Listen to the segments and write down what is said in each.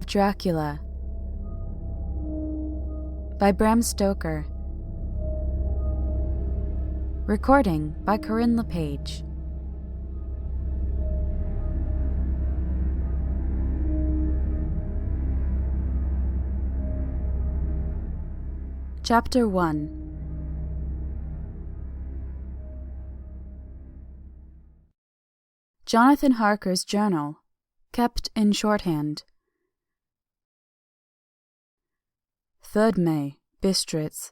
Dracula by Bram Stoker. Recording by Corrinne LePage. Chapter 1. Jonathan Harker's journal, kept in shorthand. 3rd May, Bistritz.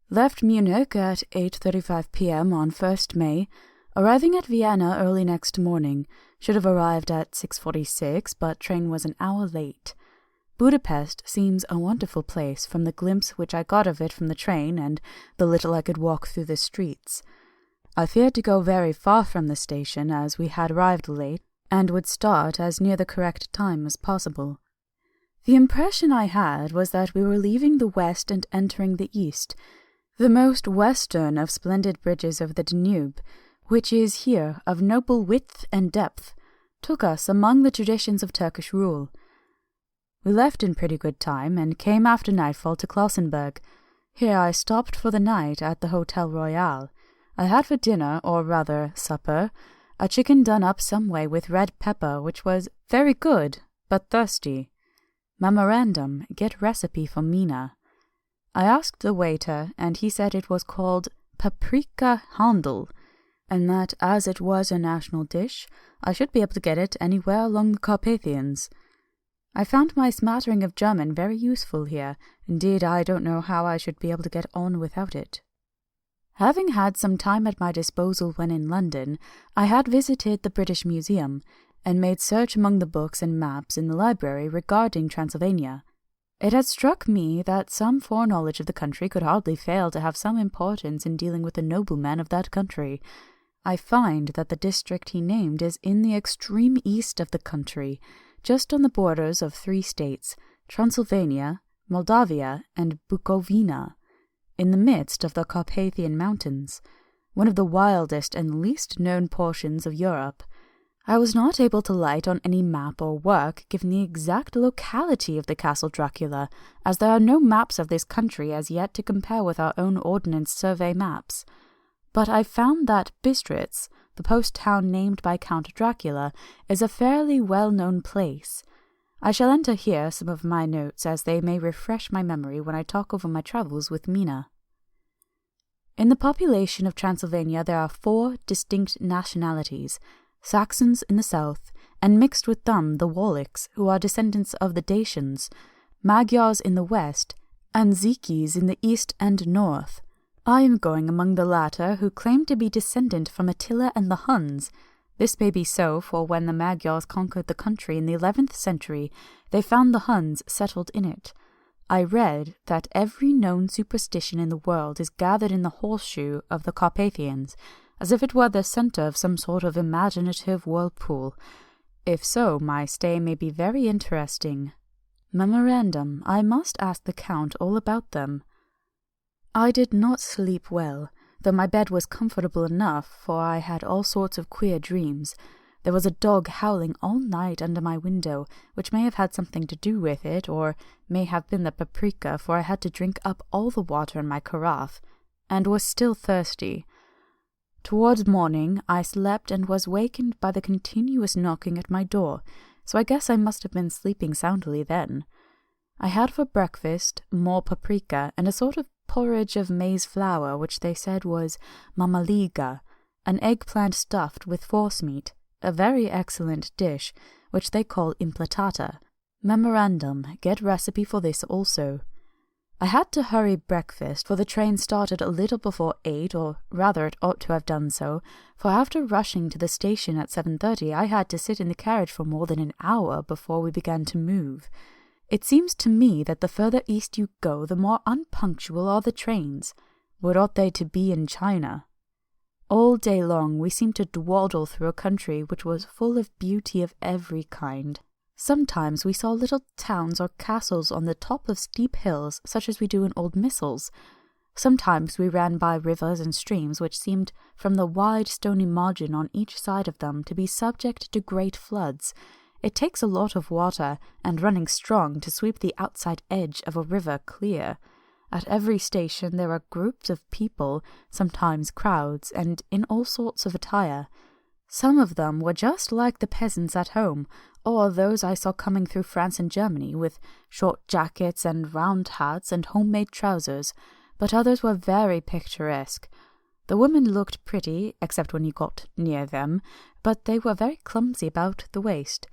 Left Munich at 8:35 p.m. on 1st May, arriving at Vienna early next morning. Should have arrived at 6:46, but train was an hour late. Budapest seems a wonderful place from the glimpse which I got of it from the train and the little I could walk through the streets. I feared to go very far from the station, as we had arrived late, and would start as near the correct time as possible. The impression I had was that we were leaving the west and entering the east, the most western of splendid bridges over the Danube, which is here of noble width and depth, took us among the traditions of Turkish rule. We left in pretty good time, and came after nightfall to Klausenberg. Here I stopped for the night at the Hotel Royal. I had for dinner, or rather supper, a chicken done up some way with red pepper, which was very good, but thirsty. Memorandum, get recipe for Mina. I asked the waiter, and he said it was called paprika handel, and that as it was a national dish, I should be able to get it anywhere along the Carpathians. I found my smattering of German very useful here. Indeed, I don't know how I should be able to get on without it. Having had some time at my disposal when in London, I had visited the British Museum, and made search among the books and maps in the library regarding Transylvania. It had struck me that some foreknowledge of the country could hardly fail to have some importance in dealing with the noblemen of that country. I find that the district he named is in the extreme east of the country, just on the borders of 3 states, Transylvania, Moldavia, and Bukovina, in the midst of the Carpathian Mountains, one of the wildest and least known portions of Europe. I was not able to light on any map or work given the exact locality of the Castle Dracula, as there are no maps of this country as yet to compare with our own Ordnance Survey maps. But I found that Bistritz, the post town named by Count Dracula, is a fairly well-known place. I shall enter here some of my notes, as they may refresh my memory when I talk over my travels with Mina. In the population of Transylvania there are 4 distinct nationalities: Saxons in the south, and mixed with them the Wallachs, who are descendants of the Dacians, Magyars in the west, and Zikis in the east and north. I am going among the latter, who claim to be descendant from Attila and the Huns. This may be so, for when the Magyars conquered the country in the 11th century, they found the Huns settled in it. I read that every known superstition in the world is gathered in the horseshoe of the Carpathians, as if it were the centre of some sort of imaginative whirlpool. If so, my stay may be very interesting. Memorandum, I must ask the Count all about them. I did not sleep well, though my bed was comfortable enough, for I had all sorts of queer dreams. There was a dog howling all night under my window, which may have had something to do with it, or may have been the paprika, for I had to drink up all the water in my carafe, and was still thirsty. Towards morning I slept and was wakened by the continuous knocking at my door, so I guess I must have been sleeping soundly then. I had for breakfast more paprika and a sort of porridge of maize flour, which they said was mamaliga, an eggplant stuffed with forcemeat, a very excellent dish, which they call implatata. Memorandum, get recipe for this also. I had to hurry breakfast, for the train started a little before 8, or rather it ought to have done so, for after rushing to the station at 7:30 I had to sit in the carriage for more than an hour before we began to move. It seems to me that the further east you go, the more unpunctual are the trains. What ought they to be in China? All day long we seemed to dawdle through a country which was full of beauty of every kind. Sometimes we saw little towns or castles on the top of steep hills, such as we do in old missals. Sometimes we ran by rivers and streams which seemed, from the wide stony margin on each side of them, to be subject to great floods, It takes a lot of water and running strong to sweep the outside edge of a river clear. At every station there are groups of people, sometimes crowds, and in all sorts of attire. Some of them were just like the peasants at home, or those I saw coming through France and Germany, with short jackets and round hats and homemade trousers, but others were very picturesque. The women looked pretty, except when you got near them, but they were very clumsy about the waist.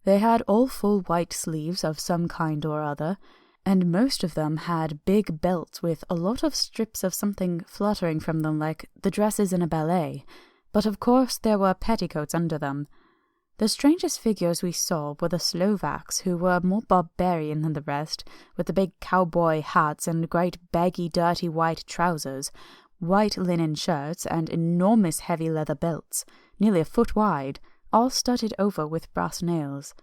They had all full white sleeves of some kind or other, and most of them had big belts with a lot of strips of something fluttering from them like the dresses in a ballet, but of course there were petticoats under them. The strangest figures we saw were the Slovaks, who were more barbarian than the rest, with the big cowboy hats and great baggy dirty white trousers, white linen shirts, and enormous heavy leather belts, nearly a foot wide, all studded over with brass nails.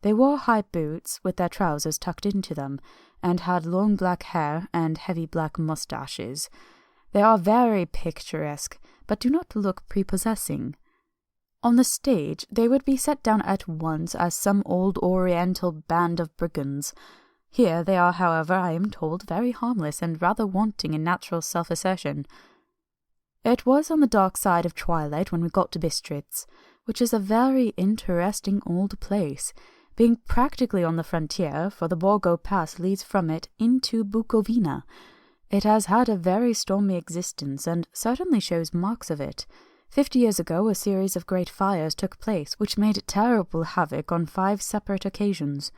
They wore high boots, with their trousers tucked into them, and had long black hair and heavy black moustaches. They are very picturesque, but do not look prepossessing. On the stage they would be set down at once as some old oriental band of brigands. Here they are, however, I am told, very harmless and rather wanting in natural self-assertion. It was on the dark side of twilight when we got to Bistritz, which is a very interesting old place, being practically on the frontier, for the Borgo Pass leads from it into Bukovina. It has had a very stormy existence, and certainly shows marks of it. 50 years ago a series of great fires took place, which made terrible havoc on 5 separate occasions.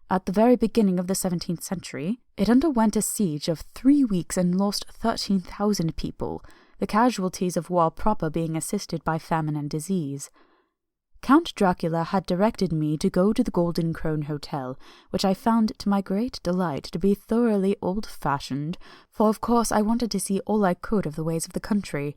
At the very beginning of the 17th century, it underwent a siege of 3 weeks and lost 13,000 people, the casualties of war proper being assisted by famine and disease. Count Dracula had directed me to go to the Golden Crone Hotel, which I found to my great delight to be thoroughly old-fashioned, for of course I wanted to see all I could of the ways of the country.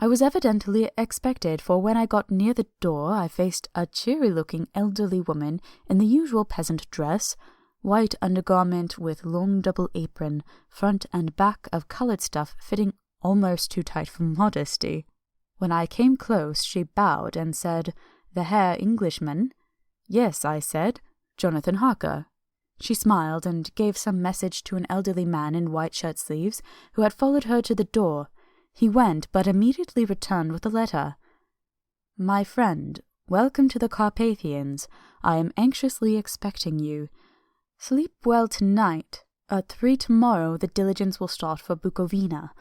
I was evidently expected, for when I got near the door I faced a cheery-looking elderly woman in the usual peasant dress, white undergarment with long double apron, front and back of coloured stuff fitting almost too tight for modesty. When I came close she bowed and said, "The Herr Englishman?" "Yes," I said, "Jonathan Harker." She smiled and gave some message to an elderly man in white shirt-sleeves who had followed her to the door. He went, but immediately returned with a letter. "My friend, welcome to the Carpathians. I am anxiously expecting you. Sleep well tonight. At 3 tomorrow the diligence will start for Bukovina.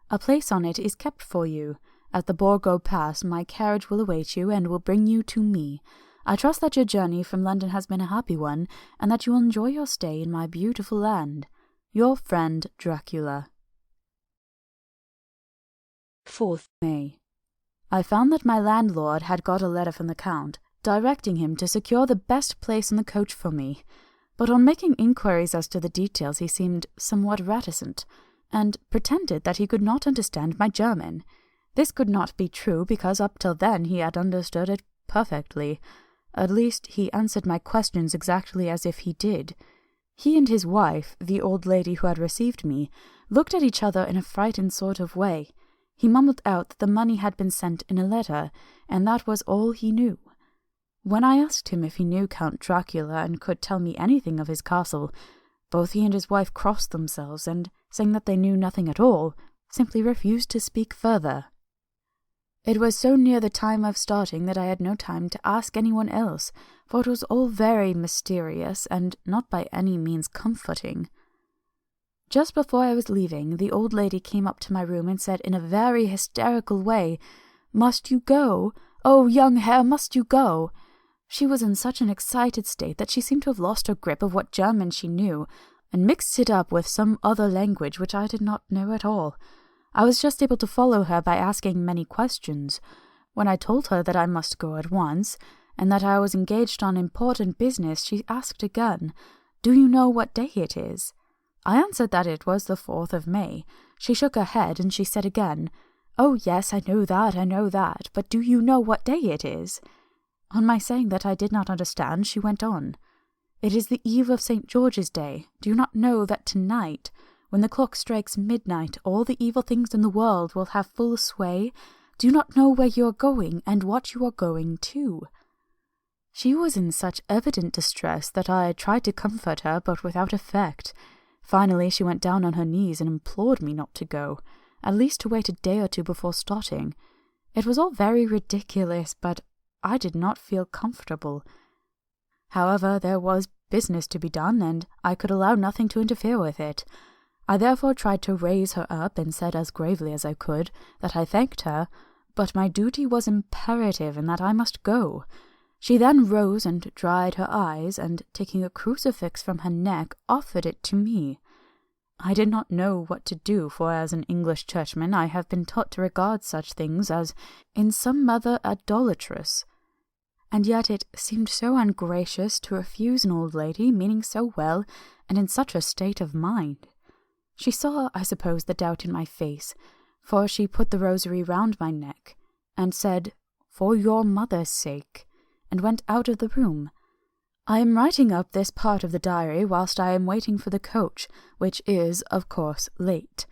A place on it is kept for you. At the Borgo Pass my carriage will await you and will bring you to me. I trust that your journey from London has been a happy one, and that you will enjoy your stay in my beautiful land. Your friend Dracula." 4th May. I found that my landlord had got a letter from the Count, directing him to secure the best place in the coach for me, but on making inquiries as to the details he seemed somewhat reticent, and pretended that he could not understand my German. This could not be true, because up till then he had understood it perfectly. At least he answered my questions exactly as if he did. He and his wife, the old lady who had received me, looked at each other in a frightened sort of way. He mumbled out that the money had been sent in a letter, and that was all he knew. When I asked him if he knew Count Dracula and could tell me anything of his castle, both he and his wife crossed themselves, and, saying that they knew nothing at all, simply refused to speak further. It was so near the time of starting that I had no time to ask anyone else, for it was all very mysterious and not by any means comforting. Just before I was leaving, the old lady came up to my room and said in a very hysterical way, "Must you go? Oh, young Herr, must you go?" She was in such an excited state that she seemed to have lost her grip of what German she knew, and mixed it up with some other language which I did not know at all. I was just able to follow her by asking many questions. When I told her that I must go at once, and that I was engaged on important business, she asked again, "Do you know what day it is?" I answered that it was the 4th of May. She shook her head, and she said again, "Oh, yes, I know that, but do you know what day it is?" On my saying that I did not understand, she went on, "It is the eve of St. George's Day. Do you not know that tonight, when the clock strikes midnight, all the evil things in the world will have full sway? Do you not know where you are going, and what you are going to?" She was in such evident distress that I tried to comfort her, but without effect. Finally, she went down on her knees and implored me not to go, at least to wait a day or two before starting. It was all very ridiculous, but I did not feel comfortable. However, there was business to be done, and I could allow nothing to interfere with it. I therefore tried to raise her up and said as gravely as I could that I thanked her, but my duty was imperative and that I must go. She then rose and dried her eyes, and taking a crucifix from her neck, offered it to me. I did not know what to do, for as an English churchman I have been taught to regard such things as in some manner idolatrous. And yet it seemed so ungracious to refuse an old lady meaning so well and in such a state of mind. She saw, I suppose, the doubt in my face, for she put the rosary round my neck, and said, "For your mother's sake," and went out of the room. I am writing up this part of the diary whilst I am waiting for the coach, which is, of course, late,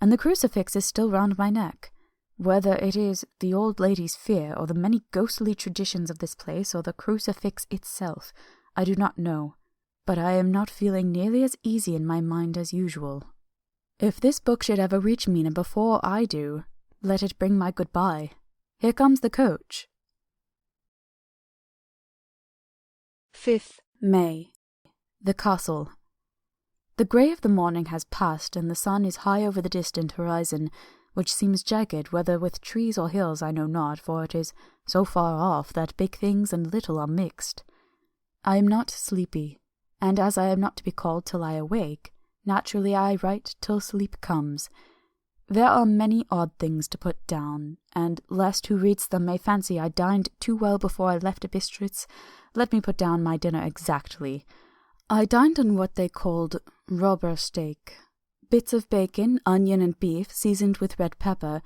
and the crucifix is still round my neck. Whether it is the old lady's fear, or the many ghostly traditions of this place, or the crucifix itself, I do not know, but I am not feeling nearly as easy in my mind as usual. If this book should ever reach Mina before I do, let it bring my goodbye. Here comes the coach. 5th May. The Castle. The grey of the morning has passed, and the sun is high over the distant horizon, which seems jagged, whether with trees or hills I know not, for it is so far off that big things and little are mixed. I am not sleepy, and as I am not to be called till I awake, naturally I write till sleep comes. There are many odd things to put down, and lest who reads them may fancy I dined too well before I left Bistritz, let me put down my dinner exactly. I dined on what they called robber steak, bits of bacon, onion and beef seasoned with red pepper,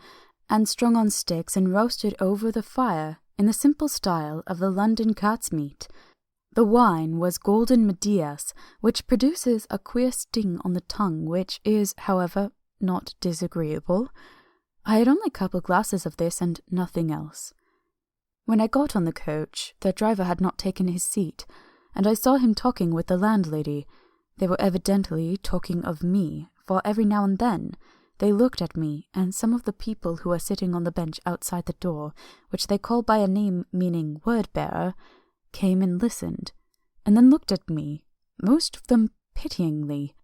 and strung on sticks and roasted over the fire in the simple style of the London cat's meat. The wine was golden Medias, which produces a queer sting on the tongue, which is, however, not disagreeable. I had only a couple glasses of this and nothing else. When I got on the coach, the driver had not taken his seat, and I saw him talking with the landlady. They were evidently talking of me, for every now and then they looked at me, and some of the people who were sitting on the bench outside the door, which they called by a name meaning word-bearer, came and listened, and then looked at me, most of them pityingly.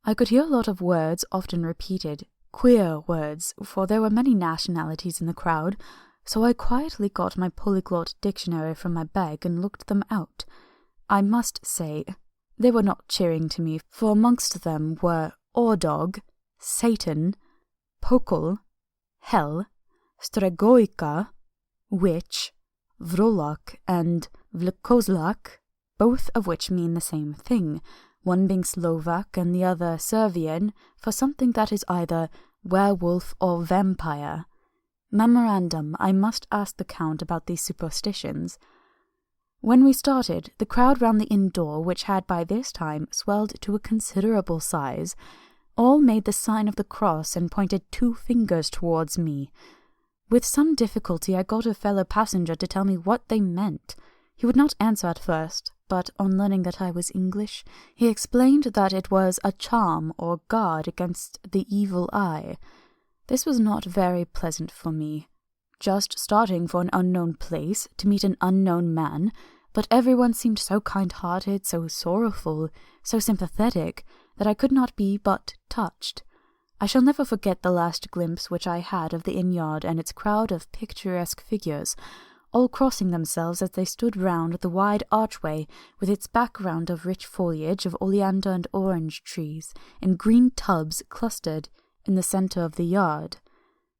I could hear a lot of words often repeated, queer words, for there were many nationalities in the crowd, so I quietly got my polyglot dictionary from my bag and looked them out. I must say, they were not cheering to me, for amongst them were Ordog, Satan, Pokol, Hell, Stregoica, Witch, Vrolak, and Vlkozlak, both of which mean the same thing, one being Slovak and the other Servian, for something that is either werewolf or vampire. Memorandum, I must ask the Count about these superstitions. When we started, the crowd round the inn door, which had by this time swelled to a considerable size, all made the sign of the cross and pointed 2 fingers towards me. With some difficulty I got a fellow passenger to tell me what they meant. He would not answer at first, but on learning that I was English, he explained that it was a charm or guard against the evil eye. This was not very pleasant for me. Just starting for an unknown place, to meet an unknown man, but everyone seemed so kind-hearted, so sorrowful, so sympathetic, that I could not be but touched. I shall never forget the last glimpse which I had of the inn-yard and its crowd of picturesque figures, all crossing themselves as they stood round the wide archway with its background of rich foliage of oleander and orange trees in green tubs clustered in the centre of the yard.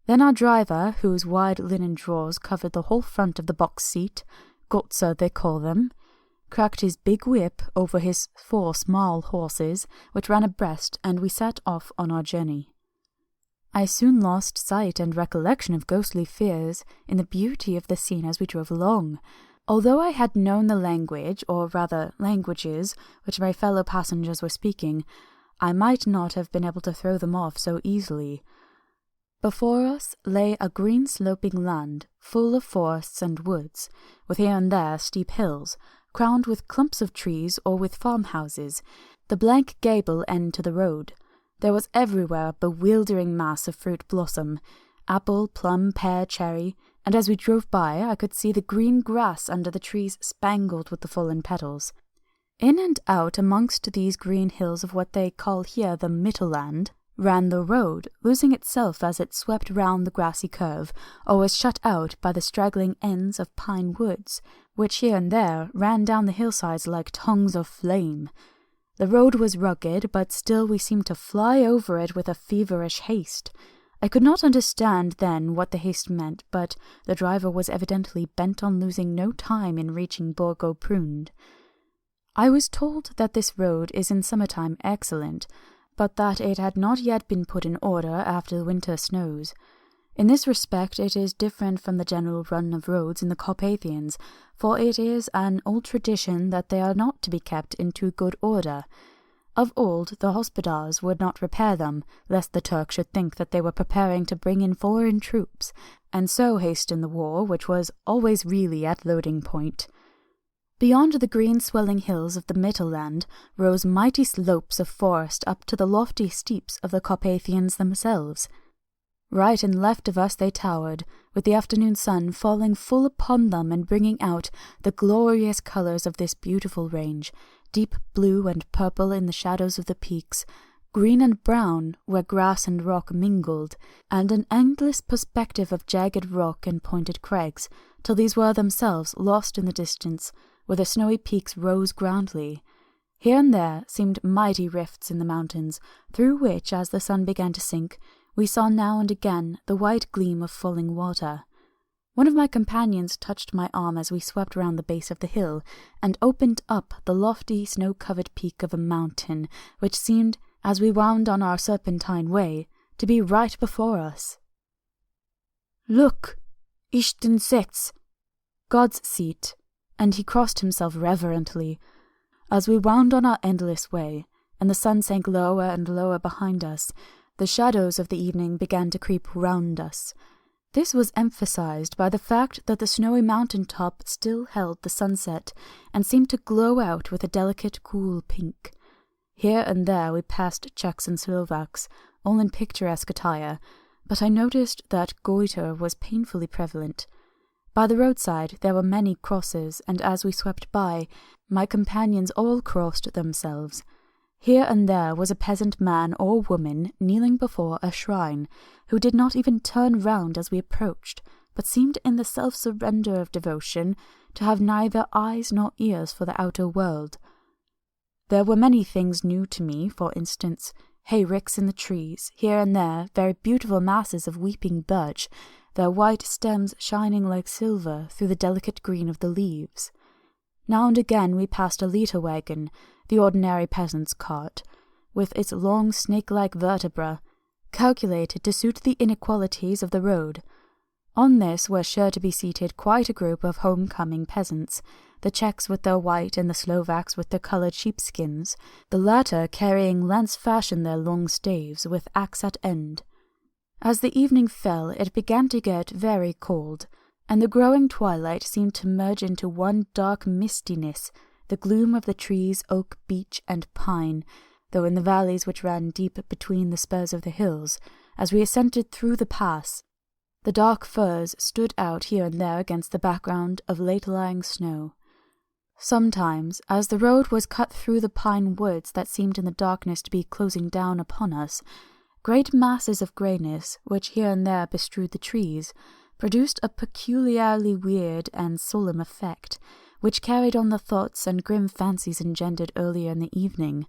Then our driver, whose wide linen drawers covered the whole front of the box seat, Gotzer they call them, cracked his big whip over his 4 small horses, which ran abreast, and we set off on our journey. I soon lost sight and recollection of ghostly fears in the beauty of the scene as we drove along. Although I had known the language, or rather languages, which my fellow passengers were speaking, I might not have been able to throw them off so easily. Before us lay a green sloping land, full of forests and woods, with here and there steep hills, crowned with clumps of trees or with farmhouses, the blank gable end to the road. There was everywhere a bewildering mass of fruit blossom, apple, plum, pear, cherry, and as we drove by I could see the green grass under the trees spangled with the fallen petals. In and out amongst these green hills of what they call here the Mittelland ran the road, losing itself as it swept round the grassy curve, or was shut out by the straggling ends of pine woods, which here and there ran down the hillsides like tongues of flame. The road was rugged, but still we seemed to fly over it with a feverish haste. I could not understand then what the haste meant, but the driver was evidently bent on losing no time in reaching Borgo-Prund. I was told that this road is in summertime excellent, but that it had not yet been put in order after the winter snows. In this respect it is different from the general run of roads in the Carpathians, for it is an old tradition that they are not to be kept in too good order. Of old the hospodars would not repair them, lest the Turk should think that they were preparing to bring in foreign troops, and so hasten the war, which was always really at loading point. Beyond the green swelling hills of the Mittelland rose mighty slopes of forest up to the lofty steeps of the Carpathians themselves. Right and left of us they towered, with the afternoon sun falling full upon them and bringing out the glorious colours of this beautiful range, deep blue and purple in the shadows of the peaks, green and brown where grass and rock mingled, and an endless perspective of jagged rock and pointed crags, till these were themselves lost in the distance, where the snowy peaks rose grandly. Here and there seemed mighty rifts in the mountains, through which, as the sun began to sink, we saw now and again the white gleam of falling water. One of my companions touched my arm as we swept round the base of the hill, and opened up the lofty snow-covered peak of a mountain, which seemed, as we wound on our serpentine way, to be right before us. "Look! Ishten Sechs! God's seat!" and he crossed himself reverently. As we wound on our endless way, and the sun sank lower and lower behind us, the shadows of the evening began to creep round us. This was emphasized by the fact that the snowy mountain top still held the sunset, and seemed to glow out with a delicate cool pink. Here and there we passed Czechs and Slovaks, all in picturesque attire, but I noticed that goiter was painfully prevalent. By the roadside there were many crosses, and as we swept by, my companions all crossed themselves. Here and there was a peasant man or woman kneeling before a shrine, who did not even turn round as we approached, but seemed in the self-surrender of devotion to have neither eyes nor ears for the outer world. There were many things new to me, for instance, hayricks in the trees, here and there very beautiful masses of weeping birch, their white stems shining like silver through the delicate green of the leaves. Now and again we passed a litter wagon, the ordinary peasant's cart, with its long snake-like vertebra, calculated to suit the inequalities of the road. On this were sure to be seated quite a group of home-coming peasants, the Czechs with their white and the Slovaks with their coloured sheepskins, the latter carrying lance-fashion their long staves with axe at end. As the evening fell, it began to get very cold, and the growing twilight seemed to merge into one dark mistiness, the gloom of the trees, oak, beech, and pine, though in the valleys which ran deep between the spurs of the hills, as we ascended through the pass, the dark firs stood out here and there against the background of late-lying snow. Sometimes, as the road was cut through the pine woods that seemed in the darkness to be closing down upon us, great masses of greyness, which here and there bestrewed the trees, produced a peculiarly weird and solemn effect, which carried on the thoughts and grim fancies engendered earlier in the evening,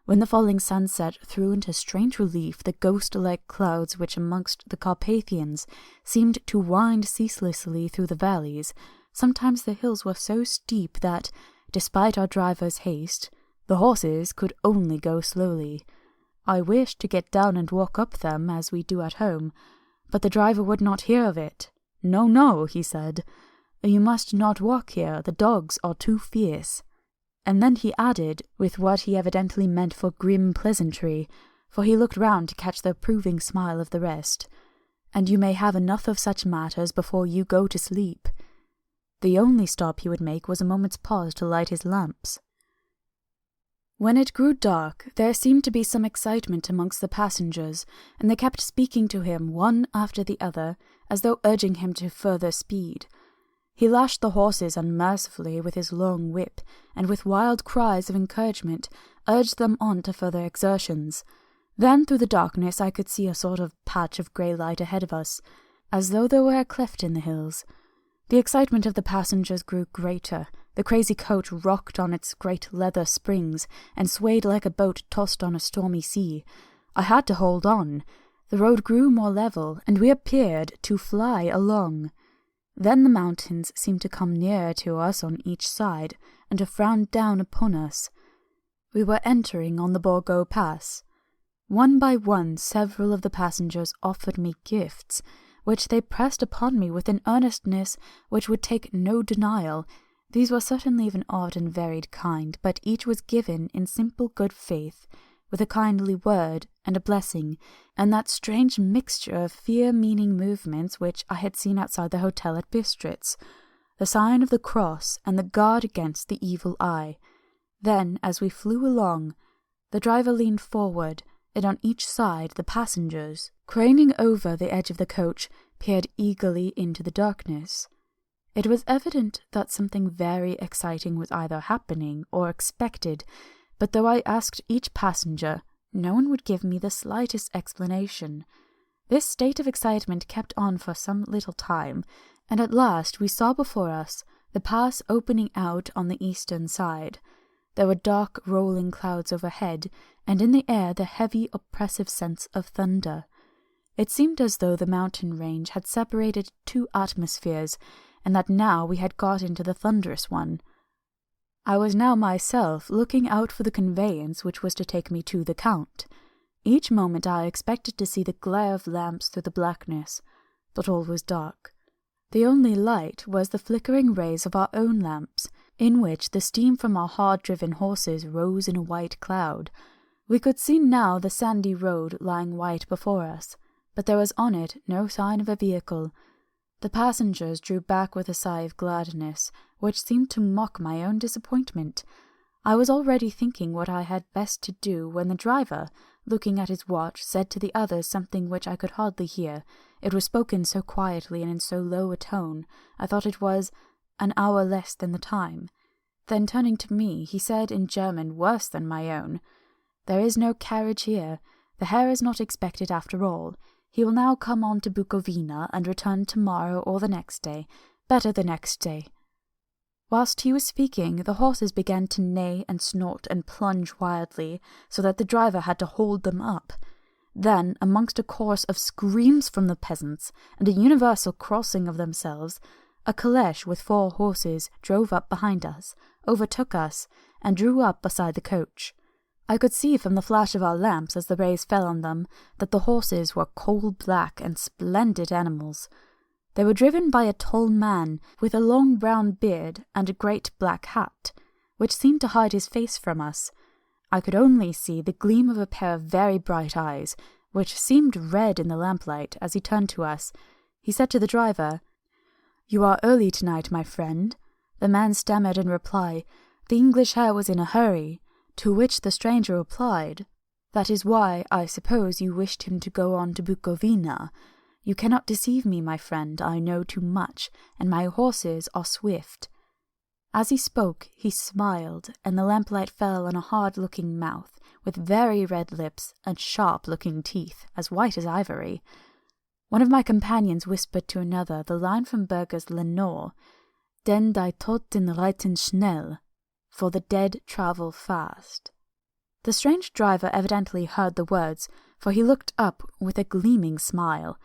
when the falling sunset threw into strange relief the ghost-like clouds which amongst the Carpathians seemed to wind ceaselessly through the valleys. Sometimes the hills were so steep that, despite our driver's haste, the horses could only go slowly. I wished to get down and walk up them as we do at home, but the driver would not hear of it. "No, no," he said, "you must not walk here, the dogs are too fierce." And then he added, with what he evidently meant for grim pleasantry, for he looked round to catch the approving smile of the rest, and you may have enough of such matters before you go to sleep." The only stop he would make was a moment's pause to light his lamps. When it grew dark, there seemed to be some excitement amongst the passengers, and they kept speaking to him one after the other, as though urging him to further speed. He lashed the horses unmercifully with his long whip, and with wild cries of encouragement urged them on to further exertions. Then through the darkness I could see a sort of patch of grey light ahead of us, as though there were a cleft in the hills. The excitement of the passengers grew greater. The crazy coach rocked on its great leather springs and swayed like a boat tossed on a stormy sea. I had to hold on. The road grew more level, and we appeared to fly along. Then the mountains seemed to come nearer to us on each side, and to frown down upon us. We were entering on the Borgo Pass. One by one several of the passengers offered me gifts, which they pressed upon me with an earnestness which would take no denial. These were certainly of an odd and varied kind, but each was given in simple good faith, with a kindly word and a blessing, and that strange mixture of fear-meaning movements which I had seen outside the hotel at Bistritz, the sign of the cross and the guard against the evil eye. Then, as we flew along, the driver leaned forward, and on each side the passengers, craning over the edge of the coach, peered eagerly into the darkness. It was evident that something very exciting was either happening or expected, but though I asked each passenger, no one would give me the slightest explanation. This state of excitement kept on for some little time, and at last we saw before us the pass opening out on the eastern side. There were dark rolling clouds overhead, and in the air the heavy oppressive sense of thunder. It seemed as though the mountain range had separated two atmospheres, and that now we had got into the thunderous one. I was now myself looking out for the conveyance which was to take me to the Count. Each moment I expected to see the glare of lamps through the blackness, but all was dark. The only light was the flickering rays of our own lamps, in which the steam from our hard-driven horses rose in a white cloud. We could see now the sandy road lying white before us, but there was on it no sign of a vehicle. The passengers drew back with a sigh of gladness, which seemed to mock my own disappointment. I was already thinking what I had best to do when the driver, looking at his watch, said to the others something which I could hardly hear. It was spoken so quietly and in so low a tone, I thought it was an hour less than the time. Then turning to me, he said in German worse than my own, "There is no carriage here. The Herr is not expected after all. He will now come on to Bukovina and return tomorrow or the next day, better the next day." Whilst he was speaking, the horses began to neigh and snort and plunge wildly, so that the driver had to hold them up. Then, amongst a chorus of screams from the peasants, and a universal crossing of themselves, a calèche with 4 horses drove up behind us, overtook us, and drew up beside the coach. I could see from the flash of our lamps as the rays fell on them that the horses were coal-black and splendid animals. They were driven by a tall man with a long brown beard and a great black hat, which seemed to hide his face from us. I could only see the gleam of a pair of very bright eyes, which seemed red in the lamplight. As he turned to us, he said to the driver, "You are early tonight, my friend." The man stammered in reply, "The English Herr was in a hurry," to which the stranger replied, "That is why, I suppose, you wished him to go on to Bukovina. You cannot deceive me, my friend, I know too much, and my horses are swift." As he spoke, he smiled, and the lamplight fell on a hard-looking mouth, with very red lips and sharp-looking teeth, as white as ivory. One of my companions whispered to another the line from Berger's Lenore, "Denn die Toten reiten schnell," for the dead travel fast. The strange driver evidently heard the words, for he looked up with a gleaming smile.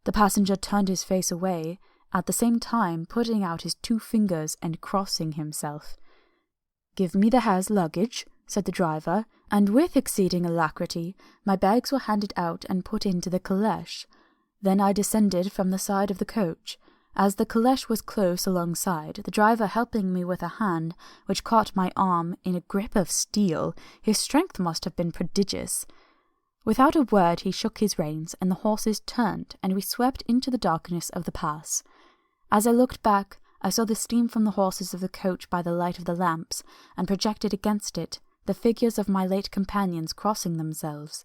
The passenger turned his face away, at the same time putting out his 2 fingers and crossing himself. "Give me the Herr's luggage," said the driver, and with exceeding alacrity my bags were handed out and put into the calèche. Then I descended from the side of the coach. As the calèche was close alongside, the driver helping me with a hand which caught my arm in a grip of steel, his strength must have been prodigious. Without a word he shook his reins, and the horses turned, and we swept into the darkness of the pass. As I looked back, I saw the steam from the horses of the coach by the light of the lamps, and projected against it the figures of my late companions crossing themselves.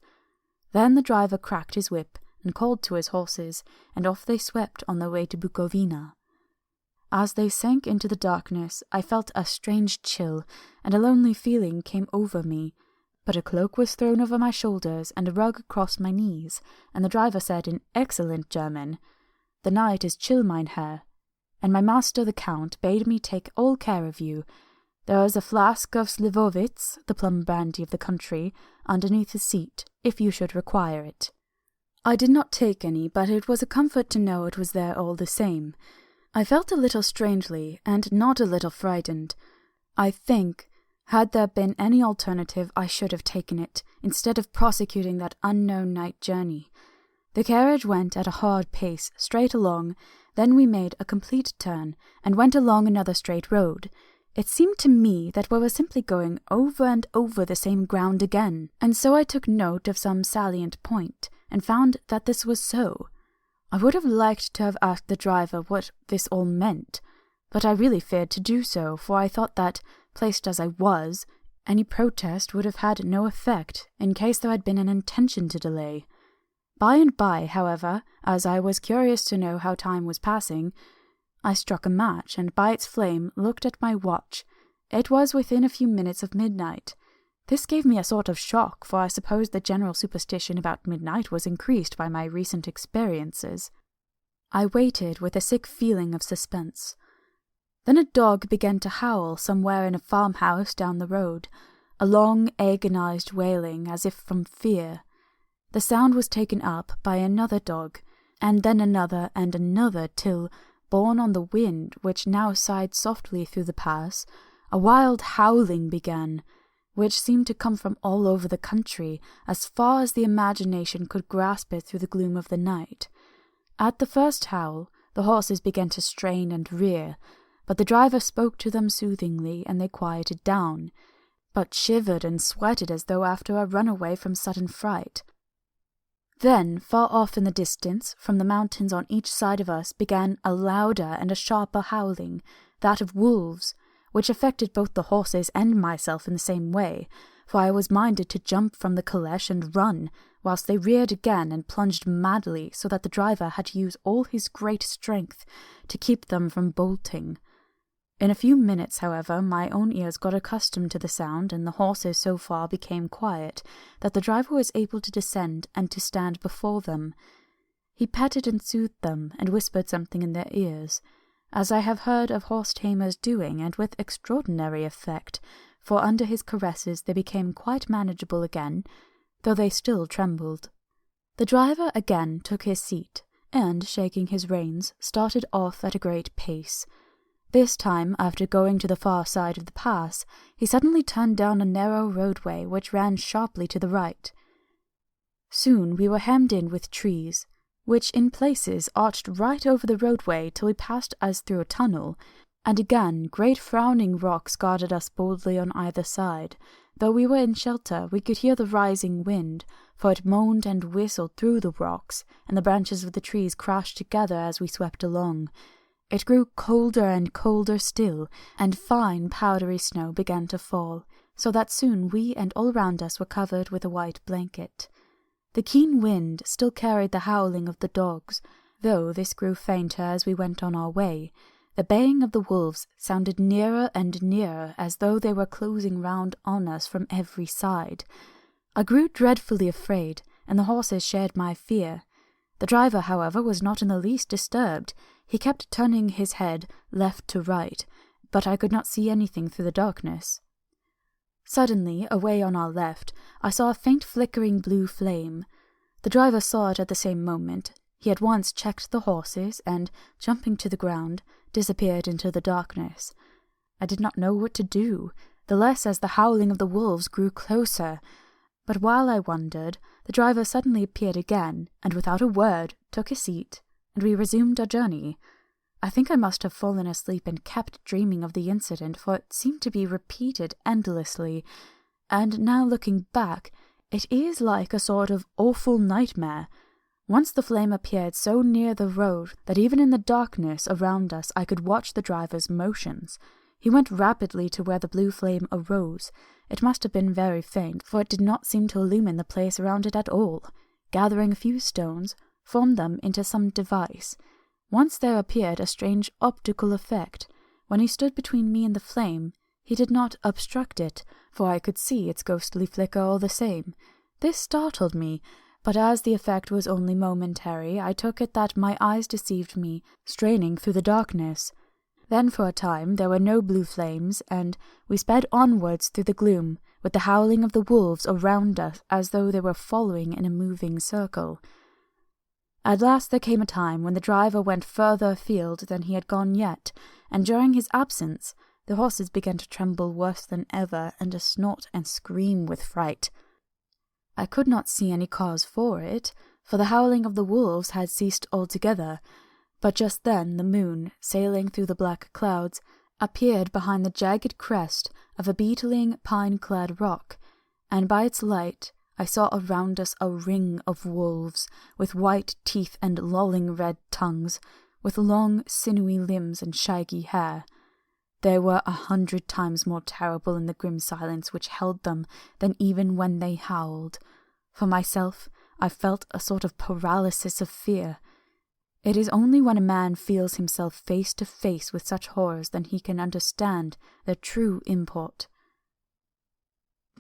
Then the driver cracked his whip and called to his horses, and off they swept on their way to Bukovina. As they sank into the darkness, I felt a strange chill, and a lonely feeling came over me. But a cloak was thrown over my shoulders, and a rug across my knees, and the driver said in excellent German, "The night is chill, mein Herr, and my master the Count bade me take all care of you. There is a flask of Slivovitz, the plum brandy of the country, underneath the seat, if you should require it." I did not take any, but it was a comfort to know it was there all the same. I felt a little strangely, and not a little frightened. I think, had there been any alternative, I should have taken it, instead of prosecuting that unknown night journey. The carriage went at a hard pace, straight along, then we made a complete turn, and went along another straight road. It seemed to me that we were simply going over and over the same ground again, and so I took note of some salient point, and found that this was so. I would have liked to have asked the driver what this all meant, but I really feared to do so, for I thought that, placed as I was, any protest would have had no effect, in case there had been an intention to delay. By and by, however, as I was curious to know how time was passing, I struck a match, and by its flame looked at my watch. It was within a few minutes of midnight. This gave me a sort of shock, for I supposed the general superstition about midnight was increased by my recent experiences. I waited with a sick feeling of suspense. Then a dog began to howl somewhere in a farmhouse down the road, a long, agonized wailing as if from fear. The sound was taken up by another dog, and then another and another, till, borne on the wind, which now sighed softly through the pass, a wild howling began, which seemed to come from all over the country, as far as the imagination could grasp it through the gloom of the night. At the first howl, the horses began to strain and rear, but the driver spoke to them soothingly, and they quieted down, but shivered and sweated as though after a runaway from sudden fright. Then, far off in the distance, from the mountains on each side of us, began a louder and a sharper howling, that of wolves, which affected both the horses and myself in the same way, for I was minded to jump from the caleche and run, whilst they reared again and plunged madly, so that the driver had to use all his great strength to keep them from bolting. In a few minutes, however, my own ears got accustomed to the sound, and the horses so far became quiet that the driver was able to descend and to stand before them. He petted and soothed them, and whispered something in their ears, as I have heard of horse-tamers doing, and with extraordinary effect, for under his caresses they became quite manageable again, though they still trembled. The driver again took his seat, and, shaking his reins, started off at a great pace. This time, after going to the far side of the pass, he suddenly turned down a narrow roadway which ran sharply to the right. Soon we were hemmed in with trees, which in places arched right over the roadway till we passed as through a tunnel, and again great frowning rocks guarded us boldly on either side. Though we were in shelter, we could hear the rising wind, for it moaned and whistled through the rocks, and the branches of the trees crashed together as we swept along. It grew colder and colder still, and fine powdery snow began to fall, so that soon we and all round us were covered with a white blanket. The keen wind still carried the howling of the dogs, though this grew fainter as we went on our way. The baying of the wolves sounded nearer and nearer, as though they were closing round on us from every side. I grew dreadfully afraid, and the horses shared my fear. The driver, however, was not in the least disturbed. He kept turning his head left to right, but I could not see anything through the darkness. Suddenly, away on our left, I saw a faint flickering blue flame. The driver saw it at the same moment. He at once checked the horses, and, jumping to the ground, disappeared into the darkness. I did not know what to do, the less as the howling of the wolves grew closer. But while I wondered, the driver suddenly appeared again, and without a word took his seat, and we resumed our journey. I think I must have fallen asleep and kept dreaming of the incident, for it seemed to be repeated endlessly, and now looking back, It is like a sort of awful nightmare. Once the flame appeared so near the road that even in the darkness around us I could watch the driver's motions. He went rapidly to where the blue flame arose. It must have been very faint, for it did not seem to illumine the place around it at all. Gathering a few stones, formed them into some device. Once there appeared a strange optical effect. When he stood between me and the flame, he did not obstruct it, for I could see its ghostly flicker all the same. This startled me, but as the effect was only momentary, I took it that my eyes deceived me, straining through the darkness. Then for a time there were no blue flames, and we sped onwards through the gloom, with the howling of the wolves around us as though they were following in a moving circle. At last there came a time when the driver went further afield than he had gone yet, and during his absence the horses began to tremble worse than ever and to snort and scream with fright. I could not see any cause for it, for the howling of the wolves had ceased altogether, but just then the moon, sailing through the black clouds, appeared behind the jagged crest of a beetling, pine-clad rock, and by its light I saw around us a ring of wolves, with white teeth and lolling red tongues, with long, sinewy limbs and shaggy hair. They were 100 times more terrible in the grim silence which held them than even when they howled. For myself, I felt a sort of paralysis of fear. It is only when a man feels himself face to face with such horrors that he can understand their true import.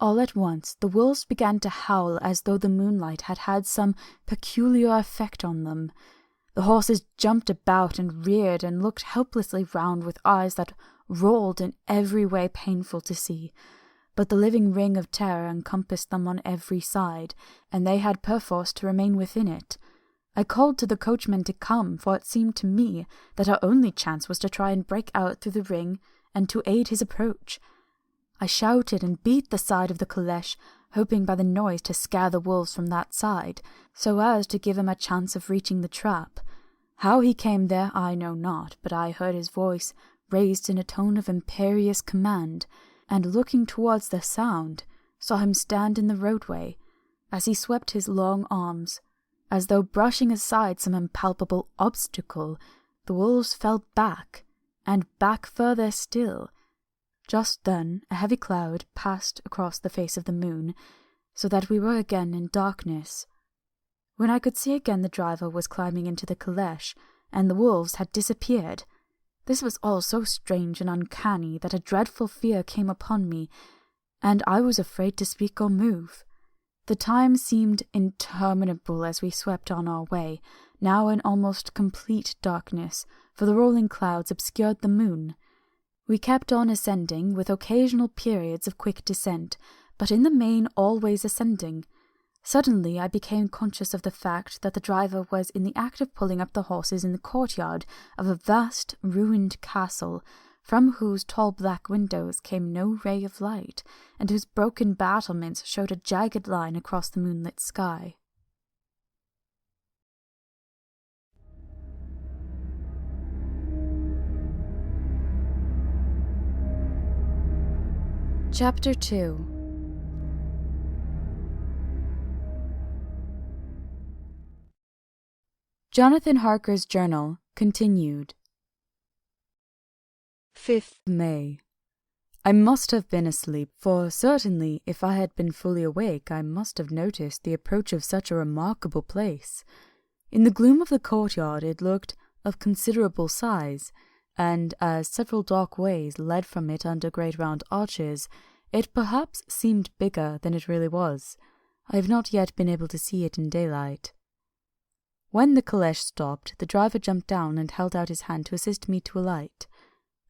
All at once the wolves began to howl as though the moonlight had had some peculiar effect on them. The horses jumped about and reared and looked helplessly round with eyes that rolled in every way painful to see, but the living ring of terror encompassed them on every side, and they had perforce to remain within it. I called to the coachman to come, for it seemed to me that our only chance was to try and break out through the ring and to aid his approach. I shouted and beat the side of the caleche, hoping by the noise to scare the wolves from that side, so as to give him a chance of reaching the trap. How he came there I know not, but I heard his voice raised in a tone of imperious command, and looking towards the sound, saw him stand in the roadway. As he swept his long arms, as though brushing aside some impalpable obstacle, the wolves fell back, and back further still. Just then a heavy cloud passed across the face of the moon, so that we were again in darkness. When I could see again, the driver was climbing into the caleche, and the wolves had disappeared. This was all so strange and uncanny that a dreadful fear came upon me, and I was afraid to speak or move. The time seemed interminable as we swept on our way, now in almost complete darkness, for the rolling clouds obscured the moon. We kept on ascending, with occasional periods of quick descent, but in the main always ascending. Suddenly I became conscious of the fact that the driver was in the act of pulling up the horses in the courtyard of a vast, ruined castle, from whose tall black windows came no ray of light, and whose broken battlements showed a jagged line across the moonlit sky. Chapter 2. Jonathan Harker's Journal, continued. 5th May. I must have been asleep, for certainly if I had been fully awake I must have noticed the approach of such a remarkable place. In the gloom of the courtyard it looked of considerable size, and as several dark ways led from it under great round arches, it perhaps seemed bigger than it really was. I have not yet been able to see it in daylight. When the caleche stopped, the driver jumped down and held out his hand to assist me to alight.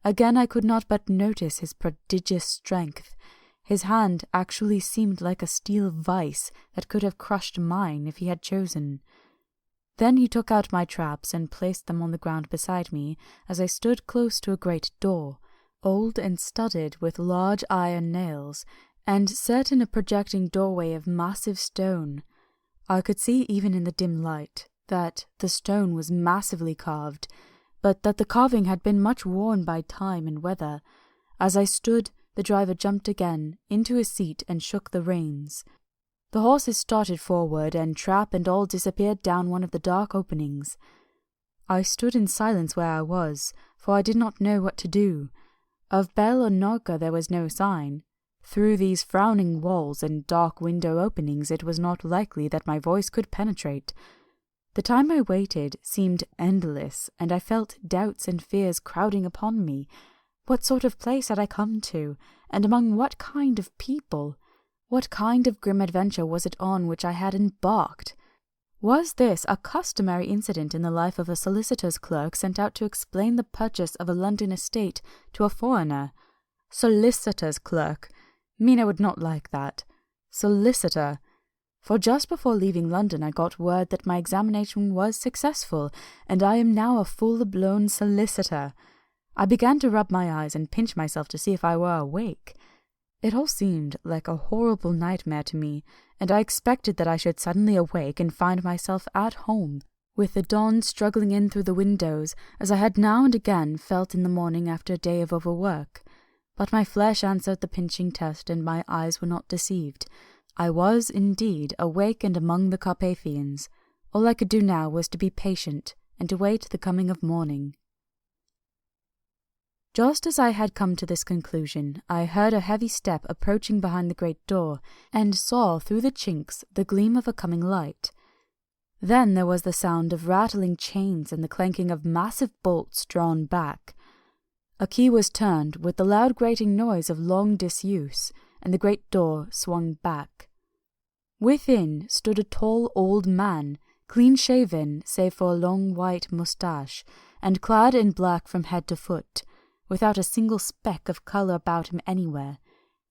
Again I could not but notice his prodigious strength. His hand actually seemed like a steel vice that could have crushed mine if he had chosen. Then he took out my traps and placed them on the ground beside me, as I stood close to a great door, old and studded with large iron nails, and set in a projecting doorway of massive stone. I could see even in the dim light that the stone was massively carved, but that the carving had been much worn by time and weather. As I stood, the driver jumped again into his seat and shook the reins. The horses started forward, and trap and all disappeared down one of the dark openings. I stood in silence where I was, for I did not know what to do. Of Bell or Nogga there was no sign. Through these frowning walls and dark window openings it was not likely that my voice could penetrate. The time I waited seemed endless, and I felt doubts and fears crowding upon me. What sort of place had I come to, and among what kind of people? What kind of grim adventure was it on which I had embarked? Was this a customary incident in the life of a solicitor's clerk sent out to explain the purchase of a London estate to a foreigner? Solicitor's clerk. Mina would not like that. Solicitor. For just before leaving London I got word that my examination was successful, and I am now a full-blown solicitor. I began to rub my eyes and pinch myself to see if I were awake. It all seemed like a horrible nightmare to me, and I expected that I should suddenly awake and find myself at home, with the dawn struggling in through the windows, as I had now and again felt in the morning after a day of overwork. But my flesh answered the pinching test, and my eyes were not deceived. I was, indeed, awake and among the Carpathians. All I could do now was to be patient, and to wait the coming of morning. Just as I had come to this conclusion, I heard a heavy step approaching behind the great door, and saw through the chinks the gleam of a coming light. Then there was the sound of rattling chains and the clanking of massive bolts drawn back. A key was turned with the loud grating noise of long disuse, and the great door swung back. Within stood a tall old man, clean-shaven save for a long white moustache, and clad in black from head to foot, without a single speck of colour about him anywhere.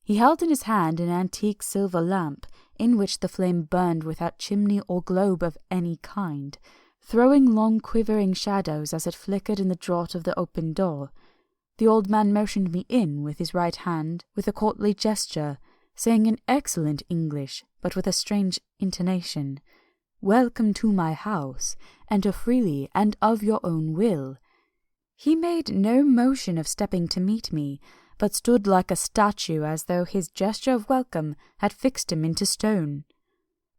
He held in his hand an antique silver lamp, in which the flame burned without chimney or globe of any kind, throwing long quivering shadows as it flickered in the draught of the open door. The old man motioned me in with his right hand, with a courtly gesture, saying in excellent English, but with a strange intonation, "Welcome to my house. Enter freely and of your own will." He made no motion of stepping to meet me, but stood like a statue as though his gesture of welcome had fixed him into stone.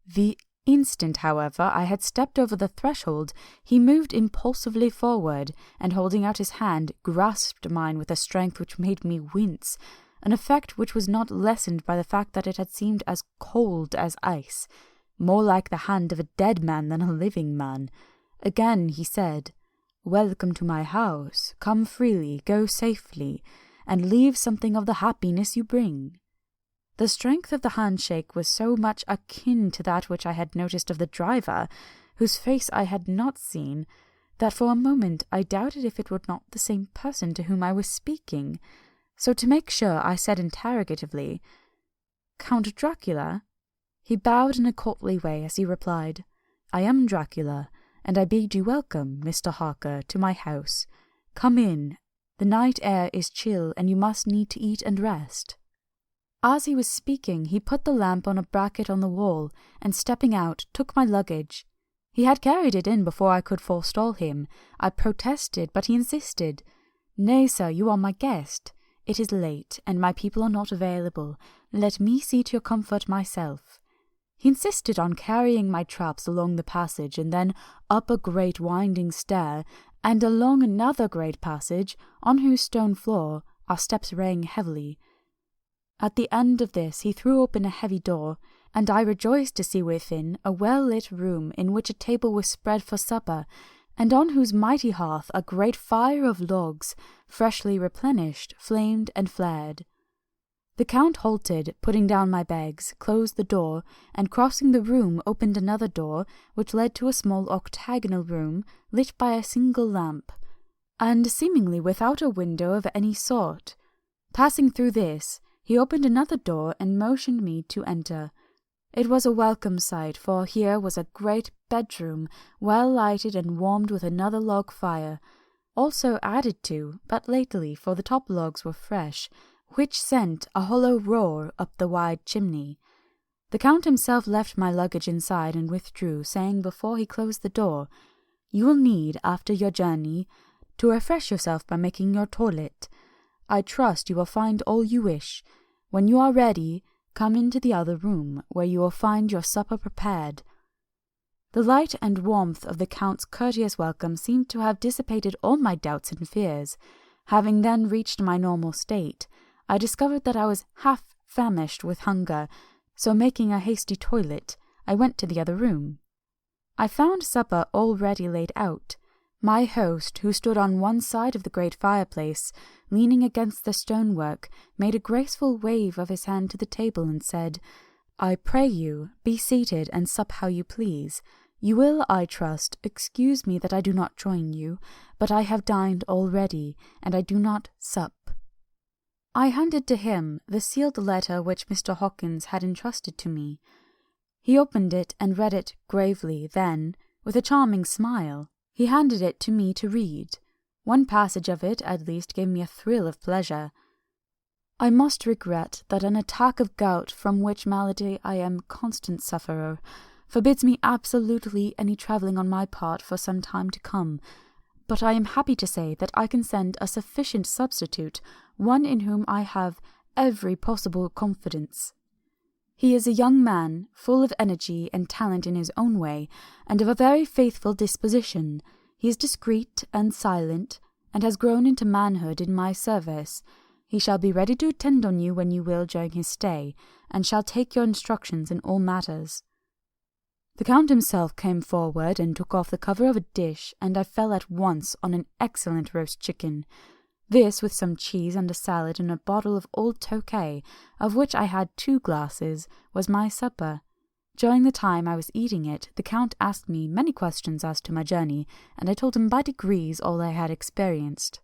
The instant, however, I had stepped over the threshold, he moved impulsively forward, and holding out his hand, grasped mine with a strength which made me wince, an effect which was not lessened by the fact that it had seemed as cold as ice, more like the hand of a dead man than a living man. Again he said, "Welcome to my house. Come freely, go safely, and leave something of the happiness you bring." The strength of the handshake was so much akin to that which I had noticed of the driver, whose face I had not seen, that for a moment I doubted if it were not the same person to whom I was speaking. So to make sure I said interrogatively, "Count Dracula?" He bowed in a courtly way as he replied, "I am Dracula, and I bid you welcome, Mr. Harker, to my house. Come in. The night air is chill, and you must need to eat and rest." As he was speaking, he put the lamp on a bracket on the wall, and stepping out, took my luggage. He had carried it in before I could forestall him. I protested, but he insisted. "Nay, sir, you are my guest. It is late, and my people are not available. Let me see to your comfort myself." He insisted on carrying my traps along the passage, and then up a great winding stair, and along another great passage, on whose stone floor our steps rang heavily. At the end of this he threw open a heavy door, and I rejoiced to see within a well-lit room in which a table was spread for supper, and on whose mighty hearth a great fire of logs, freshly replenished, flamed and flared. The Count halted, putting down my bags, closed the door, and crossing the room opened another door, which led to a small octagonal room, lit by a single lamp, and seemingly without a window of any sort. Passing through this, he opened another door and motioned me to enter. It was a welcome sight, for here was a great bedroom, well lighted and warmed with another log fire, also added to, but lately, for the top logs were fresh, which sent a hollow roar up the wide chimney. The Count himself left my luggage inside and withdrew, saying before he closed the door, "You will need, after your journey, to refresh yourself by making your toilet. I trust you will find all you wish. When you are ready, come into the other room, where you will find your supper prepared." The light and warmth of the Count's courteous welcome seemed to have dissipated all my doubts and fears. Having then reached my normal state, I discovered that I was half famished with hunger, so making a hasty toilet, I went to the other room. I found supper already laid out. My host, who stood on one side of the great fireplace, leaning against the stonework, made a graceful wave of his hand to the table and said, "I pray you, be seated and sup how you please. You will, I trust, excuse me that I do not join you, but I have dined already, and I do not sup." I handed to him the sealed letter which Mr. Hawkins had entrusted to me. He opened it and read it gravely, then, with a charming smile, he handed it to me to read. One passage of it at least gave me a thrill of pleasure. "I must regret that an attack of gout, from which malady I am constant sufferer, forbids me absolutely any travelling on my part for some time to come, but I am happy to say that I can send a sufficient substitute, one in whom I have every possible confidence. He is a young man, full of energy and talent in his own way, and of a very faithful disposition. He is discreet and silent, and has grown into manhood in my service. He shall be ready to attend on you when you will during his stay, and shall take your instructions in all matters." The Count himself came forward and took off the cover of a dish, and I fell at once on an excellent roast chicken. This, with some cheese and a salad and a bottle of old Tokay, of which I had 2 glasses, was my supper. During the time I was eating it, the Count asked me many questions as to my journey, and I told him by degrees all I had experienced.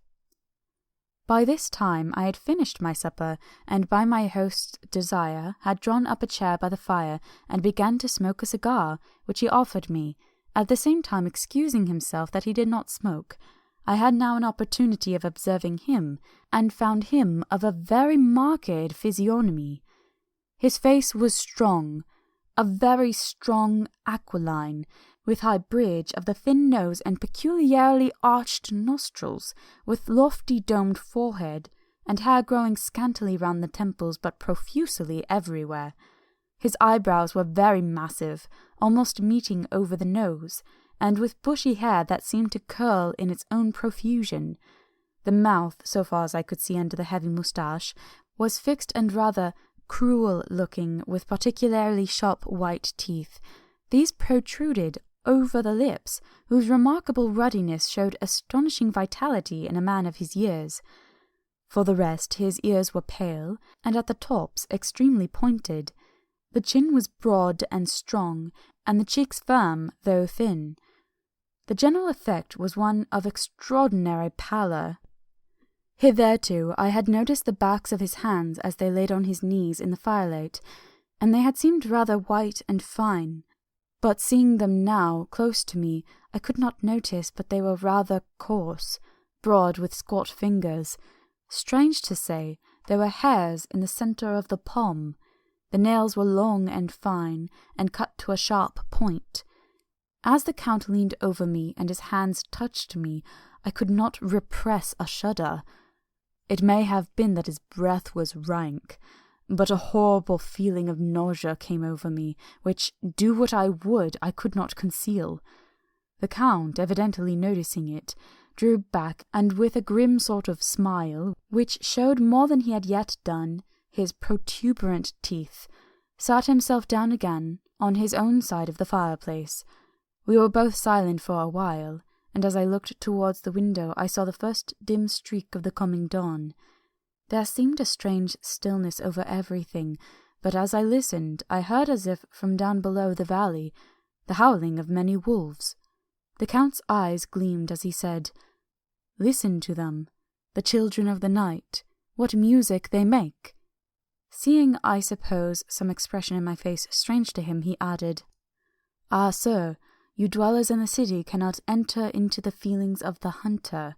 By this time I had finished my supper, and by my host's desire had drawn up a chair by the fire and began to smoke a cigar, which he offered me, at the same time excusing himself that he did not smoke. I had now an opportunity of observing him, and found him of a very marked physiognomy. His face was strong, a very strong aquiline, with high bridge of the thin nose and peculiarly arched nostrils, with lofty domed forehead, and hair growing scantily round the temples but profusely everywhere. His eyebrows were very massive, almost meeting over the nose, and with bushy hair that seemed to curl in its own profusion. The mouth, so far as I could see under the heavy moustache, was fixed and rather cruel-looking, with particularly sharp white teeth. These protruded over the lips, whose remarkable ruddiness showed astonishing vitality in a man of his years. For the rest, his ears were pale, and at the tops extremely pointed. The chin was broad and strong, and the cheeks firm, though thin. The general effect was one of extraordinary pallor. Hitherto I had noticed the backs of his hands as they laid on his knees in the firelight, and they had seemed rather white and fine. But seeing them now close to me, I could not notice but they were rather coarse, broad with squat fingers. Strange to say, there were hairs in the centre of the palm. The nails were long and fine, and cut to a sharp point. As the Count leaned over me and his hands touched me, I could not repress a shudder. It may have been that his breath was rank, but a horrible feeling of nausea came over me, which, do what I would, I could not conceal. The Count, evidently noticing it, drew back, and with a grim sort of smile, which showed more than he had yet done, his protuberant teeth, sat himself down again on his own side of the fireplace. We were both silent for a while, and as I looked towards the window I saw the first dim streak of the coming dawn. There seemed a strange stillness over everything, but as I listened I heard as if from down below the valley the howling of many wolves. The Count's eyes gleamed as he said, "Listen to them, the children of the night, what music they make!" Seeing, I suppose, some expression in my face strange to him, he added, "Ah, sir, you dwellers in the city cannot enter into the feelings of the hunter."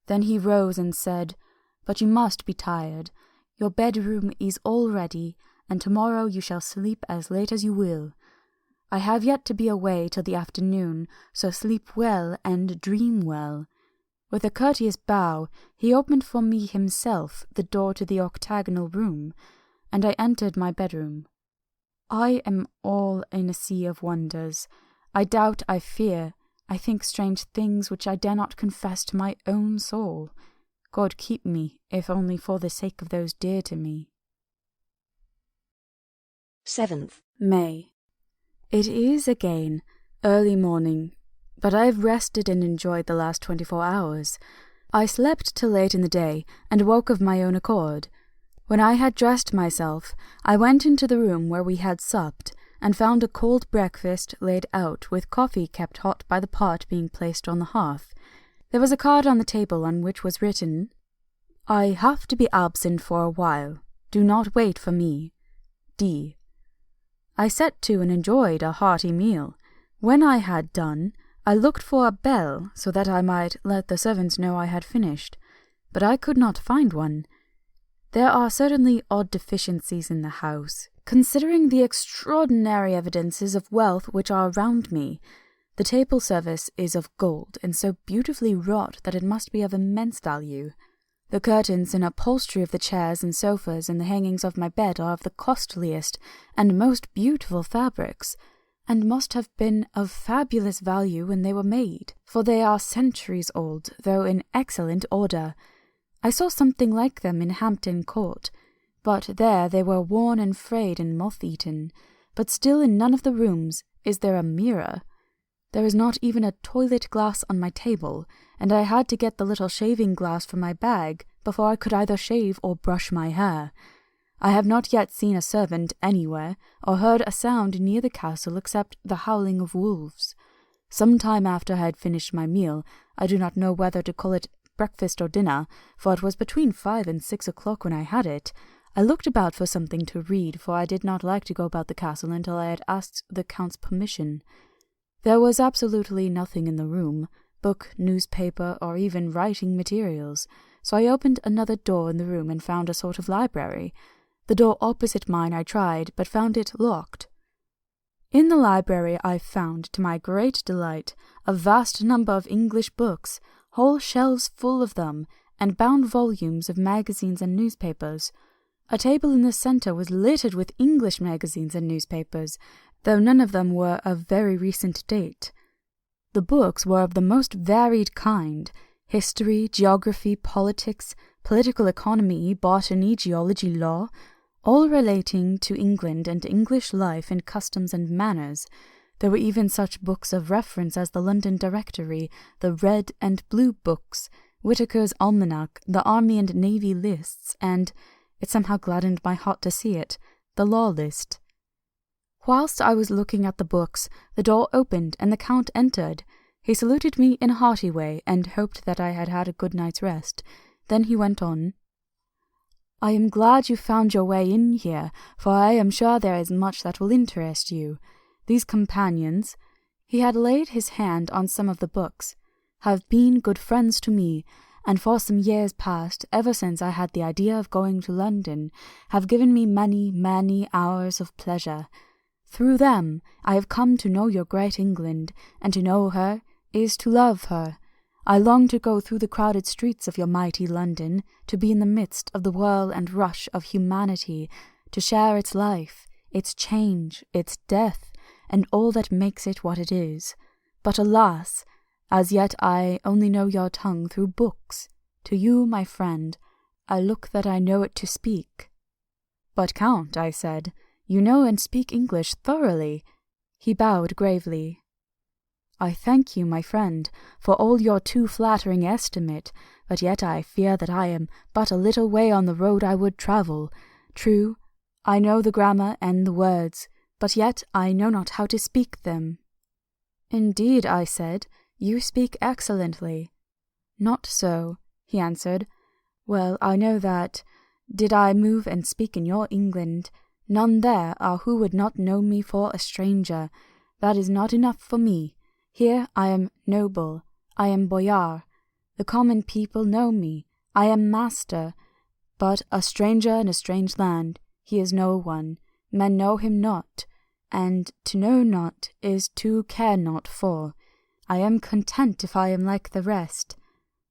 Then he rose and said, "But you must be tired. Your bedroom is all ready, and tomorrow you shall sleep as late as you will. I have yet to be away till the afternoon, so sleep well and dream well." With a courteous bow, he opened for me himself the door to the octagonal room, and I entered my bedroom. I am all in a sea of wonders. I doubt, I fear, I think strange things which I dare not confess to my own soul. God keep me, if only for the sake of those dear to me. 7th May. It is again early morning, but I have rested and enjoyed the last 24 hours. I slept till late in the day, and woke of my own accord. When I had dressed myself, I went into the room where we had supped, and found a cold breakfast laid out, with coffee kept hot by the pot being placed on the hearth. There was a card on the table on which was written, "I have to be absent for a while. Do not wait for me. D." I set to and enjoyed a hearty meal. When I had done, I looked for a bell so that I might let the servants know I had finished, but I could not find one. There are certainly odd deficiencies in the house, considering the extraordinary evidences of wealth which are around me. The table service is of gold, and so beautifully wrought that it must be of immense value. The curtains and upholstery of the chairs and sofas and the hangings of my bed are of the costliest and most beautiful fabrics, and must have been of fabulous value when they were made, for they are centuries old, though in excellent order. I saw something like them in Hampton Court, but there they were worn and frayed and moth-eaten. But still in none of the rooms is there a mirror. There is not even a toilet glass on my table, and I had to get the little shaving glass from my bag before I could either shave or brush my hair. I have not yet seen a servant anywhere, or heard a sound near the castle except the howling of wolves. Some time after I had finished my meal, I do not know whether to call it breakfast or dinner, for it was between 5 and 6 o'clock when I had it, I looked about for something to read, for I did not like to go about the castle until I had asked the Count's permission. There was absolutely nothing in the room, book, newspaper, or even writing materials, so I opened another door in the room and found a sort of library. The door opposite mine I tried, but found it locked. In the library I found, to my great delight, a vast number of English books, whole shelves full of them, and bound volumes of magazines and newspapers. A table in the centre was littered with English magazines and newspapers, though none of them were of very recent date. The books were of the most varied kind: history, geography, politics, political economy, botany, geology, law, all relating to England and English life and customs and manners. There were even such books of reference as the London Directory, the Red and Blue Books, Whitaker's Almanac, the Army and Navy Lists, and, it somehow gladdened my heart to see it, the Law List. Whilst I was looking at the books, the door opened and the Count entered. He saluted me in a hearty way, and hoped that I had had a good night's rest. Then he went on, "I am glad you found your way in here, for I am sure there is much that will interest you. These companions," he had laid his hand on some of the books, "have been good friends to me, and for some years past, ever since I had the idea of going to London, have given me many, many hours of pleasure. Through them I have come to know your great England, and to know her is to love her. I long to go through the crowded streets of your mighty London, to be in the midst of the whirl and rush of humanity, to share its life, its change, its death, and all that makes it what it is. But alas, as yet I only know your tongue through books. To you, my friend, I look that I know it to speak." "But, Count," I said, "you know and speak English thoroughly." He bowed gravely. "I thank you, my friend, for all your too flattering estimate, but yet I fear that I am but a little way on the road I would travel. True, I know the grammar and the words, but yet I know not how to speak them." "Indeed," I said, "you speak excellently." "Not so," he answered. "Well, I know that, did I move and speak in your England, none there are who would not know me for a stranger. That is not enough for me. Here I am noble, I am boyar. The common people know me, I am master. But a stranger in a strange land, he is no one. Men know him not, and to know not is to care not for. I am content if I am like the rest,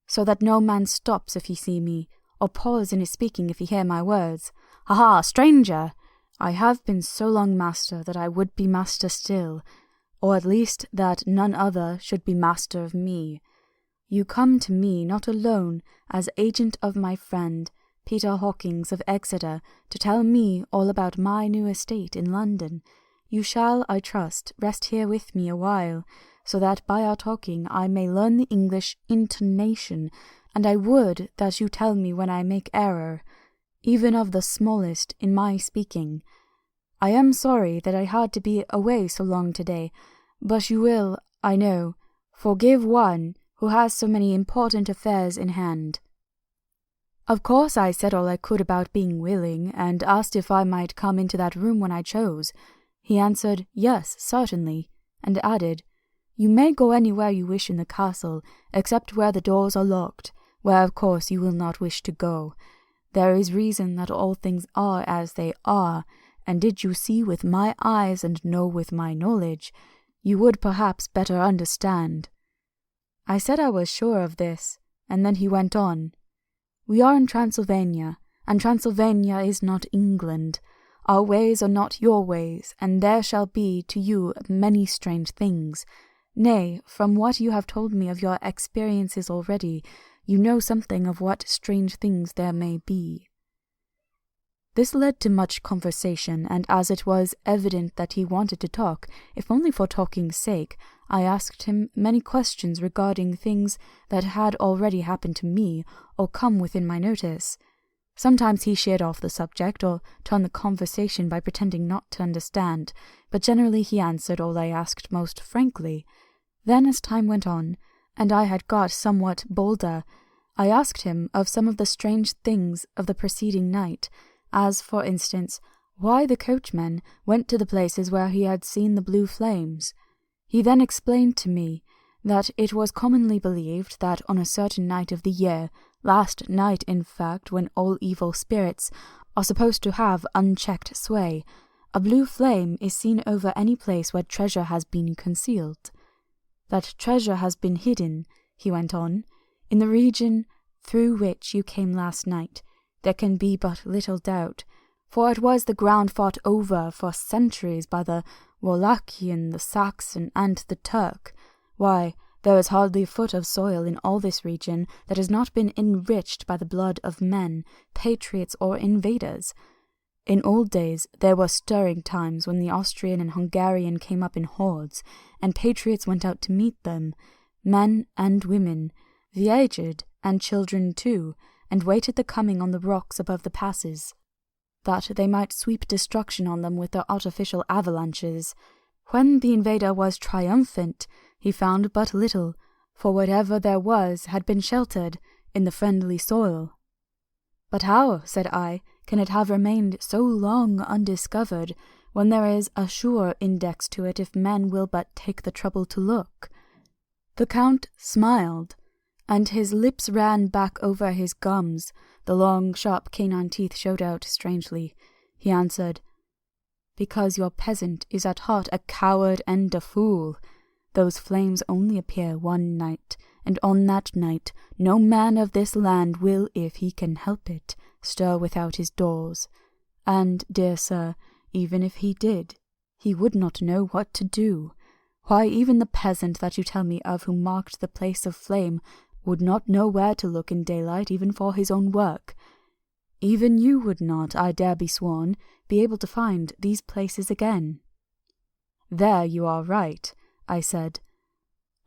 so that no man stops if he see me, or pause in his speaking if he hear my words. "Ha, stranger! I have been so long master that I would be master still, or at least that none other should be master of me. You come to me not alone as agent of my friend, Peter Hawkins of Exeter, to tell me all about my new estate in London. You shall, I trust, rest here with me a while, so that by our talking I may learn the English intonation, and I would that you tell me when I make error, even of the smallest, in my speaking. I am sorry that I had to be away so long today, but you will, I know, forgive one who has so many important affairs in hand." Of course I said all I could about being willing, and asked if I might come into that room when I chose. He answered, "Yes, certainly," and added, "You may go anywhere you wish in the castle, except where the doors are locked, where of course you will not wish to go. There is reason that all things are as they are, and did you see with my eyes and know with my knowledge, you would perhaps better understand." I said I was sure of this, and then he went on, "We are in Transylvania, and Transylvania is not England. Our ways are not your ways, and there shall be to you many strange things. Nay, from what you have told me of your experiences already, you know something of what strange things there may be." This led to much conversation, and as it was evident that he wanted to talk, if only for talking's sake, I asked him many questions regarding things that had already happened to me, or come within my notice. Sometimes he sheered off the subject, or turned the conversation by pretending not to understand, but generally he answered all I asked most frankly. Then, as time went on, and I had got somewhat bolder, I asked him of some of the strange things of the preceding night, as, for instance, why the coachman went to the places where he had seen the blue flames. He then explained to me that it was commonly believed that on a certain night of the year, last night in fact, when all evil spirits are supposed to have unchecked sway, a blue flame is seen over any place where treasure has been concealed. That treasure has been hidden, he went on, in the region through which you came last night. There can be but little doubt, for it was the ground fought over for centuries by the Wallachian, the Saxon, and the Turk. Why, there is hardly a foot of soil in all this region that has not been enriched by the blood of men, patriots or invaders. In old days there were stirring times when the Austrian and Hungarian came up in hordes, and patriots went out to meet them, men and women, the aged and children too, and waited the coming on the rocks above the passes, that they might sweep destruction on them with their artificial avalanches. When the invader was triumphant, he found but little, for whatever there was had been sheltered in the friendly soil. "But how," said I, "can it have remained so long undiscovered, when there is a sure index to it if men will but take the trouble to look?" The Count smiled, and his lips ran back over his gums. The long, sharp canine teeth showed out strangely. He answered, "Because your peasant is at heart a coward and a fool. Those flames only appear one night, and on that night no man of this land will, if he can help it, stir without his doors. And, dear sir, even if he did, he would not know what to do. Why, even the peasant that you tell me of who marked the place of flame would not know where to look in daylight even for his own work. Even you would not, I dare be sworn, be able to find these places again." "There you are right," I said.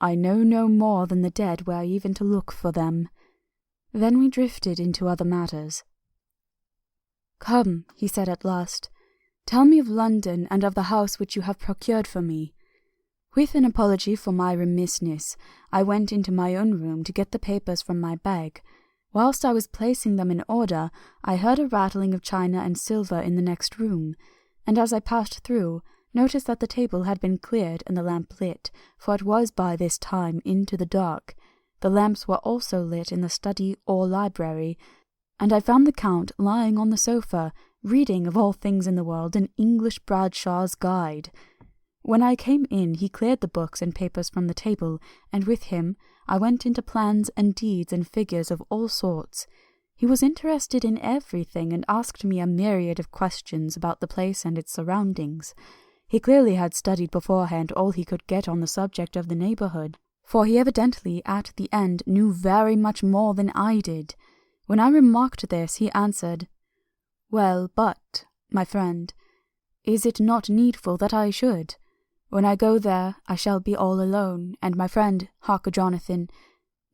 "I know no more than the dead where even to look for them." Then we drifted into other matters. "Come," he said at last, "tell me of London and of the house which you have procured for me." With an apology for my remissness, I went into my own room to get the papers from my bag. Whilst I was placing them in order, I heard a rattling of china and silver in the next room, and as I passed through, noticed that the table had been cleared and the lamp lit, for it was by this time into the dark. The lamps were also lit in the study or library, and I found the Count lying on the sofa, reading, of all things in the world, an English Bradshaw's Guide. When I came in, he cleared the books and papers from the table, and with him I went into plans and deeds and figures of all sorts. He He was interested in everything and asked me a myriad of questions about the place and its surroundings. He clearly had studied beforehand all he could get on the subject of the neighbourhood, for he evidently at the end knew very much more than I did. When I remarked this, he answered, "Well, but, my friend, is it not needful that I should? When I go there, I shall be all alone, and my friend, Harker Jonathan,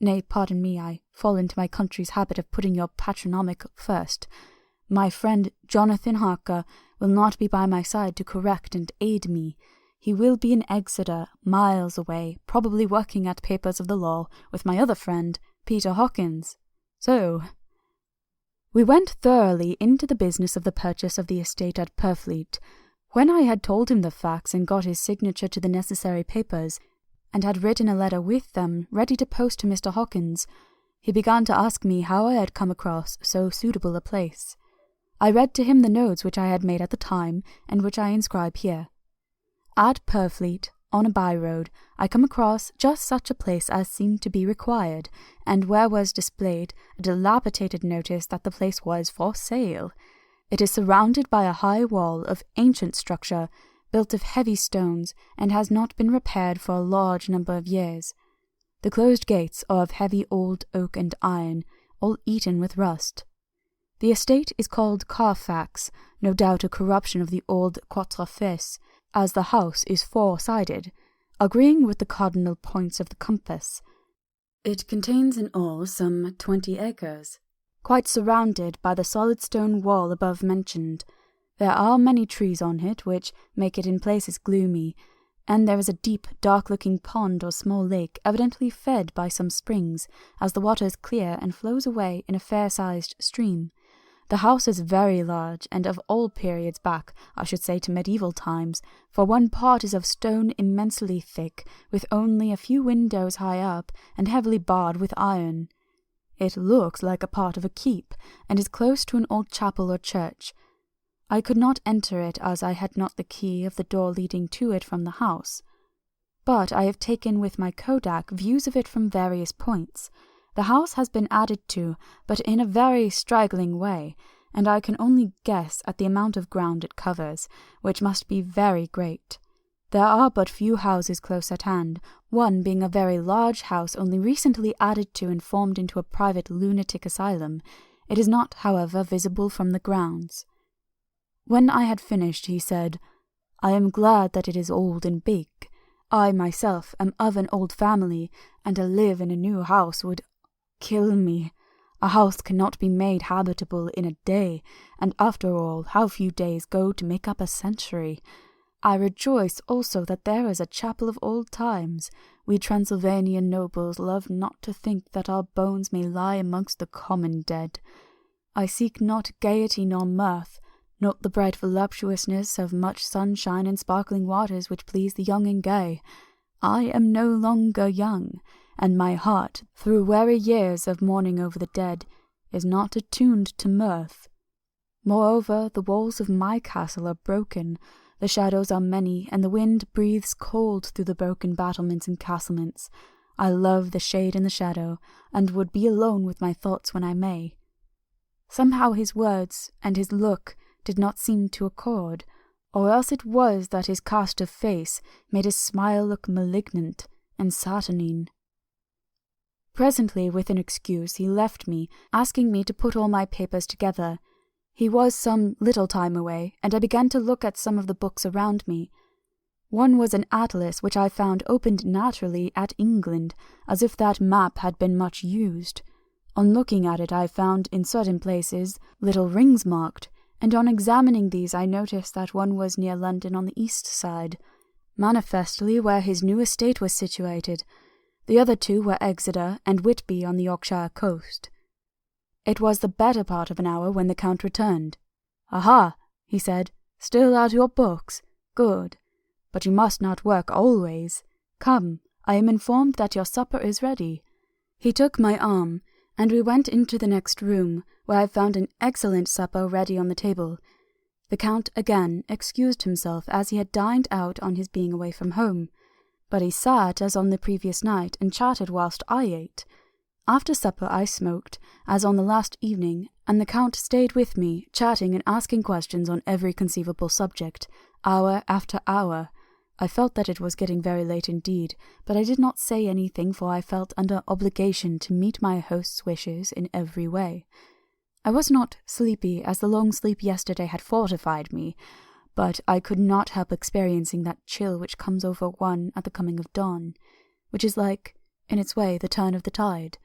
nay, pardon me, I fall into my country's habit of putting your patronymic first. My friend Jonathan Harker will not be by my side to correct and aid me. He will be in Exeter, miles away, probably working at papers of the law with my other friend, Peter Hawkins. So, we went thoroughly into the business of the purchase of the estate at Purfleet. When I had told him the facts and got his signature to the necessary papers, and had written a letter with them ready to post to Mr. Hawkins, he began to ask me how I had come across so suitable a place. I read to him the notes which I had made at the time, and which I inscribe here. At Purfleet, on a by-road, I come across just such a place as seemed to be required, and where was displayed a dilapidated notice that the place was for sale. It is surrounded by a high wall of ancient structure, built of heavy stones, and has not been repaired for a large number of years. The closed gates are of heavy old oak and iron, all eaten with rust. The estate is called Carfax, no doubt a corruption of the old Quatre Fils, as the house is four-sided, agreeing with the cardinal points of the compass. It contains in all some 20 acres, quite surrounded by the solid stone wall above mentioned. There are many trees on it, which make it in places gloomy, and there is a deep, dark-looking pond or small lake, evidently fed by some springs, as the water is clear and flows away in a fair-sized stream. The house is very large, and of all periods back, I should say to medieval times, for one part is of stone immensely thick, with only a few windows high up, and heavily barred with iron. It looks like a part of a keep, and is close to an old chapel or church. I could not enter it as I had not the key of the door leading to it from the house, but I have taken with my kodak views of it from various points. The house has been added to, but in a very straggling way, and I can only guess at the amount of ground it covers, which must be very great. There are but few houses close at hand, one being a very large house only recently added to and formed into a private lunatic asylum. It is not, however, visible from the grounds. When I had finished, he said, "I am glad that it is old and big. I myself am of an old family, and to live in a new house would kill me. A house cannot be made habitable in a day, and after all, how few days go to make up a century. I rejoice also that there is a chapel of old times. We Transylvanian nobles love not to think that our bones may lie amongst the common dead. I seek not gaiety nor mirth, not the bright voluptuousness of much sunshine and sparkling waters which please the young and gay. I am no longer young, and my heart, through weary years of mourning over the dead, is not attuned to mirth. Moreover, the walls of my castle are broken, the shadows are many, and the wind breathes cold through the broken battlements and castlements. I love the shade and the shadow, and would be alone with my thoughts when I may." Somehow his words and his look did not seem to accord, or else it was that his cast of face made his smile look malignant and saturnine. Presently, with an excuse, he left me, asking me to put all my papers together. He was some little time away, and I began to look at some of the books around me. One was an atlas which I found opened naturally at England, as if that map had been much used. On looking at it, I found in certain places little rings marked, and on examining these I noticed that one was near London on the east side, manifestly where his new estate was situated. The other two were Exeter and Whitby on the Yorkshire coast. It was the better part of an hour when the Count returned. "Aha," he said, "still at your books? Good. But you must not work always. Come, I am informed that your supper is ready." He took my arm, and we went into the next room, where I found an excellent supper ready on the table. The Count again excused himself, as he had dined out on his being away from home, but he sat as on the previous night and chatted whilst I ate. After supper I smoked, as on the last evening, and the Count stayed with me, chatting and asking questions on every conceivable subject, hour after hour. I felt that it was getting very late indeed, but I did not say anything, for I felt under obligation to meet my host's wishes in every way. I was not sleepy, as the long sleep yesterday had fortified me, but I could not help experiencing that chill which comes over one at the coming of dawn, which is like, in its way, the turn of the tide.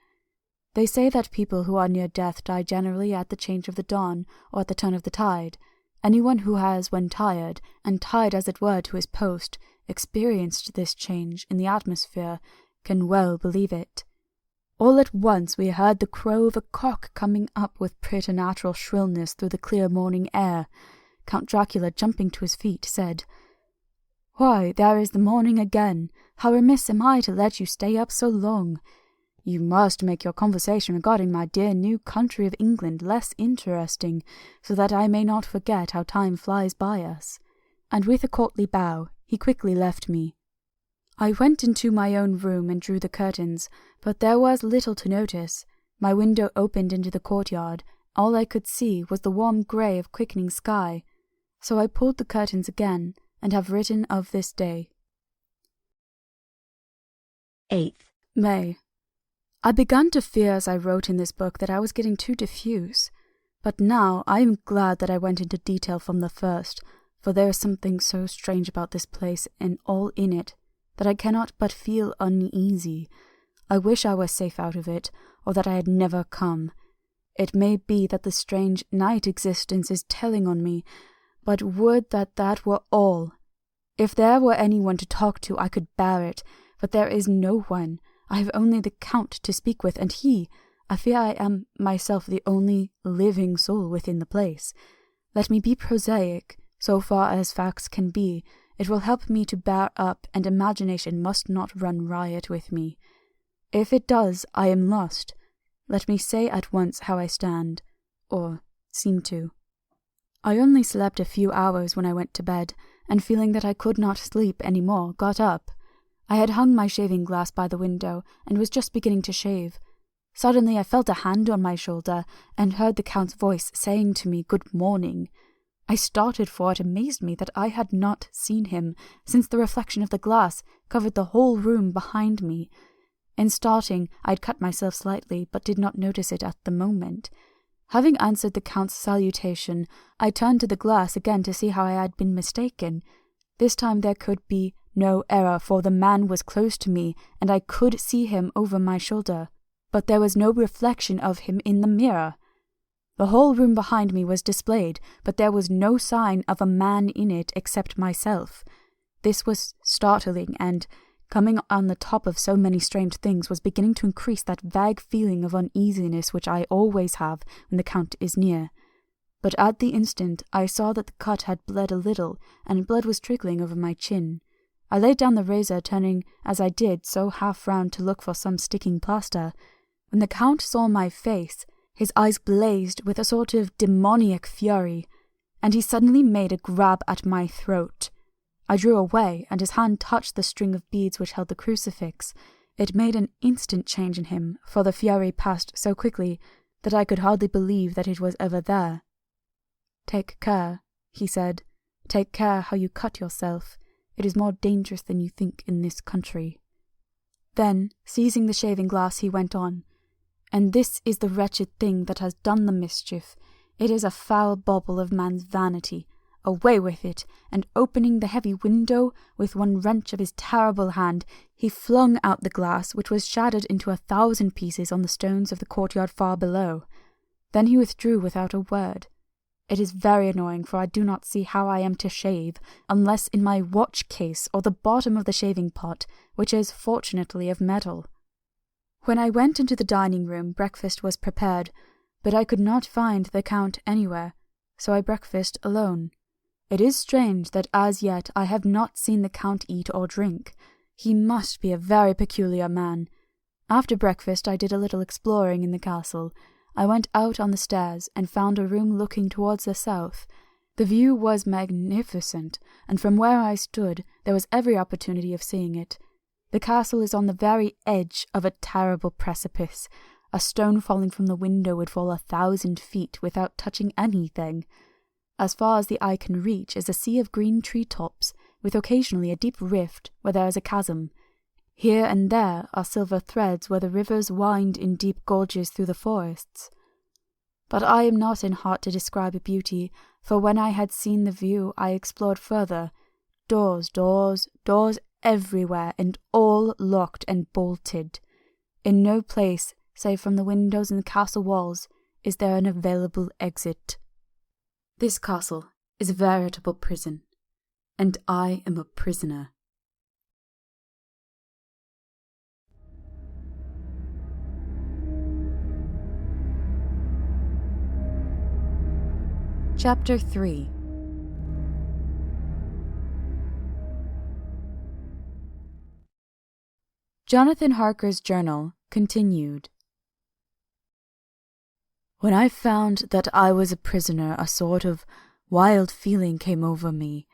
They say that people who are near death die generally at the change of the dawn or at the turn of the tide. Anyone who has, when tired, and tied as it were to his post, experienced this change in the atmosphere, can well believe it. All at once we heard the crow of a cock coming up with preternatural shrillness through the clear morning air. Count Dracula, jumping to his feet, said, "Why, there is the morning again! How remiss am I to let you stay up so long! You must make your conversation regarding my dear new country of England less interesting, so that I may not forget how time flies by us." And with a courtly bow, he quickly left me. I went into my own room and drew the curtains, but there was little to notice. My window opened into the courtyard. All I could see was the warm grey of quickening sky. So I pulled the curtains again, and have written of this day. 8th May. I began to fear as I wrote in this book that I was getting too diffuse, but now I am glad that I went into detail from the first, for there is something so strange about this place and all in it, that I cannot but feel uneasy. I wish I were safe out of it, or that I had never come. It may be that the strange night existence is telling on me, but would that that were all. If there were anyone to talk to, I could bear it, but there is no one. I have only the Count to speak with, and I fear I am myself the only living soul within the place. Let me be prosaic, so far as facts can be. It will help me to bear up, and imagination must not run riot with me. If it does, I am lost. Let me say at once how I stand, or seem to. I only slept a few hours when I went to bed, and feeling that I could not sleep any more, got up. I had hung my shaving glass by the window, and was just beginning to shave. Suddenly I felt a hand on my shoulder, and heard the Count's voice saying to me, "Good morning." I started, for it amazed me that I had not seen him, since the reflection of the glass covered the whole room behind me. In starting, I had cut myself slightly, but did not notice it at the moment. Having answered the Count's salutation, I turned to the glass again to see how I had been mistaken. This time there could be no error, for the man was close to me, and I could see him over my shoulder, but there was no reflection of him in the mirror. The whole room behind me was displayed, but there was no sign of a man in it except myself. This was startling, and, coming on the top of so many strange things, was beginning to increase that vague feeling of uneasiness which I always have when the Count is near. But at the instant I saw that the cut had bled a little, and blood was trickling over my chin. I laid down the razor, turning, as I did, so half round to look for some sticking plaster. When the Count saw my face, his eyes blazed with a sort of demoniac fury, and he suddenly made a grab at my throat. I drew away, and his hand touched the string of beads which held the crucifix. It made an instant change in him, for the fury passed so quickly that I could hardly believe that it was ever there. "Take care," he said. "Take care how you cut yourself. It is more dangerous than you think in this country." Then, seizing the shaving glass, he went on, "And this is the wretched thing that has done the mischief. It is a foul bauble of man's vanity. Away with it!" And opening the heavy window with one wrench of his terrible hand, he flung out the glass, which was shattered into 1,000 pieces on the stones of the courtyard far below. Then he withdrew without a word. It is very annoying, for I do not see how I am to shave, unless in my watch-case or the bottom of the shaving-pot, which is fortunately of metal. When I went into the dining-room, breakfast was prepared, but I could not find the Count anywhere, so I breakfasted alone. It is strange that as yet I have not seen the Count eat or drink. He must be a very peculiar man. After breakfast I did a little exploring in the castle. I went out on the stairs and found a room looking towards the south. The view was magnificent, and from where I stood there was every opportunity of seeing it. The castle is on the very edge of a terrible precipice. A stone falling from the window would fall 1,000 feet without touching anything. As far as the eye can reach is a sea of green tree-tops, with occasionally a deep rift where there is a chasm. Here and there are silver threads where the rivers wind in deep gorges through the forests. But I am not in heart to describe beauty, for when I had seen the view I explored further. Doors, doors, doors everywhere, and all locked and bolted. In no place, save from the windows in the castle walls, is there an available exit. This castle is a veritable prison, and I am a prisoner. Chapter 3. Jonathan Harker's journal continued. When I found that I was a prisoner, a sort of wild feeling came over me.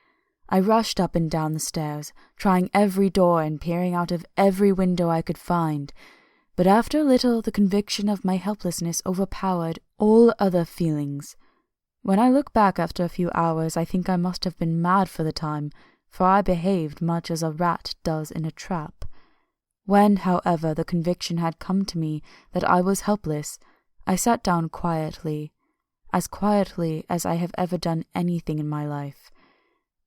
I rushed up and down the stairs, trying every door and peering out of every window I could find, but after a little the conviction of my helplessness overpowered all other feelings. When I look back after a few hours, I think I must have been mad for the time, for I behaved much as a rat does in a trap. When, however, the conviction had come to me that I was helpless, I sat down quietly as I have ever done anything in my life,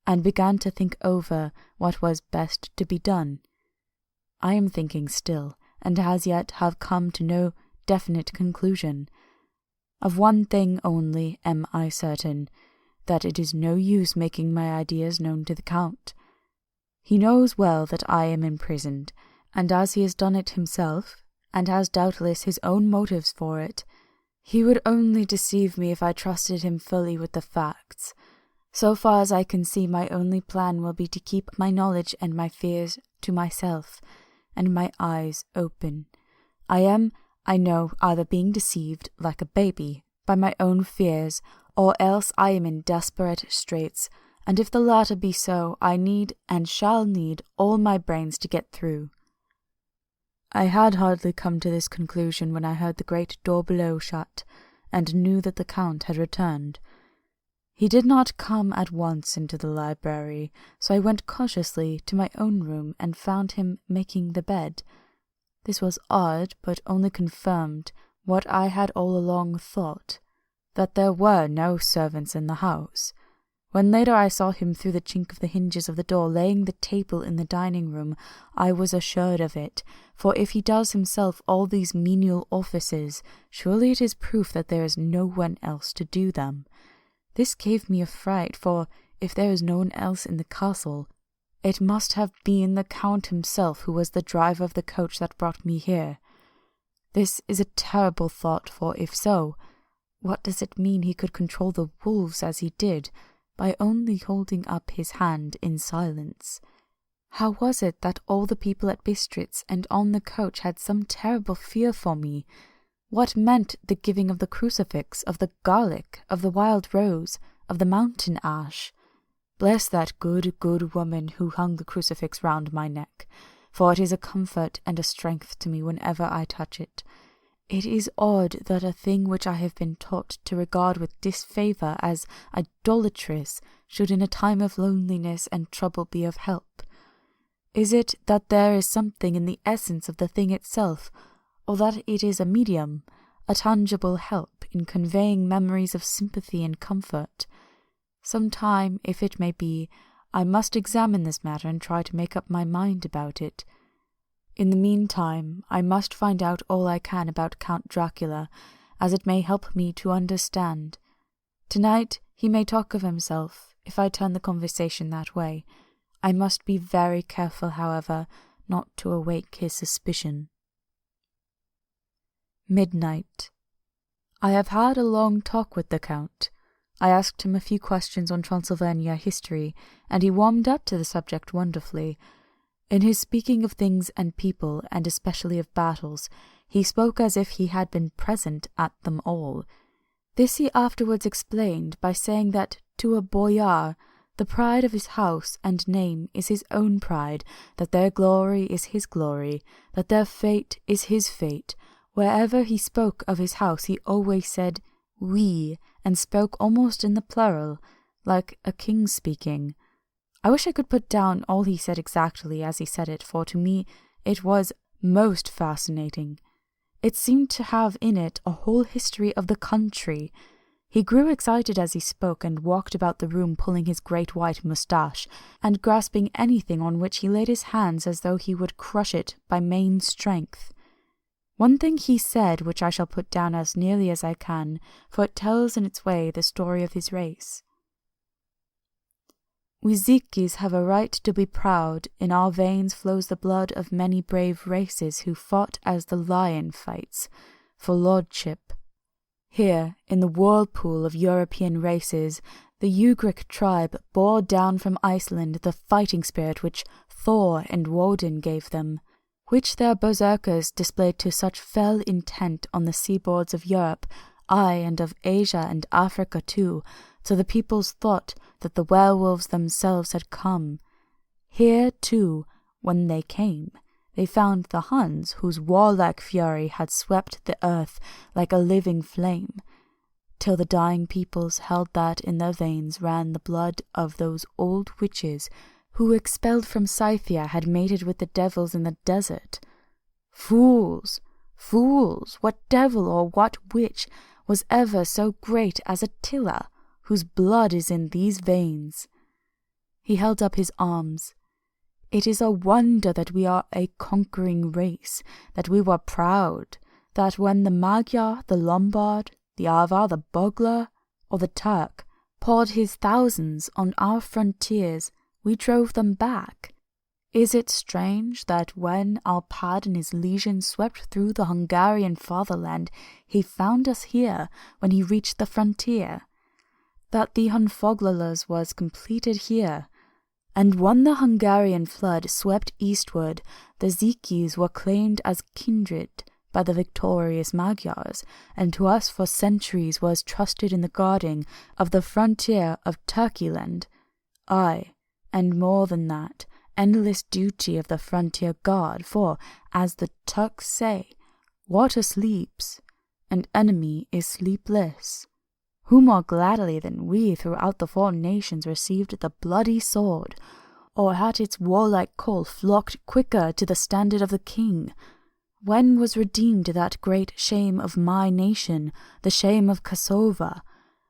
and began to think over what was best to be done. I am thinking still, and as yet have come to no definite conclusion. Of one thing only am I certain, that it is no use making my ideas known to the Count. He knows well that I am imprisoned, and as he has done it himself, and has doubtless his own motives for it, he would only deceive me if I trusted him fully with the facts. So far as I can see, my only plan will be to keep my knowledge and my fears to myself, and my eyes open. I am, I know, either being deceived, like a baby, by my own fears, or else I am in desperate straits, and if the latter be so, I need and shall need all my brains to get through. I had hardly come to this conclusion when I heard the great door below shut, and knew that the Count had returned. He did not come at once into the library, so I went cautiously to my own room and found him making the bed. This was odd, but only confirmed what I had all along thought, that there were no servants in the house. When later I saw him through the chink of the hinges of the door laying the table in the dining room, I was assured of it, for if he does himself all these menial offices, surely it is proof that there is no one else to do them. This gave me a fright, for if there is no one else in the castle, it must have been the Count himself who was the driver of the coach that brought me here. This is a terrible thought, for if so, what does it mean he could control the wolves as he did, by only holding up his hand in silence? How was it that all the people at Bistritz and on the coach had some terrible fear for me? What meant the giving of the crucifix, of the garlic, of the wild rose, of the mountain ash? Bless that good woman who hung the crucifix round my neck, for it is a comfort and a strength to me whenever I touch it. It is odd that a thing which I have been taught to regard with disfavour as idolatrous should in a time of loneliness and trouble be of help. Is it that there is something in the essence of the thing itself, or that it is a medium, a tangible help in conveying memories of sympathy and comfort? Some time, if it may be, I must examine this matter and try to make up my mind about it. In the meantime, I must find out all I can about Count Dracula, as it may help me to understand. Tonight he may talk of himself, if I turn the conversation that way. I must be very careful, however, not to awake his suspicion. Midnight. I have had a long talk with the Count. I asked him a few questions on Transylvania history, and he warmed up to the subject wonderfully. In his speaking of things and people, and especially of battles, he spoke as if he had been present at them all. This he afterwards explained by saying that to a boyar the pride of his house and name is his own pride, that their glory is his glory, that their fate is his fate, Wherever he spoke of his house he always said we, and spoke almost in the plural, like a king speaking. I wish I could put down all he said exactly as he said it, for to me it was most fascinating. It seemed to have in it a whole history of the country. He grew excited as he spoke, and walked about the room pulling his great white moustache, and grasping anything on which he laid his hands as though he would crush it by main strength. One thing he said, which I shall put down as nearly as I can, for it tells in its way the story of his race. We Zikis have a right to be proud. In our veins flows the blood of many brave races who fought as the lion fights, for lordship. Here, in the whirlpool of European races, the Ugric tribe bore down from Iceland the fighting spirit which Thor and Woden gave them, which their berserkers displayed to such fell intent on the seaboards of Europe, aye, and of Asia and Africa too, till the peoples thought that the werewolves themselves had come. Here, too, when they came, they found the Huns, whose warlike fury had swept the earth like a living flame, till the dying peoples held that in their veins ran the blood of those old witches who, expelled from Scythia, had mated with the devils in the desert. Fools! Fools! What devil or what witch was ever so great as Attila, whose blood is in these veins? He held up his arms. It is a wonder that we are a conquering race, that we were proud, that when the Magyar, the Lombard, the Avar, the Bogler, or the Turk poured his thousands on our frontiers, we drove them back. Is it strange that when Alpad and his legion swept through the Hungarian fatherland, he found us here when he reached the frontier? That the Hunfoglalas was completed here, and when the Hungarian flood swept eastward, the Zikis were claimed as kindred by the victorious Magyars, and to us for centuries was trusted in the guarding of the frontier of Turkeyland. Aye, and more than that, endless duty of the frontier guard, for, as the Turks say, water sleeps, and enemy is sleepless. Who more gladly than we throughout the four nations received the bloody sword, or had its warlike call flocked quicker to the standard of the king? When was redeemed that great shame of my nation, the shame of Kosovo,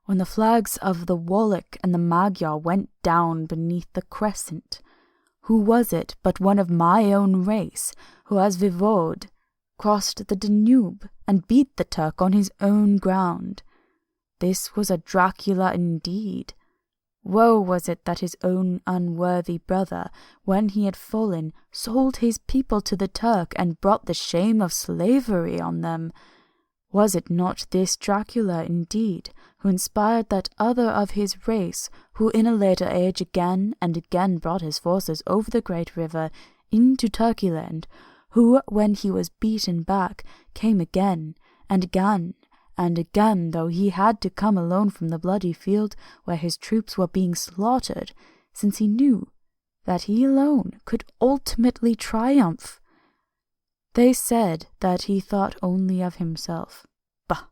when the flags of the Wallach and the Magyar went down beneath the crescent? Who was it but one of my own race, who as Vivode crossed the Danube and beat the Turk on his own ground? This was a Dracula indeed. Woe was it that his own unworthy brother, when he had fallen, sold his people to the Turk and brought the shame of slavery on them. Was it not this Dracula indeed, who inspired that other of his race, who in a later age again and again brought his forces over the great river into Turkeyland, who, when he was beaten back, came again and again and again, though he had to come alone from the bloody field where his troops were being slaughtered, since he knew that he alone could ultimately triumph? They said that he thought only of himself. Bah!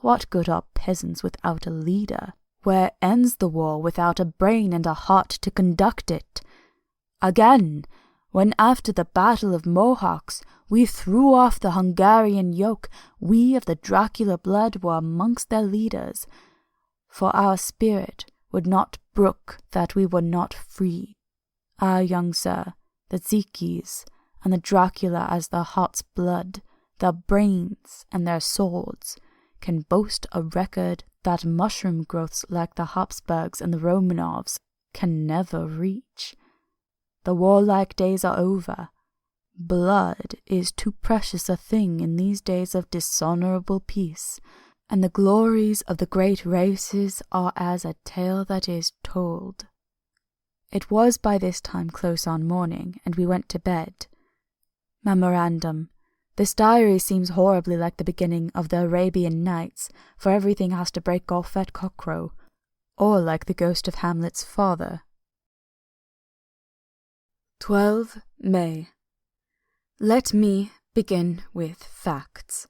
What good are peasants without a leader? Where ends the war without a brain and a heart to conduct it? Again, when after the battle of Mohawks we threw off the Hungarian yoke, we of the Dracula blood were amongst their leaders, for our spirit would not brook that we were not free. Ah, young sir, the Zikis, and the Dracula as their heart's blood, their brains and their swords, can boast a record that mushroom growths like the Habsburgs and the Romanovs can never reach. The warlike days are over. Blood is too precious a thing in these days of dishonourable peace, and the glories of the great races are as a tale that is told. It was by this time close on morning, and we went to bed. Memorandum: this diary seems horribly like the beginning of the Arabian Nights, for everything has to break off at cockcrow, or like the ghost of Hamlet's father. 12 May. Let me begin with facts.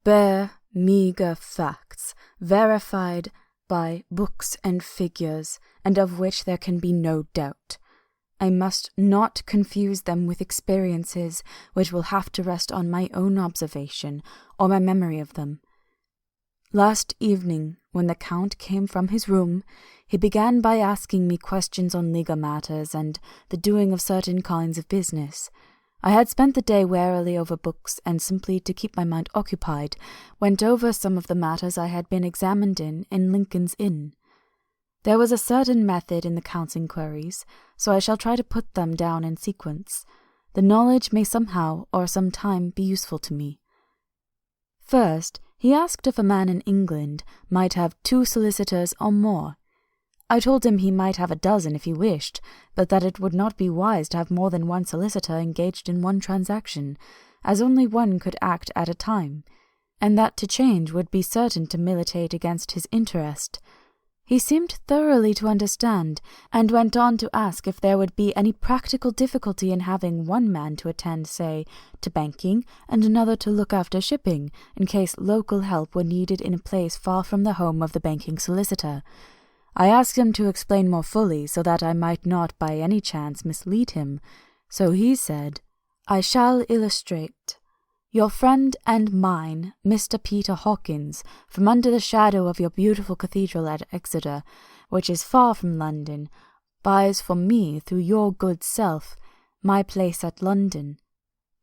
bare, meagre facts, verified by books and figures, and of which there can be no doubt. I must not confuse them with experiences which will have to rest on my own observation or my memory of them. Last evening, when the Count came from his room, he began by asking me questions on legal matters and the doing of certain kinds of business. I had spent the day warily over books, and simply to keep my mind occupied, went over some of the matters I had been examined in Lincoln's Inn. There was a certain method in the Count's inquiries, so I shall try to put them down in sequence. The knowledge may somehow or some time be useful to me. First, he asked if a man in England might have 2 solicitors or more. I told him he might have a dozen if he wished, but that it would not be wise to have more than 1 solicitor engaged in one transaction, as only one could act at a time, and that to change would be certain to militate against his interest. He seemed thoroughly to understand, and went on to ask if there would be any practical difficulty in having one man to attend, say, to banking, and another to look after shipping, in case local help were needed in a place far from the home of the banking solicitor. I asked him to explain more fully, so that I might not by any chance mislead him. So he said, "I shall illustrate. Your friend and mine, Mr. Peter Hawkins, from under the shadow of your beautiful cathedral at Exeter, which is far from London, buys for me, through your good self, my place at London.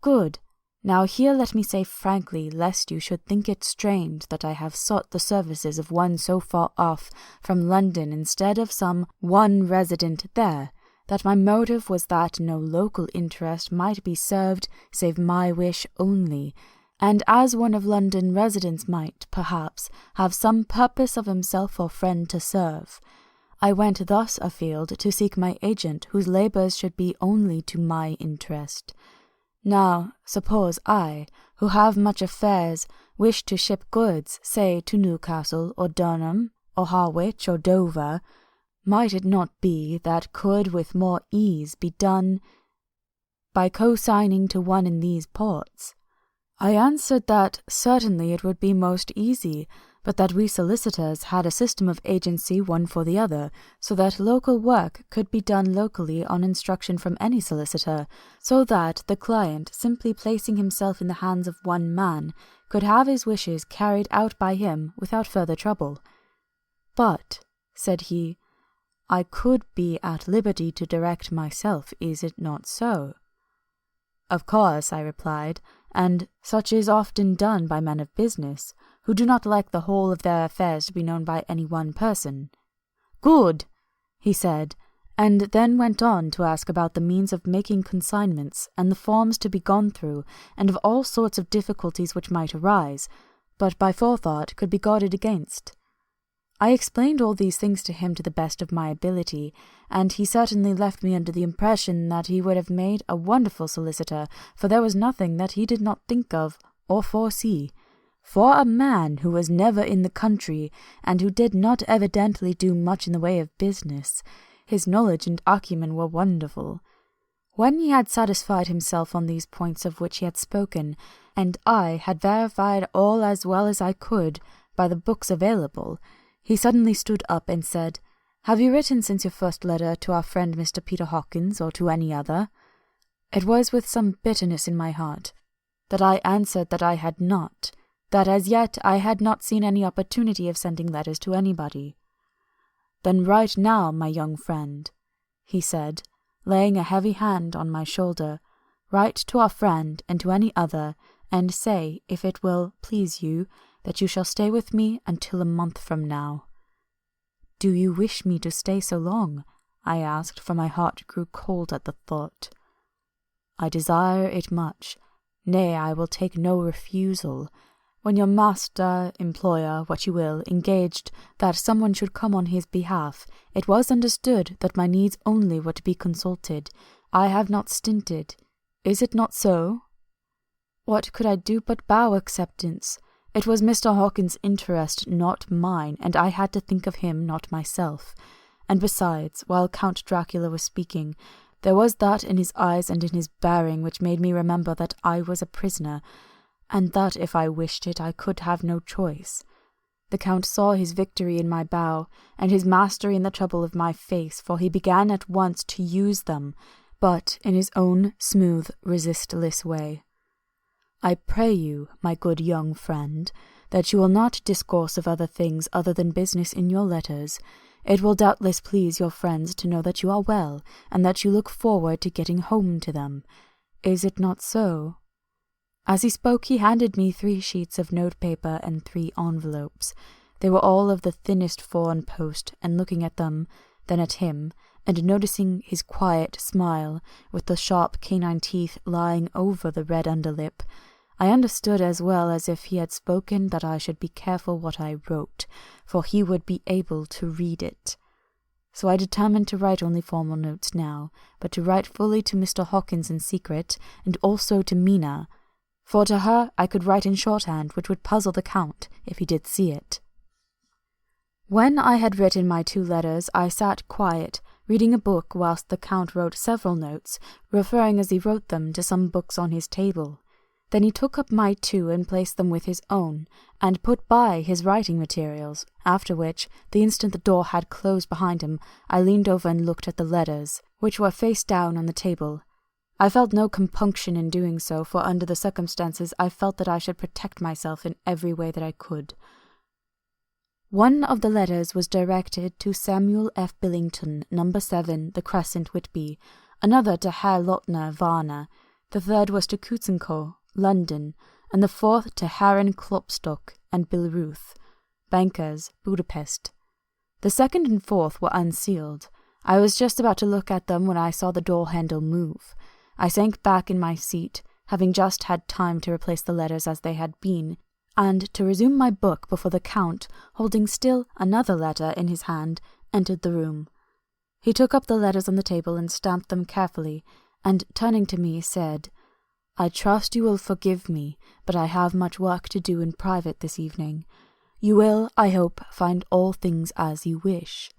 Good. Now here let me say frankly, lest you should think it strange that I have sought the services of one so far off from London instead of some one resident there, that my motive was that no local interest might be served save my wish only, and as one of London residents might, perhaps, have some purpose of himself or friend to serve. I went thus afield to seek my agent, whose labours should be only to my interest. Now, suppose I, who have much affairs, wish to ship goods, say, to Newcastle, or Durham, or Harwich, or Dover, might it not be that could with more ease be done by co-signing to one in these ports? I answered that certainly it would be most easy, but that we solicitors had a system of agency one for the other, so that local work could be done locally on instruction from any solicitor, so that the client, simply placing himself in the hands of one man, could have his wishes carried out by him without further trouble. But, said he, I could be at liberty to direct myself, is it not so? Of course, I replied, and such is often done by men of business, who do not like the whole of their affairs to be known by any one person. Good, he said, and then went on to ask about the means of making consignments, and the forms to be gone through, and of all sorts of difficulties which might arise, but by forethought could be guarded against. I explained all these things to him to the best of my ability, and he certainly left me under the impression that he would have made a wonderful solicitor, for there was nothing that he did not think of or foresee. For a man who was never in the country, and who did not evidently do much in the way of business, his knowledge and acumen were wonderful. When he had satisfied himself on these points of which he had spoken, and I had verified all as well as I could by the books available, he suddenly stood up and said, "Have you written since your first letter to our friend Mr. Peter Hawkins, or to any other?" It was with some bitterness in my heart that I answered that I had not, that as yet I had not seen any opportunity of sending letters to anybody. "Then write now, my young friend," he said, laying a heavy hand on my shoulder. "Write to our friend and to any other, and say, if it will please you, that you shall stay with me until a month from now." "Do you wish me to stay so long?" I asked, for my heart grew cold at the thought. "I desire it much. Nay, I will take no refusal. When your master, employer, what you will, engaged that someone should come on his behalf, it was understood that my needs only were to be consulted. I have not stinted. Is it not so?" What could I do but bow acceptance? It was Mr. Hawkins' interest, not mine, and I had to think of him, not myself. And besides, while Count Dracula was speaking, there was that in his eyes and in his bearing which made me remember that I was a prisoner, and that if I wished it I could have no choice. The Count saw his victory in my bow, and his mastery in the trouble of my face, for he began at once to use them, but in his own smooth, resistless way. I pray you, my good young friend, that you will not discourse of other things other than business in your letters. It will doubtless please your friends to know that you are well, and that you look forward to getting home to them. Is it not so? As he spoke, he handed me 3 sheets of notepaper and 3 envelopes. They were all of the thinnest foreign post, and looking at them, then at him, and noticing his quiet smile, with the sharp canine teeth lying over the red underlip, I understood as well as if he had spoken that I should be careful what I wrote, for he would be able to read it. So I determined to write only formal notes now, but to write fully to Mr. Hawkins in secret, and also to Mina, for to her I could write in shorthand, which would puzzle the Count if he did see it. When I had written my 2 letters, I sat quiet, reading a book whilst the Count wrote several notes, referring as he wrote them to some books on his table. Then he took up my 2 and placed them with his own, and put by his writing materials, after which, the instant the door had closed behind him, I leaned over and looked at the letters, which were face down on the table. I felt no compunction in doing so, for under the circumstances I felt that I should protect myself in every way that I could. One of the letters was directed to Samuel F. Billington, No. 7, The Crescent, Whitby, another to Herr Lottner, Varna, the third was to Kutzenko, London, and the 4th to Herren Klopstock and Billruth, bankers, Budapest. The 2nd and 4th were unsealed. I was just about to look at them when I saw the door handle move. I sank back in my seat, having just had time to replace the letters as they had been, and to resume my book before the Count, holding still another letter in his hand, entered the room. He took up the letters on the table and stamped them carefully, and turning to me said, "I trust you will forgive me, but I have much work to do in private this evening. You will, I hope, find all things as you wish."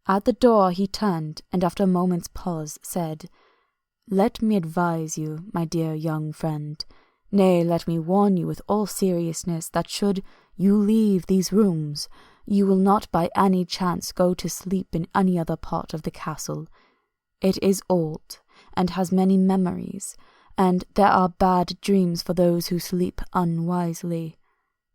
At the door he turned, and after a moment's pause said, "Let me advise you, my dear young friend, nay, let me warn you with all seriousness that should you leave these rooms, you will not by any chance go to sleep in any other part of the castle. It is old, and has many memories, and there are bad dreams for those who sleep unwisely.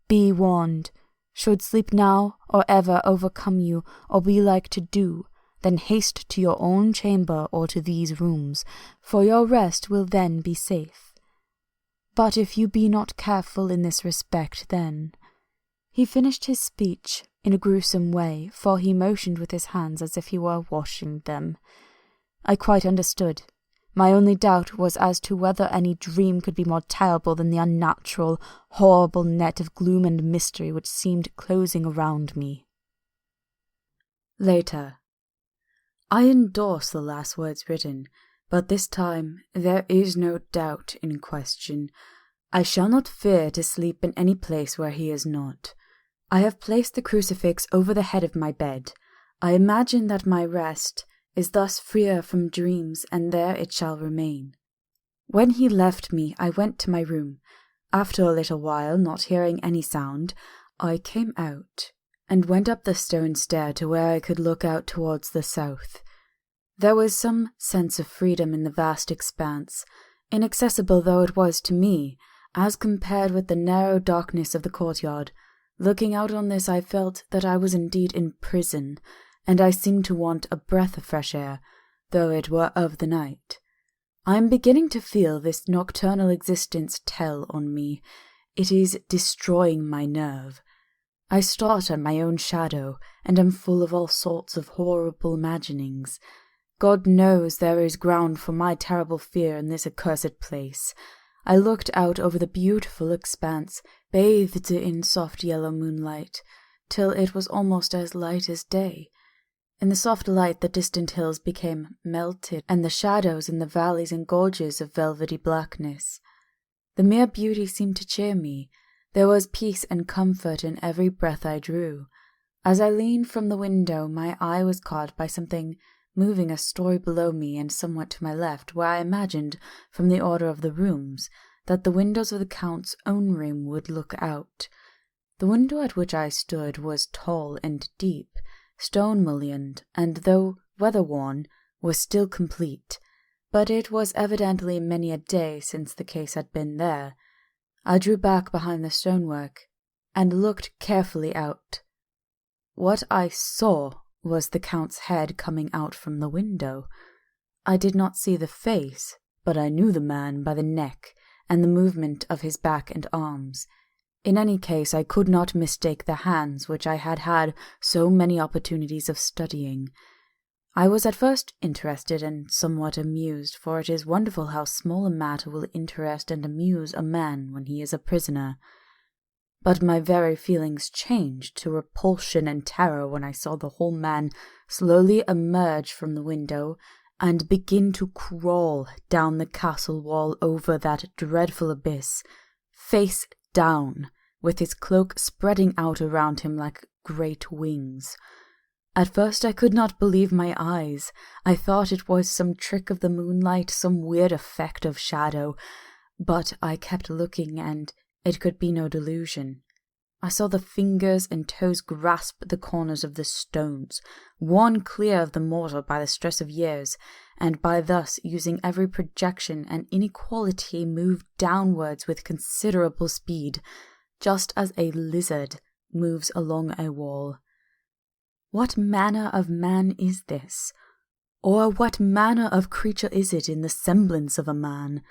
Be warned. Should sleep now or ever overcome you, or be like to do, then haste to your own chamber or to these rooms, for your rest will then be safe. But if you be not careful in this respect, then—" He finished his speech in a gruesome way, for he motioned with his hands as if he were washing them. I quite understood. My only doubt was as to whether any dream could be more terrible than the unnatural, horrible net of gloom and mystery which seemed closing around me. Later. I endorse the last words written, but this time there is no doubt in question. I shall not fear to sleep in any place where he is not. I have placed the crucifix over the head of my bed. I imagine that my rest is thus freer from dreams, and there it shall remain. When he left me, I went to my room. After a little while, not hearing any sound, I came out, and went up the stone stair to where I could look out towards the south. There was some sense of freedom in the vast expanse, inaccessible though it was to me, as compared with the narrow darkness of the courtyard. Looking out on this, I felt that I was indeed in prison, and I seemed to want a breath of fresh air, though it were of the night. I am beginning to feel this nocturnal existence tell on me. It is destroying my nerve. I start at my own shadow, and am full of all sorts of horrible imaginings. God knows there is ground for my terrible fear in this accursed place. I looked out over the beautiful expanse, bathed in soft yellow moonlight, till it was almost as light as day. In the soft light the distant hills became melted, and the shadows in the valleys and gorges of velvety blackness. The mere beauty seemed to cheer me. There was peace and comfort in every breath I drew. As I leaned from the window, my eye was caught by something moving a story below me and somewhat to my left, where I imagined, from the order of the rooms, that the windows of the Count's own room would look out. The window at which I stood was tall and deep, stone-mullioned, and though weather-worn, was still complete, but it was evidently many a day since the case had been there. I drew back behind the stonework, and looked carefully out. What I saw was the Count's head coming out from the window. I did not see the face, but I knew the man by the neck and the movement of his back and arms. In any case, I could not mistake the hands which I had had so many opportunities of studying. I was at first interested and somewhat amused, for it is wonderful how small a matter will interest and amuse a man when he is a prisoner. But my very feelings changed to repulsion and terror when I saw the whole man slowly emerge from the window and begin to crawl down the castle wall over that dreadful abyss, face down, with his cloak spreading out around him like great wings. At first I could not believe my eyes. I thought it was some trick of the moonlight, some weird effect of shadow, but I kept looking, and it could be no delusion. I saw the fingers and toes grasp the corners of the stones, worn clear of the mortar by the stress of years, and by thus using every projection and inequality move downwards with considerable speed, just as a lizard moves along a wall. What manner of man is this? Or what manner of creature is it in the semblance of a man?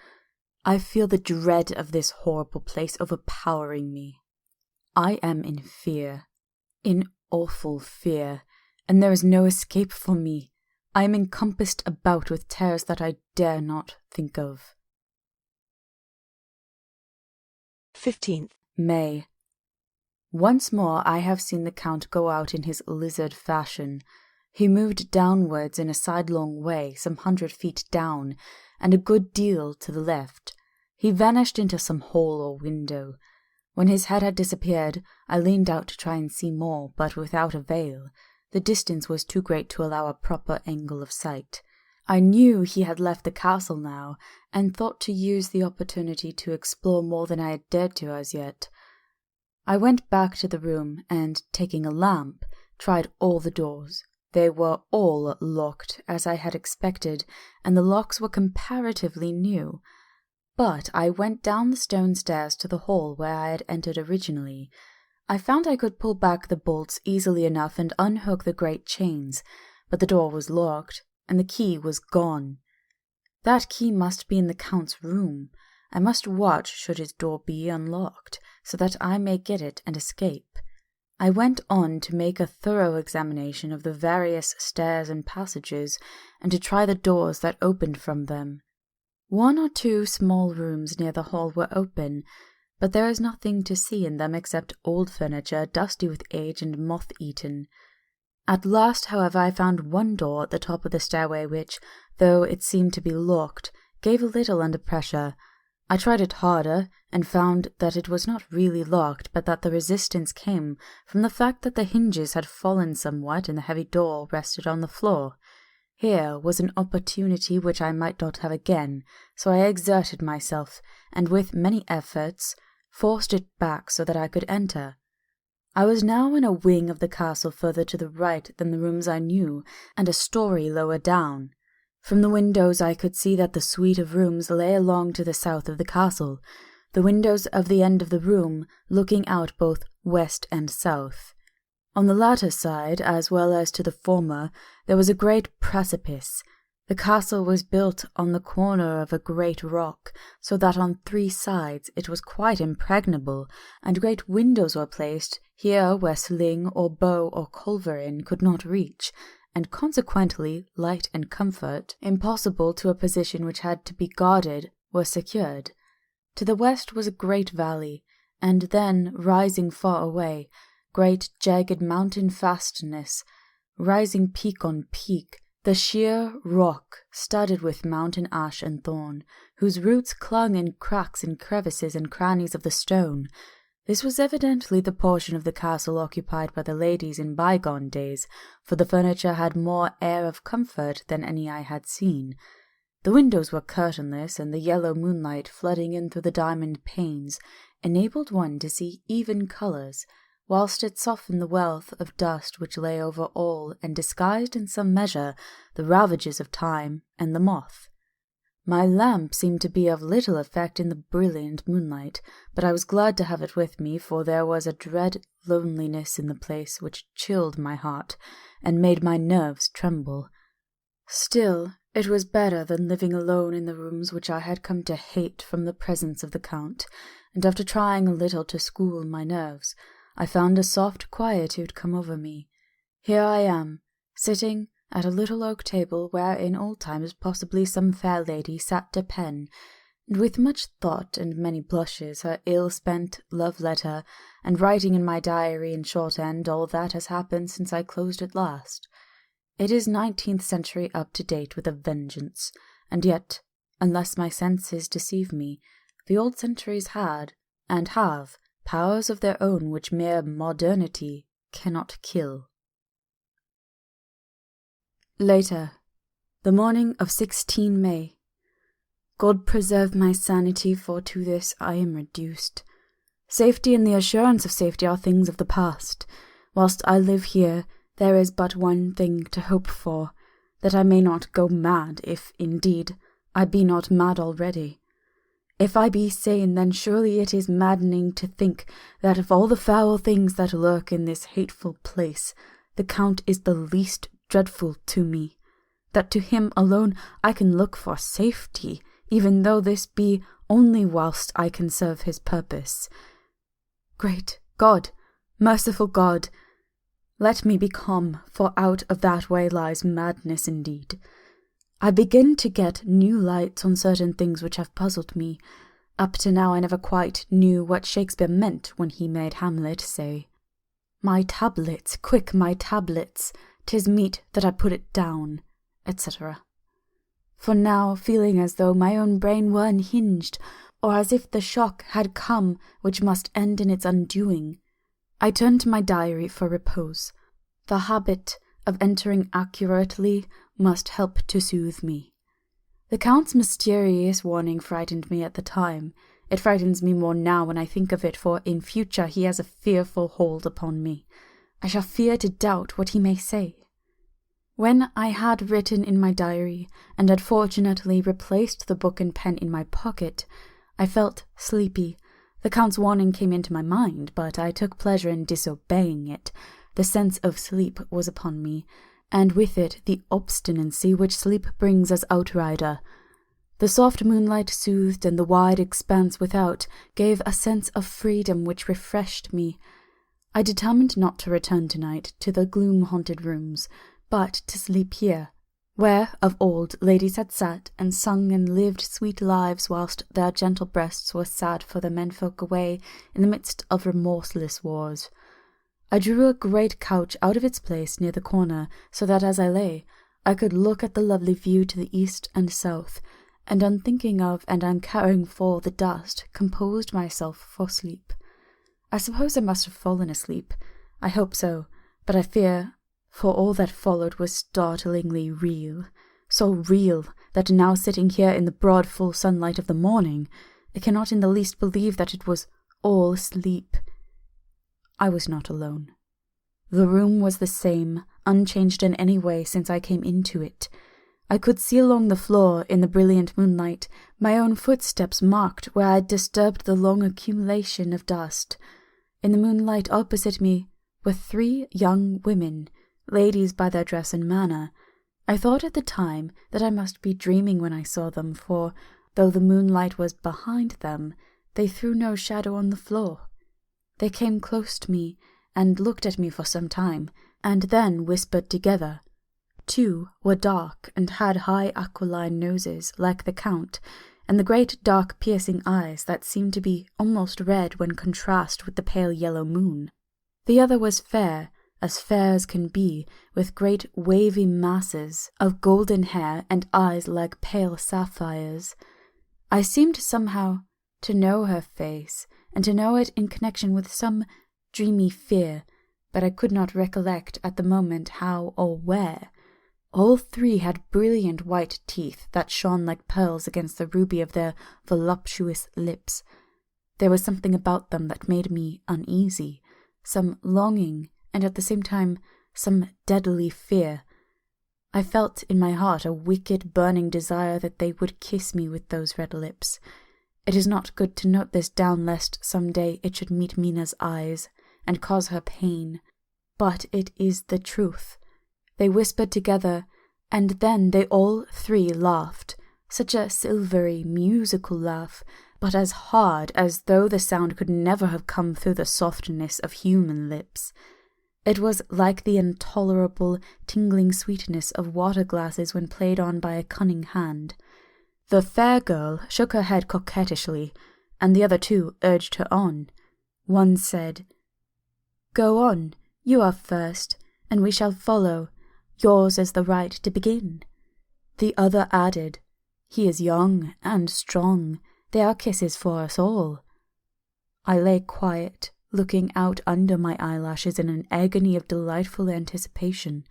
I feel the dread of this horrible place overpowering me. I am in fear, in awful fear, and there is no escape for me. I am encompassed about with terrors that I dare not think of. 15th May. Once more I have seen the Count go out in his lizard fashion. He moved downwards in a sidelong way, some 100 feet down, and a good deal to the left. He vanished into some hole or window. When his head had disappeared, I leaned out to try and see more, but without avail. The distance was too great to allow a proper angle of sight. I knew he had left the castle now, and thought to use the opportunity to explore more than I had dared to as yet. I went back to the room, and, taking a lamp, tried all the doors. They were all locked, as I had expected, and the locks were comparatively new. But I went down the stone stairs to the hall where I had entered originally. I found I could pull back the bolts easily enough and unhook the great chains, but the door was locked, and the key was gone. That key must be in the Count's room. I must watch should his door be unlocked, so that I may get it and escape. I went on to make a thorough examination of the various stairs and passages, and to try the doors that opened from them. 1 or 2 small rooms near the hall were open, but there is nothing to see in them except old furniture, dusty with age and moth-eaten. At last, however, I found one door at the top of the stairway which, though it seemed to be locked, gave a little under pressure. I tried it harder, and found that it was not really locked, but that the resistance came from the fact that the hinges had fallen somewhat and the heavy door rested on the floor. Here was an opportunity which I might not have again, so I exerted myself, and with many efforts forced it back so that I could enter. I was now in a wing of the castle further to the right than the rooms I knew, and a story lower down. From the windows I could see that the suite of rooms lay along to the south of the castle, the windows of the end of the room looking out both west and south. On the latter side, as well as to the former, there was a great precipice. The castle was built on the corner of a great rock, so that on 3 sides it was quite impregnable, and great windows were placed here where sling or bow or culverin could not reach, and consequently light and comfort, impossible to a position which had to be guarded, were secured. To the west was a great valley, and then, rising far away, great jagged mountain fastness, rising peak on peak, the sheer rock studded with mountain ash and thorn, whose roots clung in cracks and crevices and crannies of the stone. This was evidently the portion of the castle occupied by the ladies in bygone days, for the furniture had more air of comfort than any I had seen. The windows were curtainless, and the yellow moonlight flooding in through the diamond panes enabled one to see even colours, whilst it softened the wealth of dust which lay over all and disguised in some measure the ravages of time and the moth. My lamp seemed to be of little effect in the brilliant moonlight, but I was glad to have it with me, for there was a dread loneliness in the place which chilled my heart and made my nerves tremble. Still, it was better than living alone in the rooms which I had come to hate from the presence of the Count, and after trying a little to school my nerves, I found a soft quietude come over me. Here I am, sitting at a little oak table where in old times possibly some fair lady sat to pen, and with much thought and many blushes, her ill-spent love-letter, and writing in my diary in shorthand all that has happened since I closed it last. It is 19th century up to date with a vengeance, and yet, unless my senses deceive me, the old centuries had, and have, powers of their own which mere modernity cannot kill. Later, the morning of 16 May. God preserve my sanity, for to this I am reduced. Safety and the assurance of safety are things of the past. Whilst I live here, there is but one thing to hope for, that I may not go mad, if, indeed, I be not mad already. If I be sane, then surely it is maddening to think that of all the foul things that lurk in this hateful place, the Count is the least dreadful to me, that to him alone I can look for safety, even though this be only whilst I can serve his purpose. Great God, merciful God, let me be calm, for out of that way lies madness indeed. I begin to get new lights on certain things which have puzzled me. Up to now I never quite knew what Shakespeare meant when he made Hamlet say, "My tablets, quick, my tablets, 'tis meet that I put it down," etc. For now, feeling as though my own brain were unhinged, or as if the shock had come which must end in its undoing, I turned to my diary for repose. The habit of entering accurately must help to soothe me. The Count's mysterious warning frightened me at the time. It frightens me more now when I think of it, for in future he has a fearful hold upon me. I shall fear to doubt what he may say. When I had written in my diary, and had fortunately replaced the book and pen in my pocket, I felt sleepy. The Count's warning came into my mind, but I took pleasure in disobeying it. The sense of sleep was upon me, and with it the obstinacy which sleep brings as outrider. The soft moonlight soothed, and the wide expanse without gave a sense of freedom which refreshed me. I determined not to return tonight to the gloom-haunted rooms, but to sleep here, where of old ladies had sat and sung and lived sweet lives whilst their gentle breasts were sad for the menfolk away in the midst of remorseless wars. I drew a great couch out of its place near the corner, so that as I lay, I could look at the lovely view to the east and south, and unthinking of and uncaring for the dust, composed myself for sleep. I suppose I must have fallen asleep. I hope so, but I fear, for all that followed was startlingly real, so real that now sitting here in the broad full sunlight of the morning, I cannot in the least believe that it was all sleep. I was not alone. The room was the same, unchanged in any way since I came into it. I could see along the floor, in the brilliant moonlight, my own footsteps marked where I had disturbed the long accumulation of dust. In the moonlight opposite me were 3 young women, ladies by their dress and manner. I thought at the time that I must be dreaming when I saw them, for, though the moonlight was behind them, they threw no shadow on the floor. They came close to me, and looked at me for some time, and then whispered together. 2 were dark, and had high aquiline noses, like the Count, and the great dark piercing eyes that seemed to be almost red when contrasted with the pale yellow moon. The other was fair as can be, with great wavy masses of golden hair and eyes like pale sapphires. I seemed somehow to know her face, and to know it in connection with some dreamy fear, but I could not recollect at the moment how or where. All three had brilliant white teeth that shone like pearls against the ruby of their voluptuous lips. There was something about them that made me uneasy, some longing, and at the same time some deadly fear. I felt in my heart a wicked burning desire that they would kiss me with those red lips. It is not good to note this down lest some day it should meet Mina's eyes and cause her pain, but it is the truth. They whispered together, and then they all three laughed, such a silvery, musical laugh, but as hard as though the sound could never have come through the softness of human lips. It was like the intolerable, tingling sweetness of water glasses when played on by a cunning hand. The fair girl shook her head coquettishly, and the other two urged her on. One said, "Go on, you are first, and we shall follow. Yours is the right to begin." The other added, "He is young and strong. There are kisses for us all." I lay quiet, looking out under my eyelashes in an agony of delightful anticipation.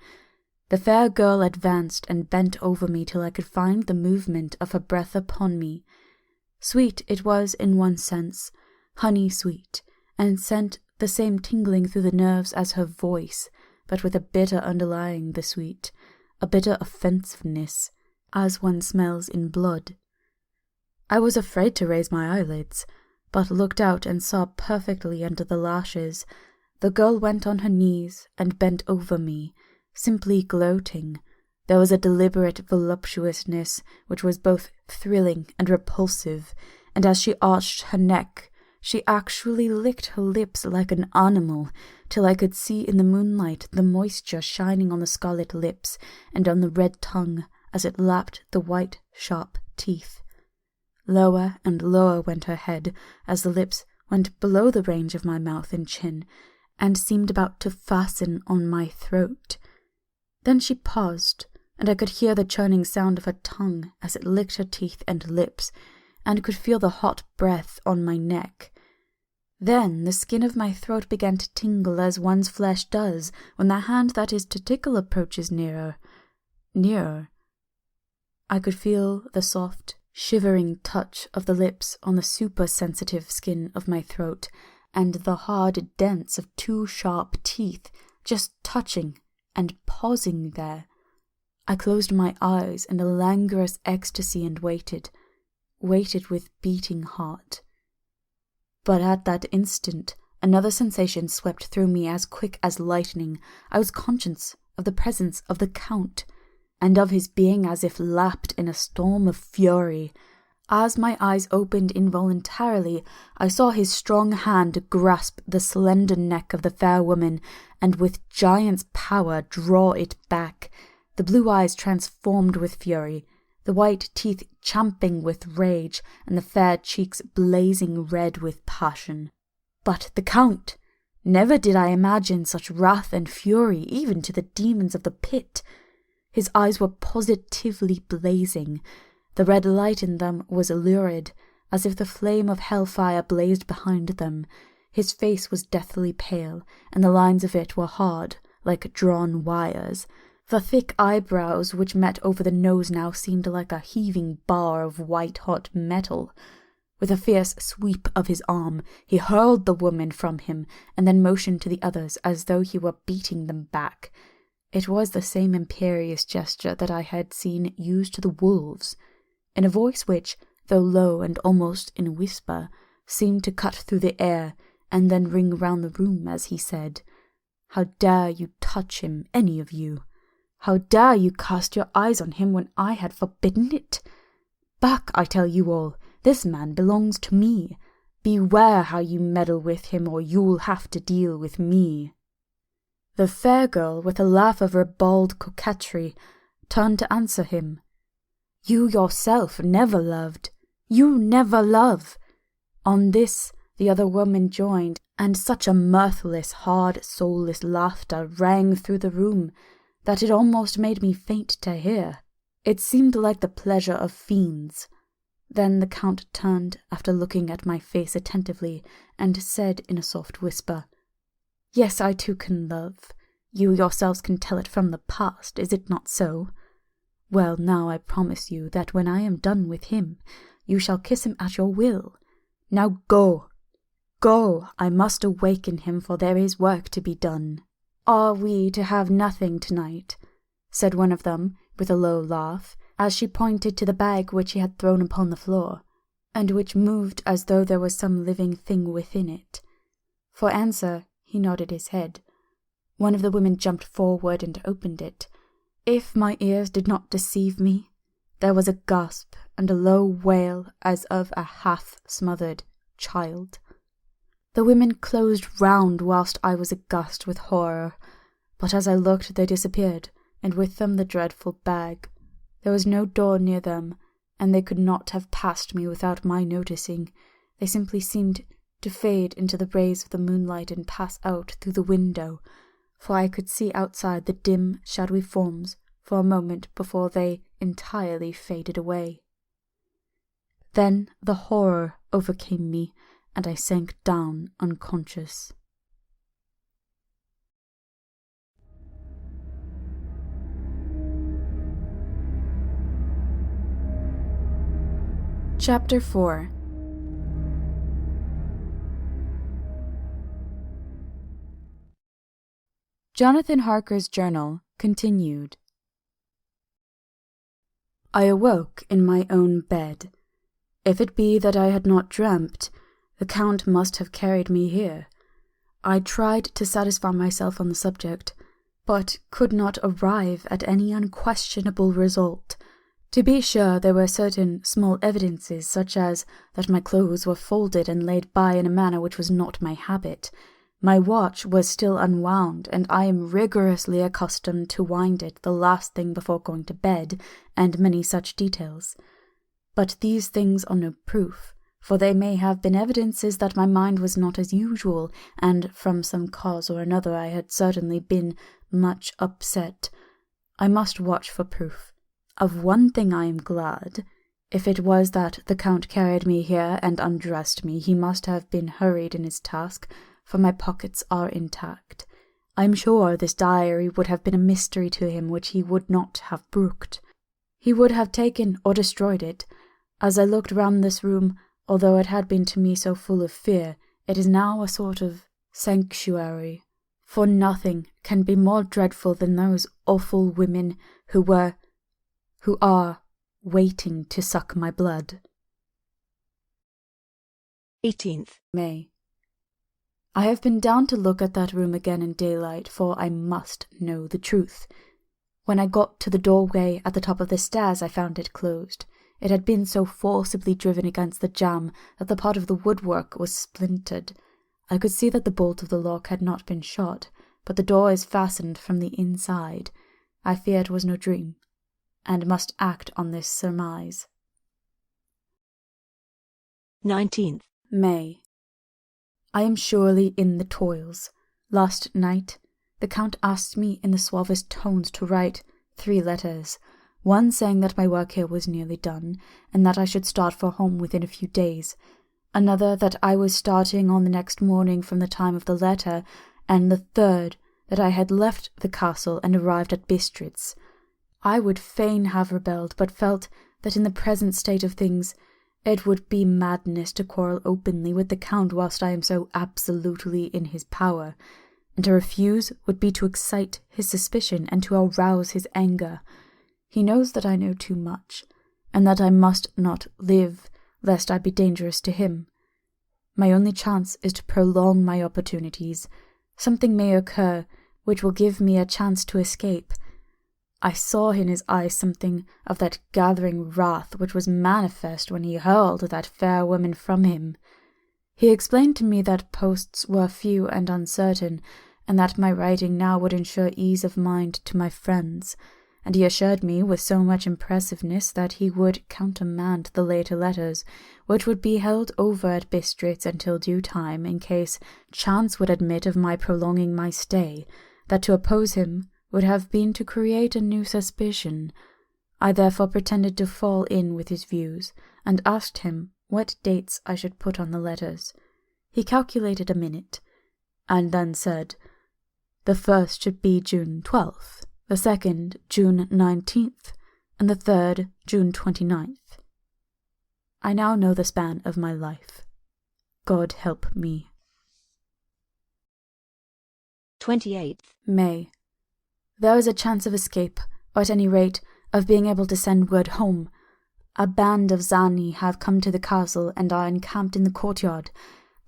The fair girl advanced and bent over me till I could find the movement of her breath upon me. Sweet it was in one sense, honey-sweet, and sent the same tingling through the nerves as her voice, but with a bitter underlying the sweet, a bitter offensiveness, as one smells in blood. I was afraid to raise my eyelids, but looked out and saw perfectly under the lashes. The girl went on her knees and bent over me, simply gloating. There was a deliberate voluptuousness which was both thrilling and repulsive, and as she arched her neck, she actually licked her lips like an animal, till I could see in the moonlight the moisture shining on the scarlet lips and on the red tongue as it lapped the white, sharp teeth. Lower and lower went her head, as the lips went below the range of my mouth and chin, and seemed about to fasten on my throat. Then she paused, and I could hear the churning sound of her tongue as it licked her teeth and lips, and could feel the hot breath on my neck. Then the skin of my throat began to tingle as one's flesh does when the hand that is to tickle approaches nearer. Nearer. I could feel the soft, shivering touch of the lips on the super-sensitive skin of my throat, and the hard dents of two sharp teeth just touching and pausing there. I closed my eyes in a languorous ecstasy and waited with beating heart. But at that instant, another sensation swept through me as quick as lightning. I was conscious of the presence of the Count, and of his being as if lapped in a storm of fury. As my eyes opened involuntarily, I saw his strong hand grasp the slender neck of the fair woman, and with giant's power draw it back, the blue eyes transformed with fury, the white teeth champing with rage, and the fair cheeks blazing red with passion. But the Count! Never did I imagine such wrath and fury even to the demons of the pit. His eyes were positively blazing. The red light in them was lurid, as if the flame of hellfire blazed behind them. His face was deathly pale, and the lines of it were hard, like drawn wires. The thick eyebrows which met over the nose now seemed like a heaving bar of white-hot metal. With a fierce sweep of his arm, he hurled the woman from him, and then motioned to the others as though he were beating them back. It was the same imperious gesture that I had seen used to the wolves, in a voice which, though low and almost in a whisper, seemed to cut through the air and then ring round the room as he said, "How dare you touch him, any of you? How dare you cast your eyes on him when I had forbidden it? Back, I tell you all, this man belongs to me. Beware how you meddle with him, or you'll have to deal with me." The fair girl, with a laugh of ribald coquetry, turned to answer him. "You yourself never loved. You never love." On this the other woman joined, and such a mirthless, hard, soulless laughter rang through the room that it almost made me faint to hear. It seemed like the pleasure of fiends. Then the Count turned, after looking at my face attentively, and said in a soft whisper, "Yes, I too can love. You yourselves can tell it from the past, is it not so? Well, now I promise you that when I am done with him, you shall kiss him at your will. Now go! Go! I must awaken him, for there is work to be done." "Are we to have nothing tonight?" said one of them, with a low laugh, as she pointed to the bag which he had thrown upon the floor, and which moved as though there was some living thing within it. For answer, he nodded his head. One of the women jumped forward and opened it. If my ears did not deceive me, there was a gasp and a low wail as of a half-smothered child. The women closed round whilst I was aghast with horror, but as I looked they disappeared, and with them the dreadful bag. There was no door near them, and they could not have passed me without my noticing. They simply seemed to fade into the rays of the moonlight and pass out through the window, for I could see outside the dim, shadowy forms for a moment before they entirely faded away. Then the horror overcame me, and I sank down unconscious. Chapter 4. Jonathan Harker's journal continued. I awoke in my own bed. If it be that I had not dreamt, the Count must have carried me here. I tried to satisfy myself on the subject, but could not arrive at any unquestionable result. To be sure, there were certain small evidences, such as that my clothes were folded and laid by in a manner which was not my habit. My watch was still unwound, and I am rigorously accustomed to wind it the last thing before going to bed, and many such details. But these things are no proof, for they may have been evidences that my mind was not as usual, and from some cause or another I had certainly been much upset. I must watch for proof. Of one thing I am glad. If it was that the Count carried me here and undressed me, he must have been hurried in his task, for my pockets are intact. I am sure this diary would have been a mystery to him which he would not have brooked. He would have taken or destroyed it. As I looked round this room, although it had been to me so full of fear, it is now a sort of sanctuary. For nothing can be more dreadful than those awful women who are waiting to suck my blood. 18th May. I have been down to look at that room again in daylight, for I must know the truth. When I got to the doorway at the top of the stairs, I found it closed. It had been so forcibly driven against the jamb that the part of the woodwork was splintered. I could see that the bolt of the lock had not been shot, but the door is fastened from the inside. I fear it was no dream, and must act on this surmise. 19th May. I am surely in the toils. Last night, the Count asked me in the suavest tones to write 3 letters, one saying that my work here was nearly done, and that I should start for home within a few days, another that I was starting on the next morning from the time of the letter, and the third that I had left the castle and arrived at Bistritz. I would fain have rebelled, but felt that in the present state of things it would be madness to quarrel openly with the Count whilst I am so absolutely in his power, and to refuse would be to excite his suspicion and to arouse his anger. He knows that I know too much, and that I must not live, lest I be dangerous to him. My only chance is to prolong my opportunities. Something may occur which will give me a chance to escape. I saw in his eyes something of that gathering wrath which was manifest when he hurled that fair woman from him. He explained to me that posts were few and uncertain, and that my writing now would ensure ease of mind to my friends, and he assured me with so much impressiveness that he would countermand the later letters, which would be held over at Bistritz until due time, in case chance would admit of my prolonging my stay, that to oppose him would have been to create a new suspicion. I therefore pretended to fall in with his views, and asked him what dates I should put on the letters. He calculated a minute, and then said, The first should be June 12th, the second June 19th, and the third June 29th. I now know the span of my life. God help me. 28th May. There is a chance of escape, or at any rate, of being able to send word home. A band of Zani have come to the castle and are encamped in the courtyard.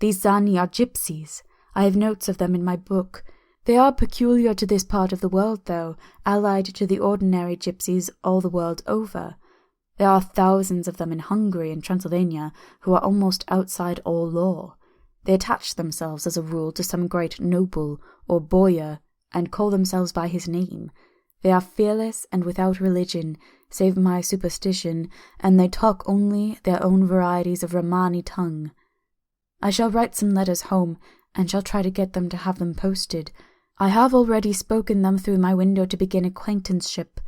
These Zani are gypsies. I have notes of them in my book. They are peculiar to this part of the world, though, allied to the ordinary gypsies all the world over. There are thousands of them in Hungary and Transylvania who are almost outside all law. They attach themselves as a rule to some great noble or boyar and call themselves by his name. They are fearless and without religion, save my superstition, and they talk only their own varieties of Romani tongue. I shall write some letters home, and shall try to get them to have them posted. I have already spoken them through my window to begin acquaintanceship.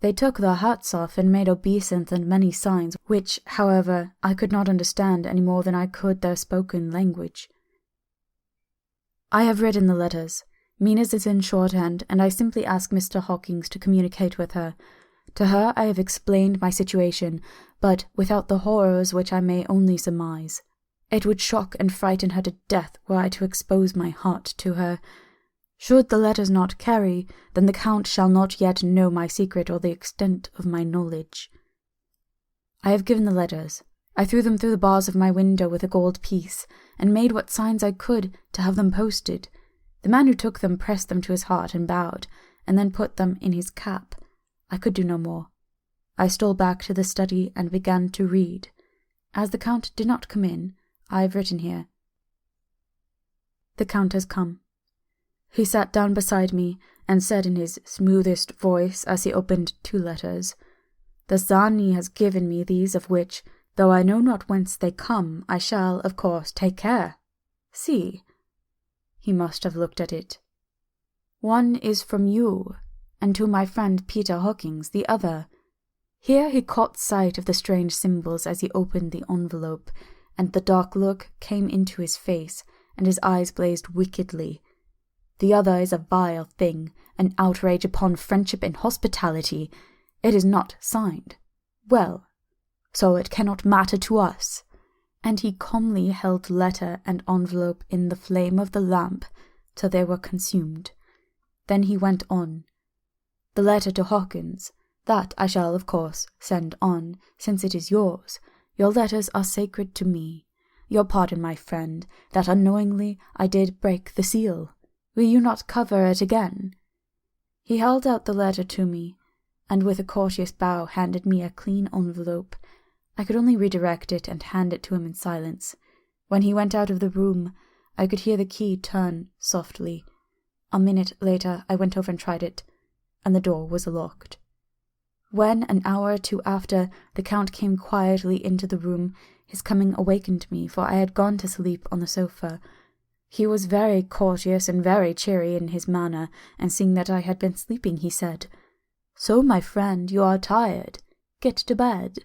They took their hats off and made obeisance and many signs, which, however, I could not understand any more than I could their spoken language. I have written the letters. Mina's is in shorthand, and I simply ask Mr. Hawkins to communicate with her. To her I have explained my situation, but without the horrors which I may only surmise. It would shock and frighten her to death were I to expose my heart to her. Should the letters not carry, then the Count shall not yet know my secret or the extent of my knowledge. I have given the letters. I threw them through the bars of my window with a gold piece, and made what signs I could to have them posted. The man who took them pressed them to his heart and bowed, and then put them in his cap. I could do no more. I stole back to the study and began to read. As the Count did not come in, I have written here. The Count has come. He sat down beside me and said in his smoothest voice as he opened 2 letters, "The Zani has given me these, of which, though I know not whence they come, I shall, of course, take care. See." He must have looked at it. "One is from you, and to my friend Peter Hawkins the other." Here he caught sight of the strange symbols as he opened the envelope, and the dark look came into his face, and his eyes blazed wickedly. "The other is a vile thing, an outrage upon friendship and hospitality. It is not signed. Well, so it cannot matter to us." And he calmly held letter and envelope in the flame of the lamp till they were consumed. Then he went on. "The letter to Hawkins, that I shall of course send on, since it is yours. Your letters are sacred to me. Your pardon, my friend, that unknowingly I did break the seal. Will you not cover it again?" He held out the letter to me, and with a courteous bow handed me a clean envelope. I could only redirect it and hand it to him in silence. When he went out of the room, I could hear the key turn softly. A minute later I went over and tried it, and the door was locked. When, an hour or 2 after, the Count came quietly into the room, his coming awakened me, for I had gone to sleep on the sofa. He was very courteous and very cheery in his manner, and seeing that I had been sleeping, he said, "So, my friend, you are tired. Get to bed.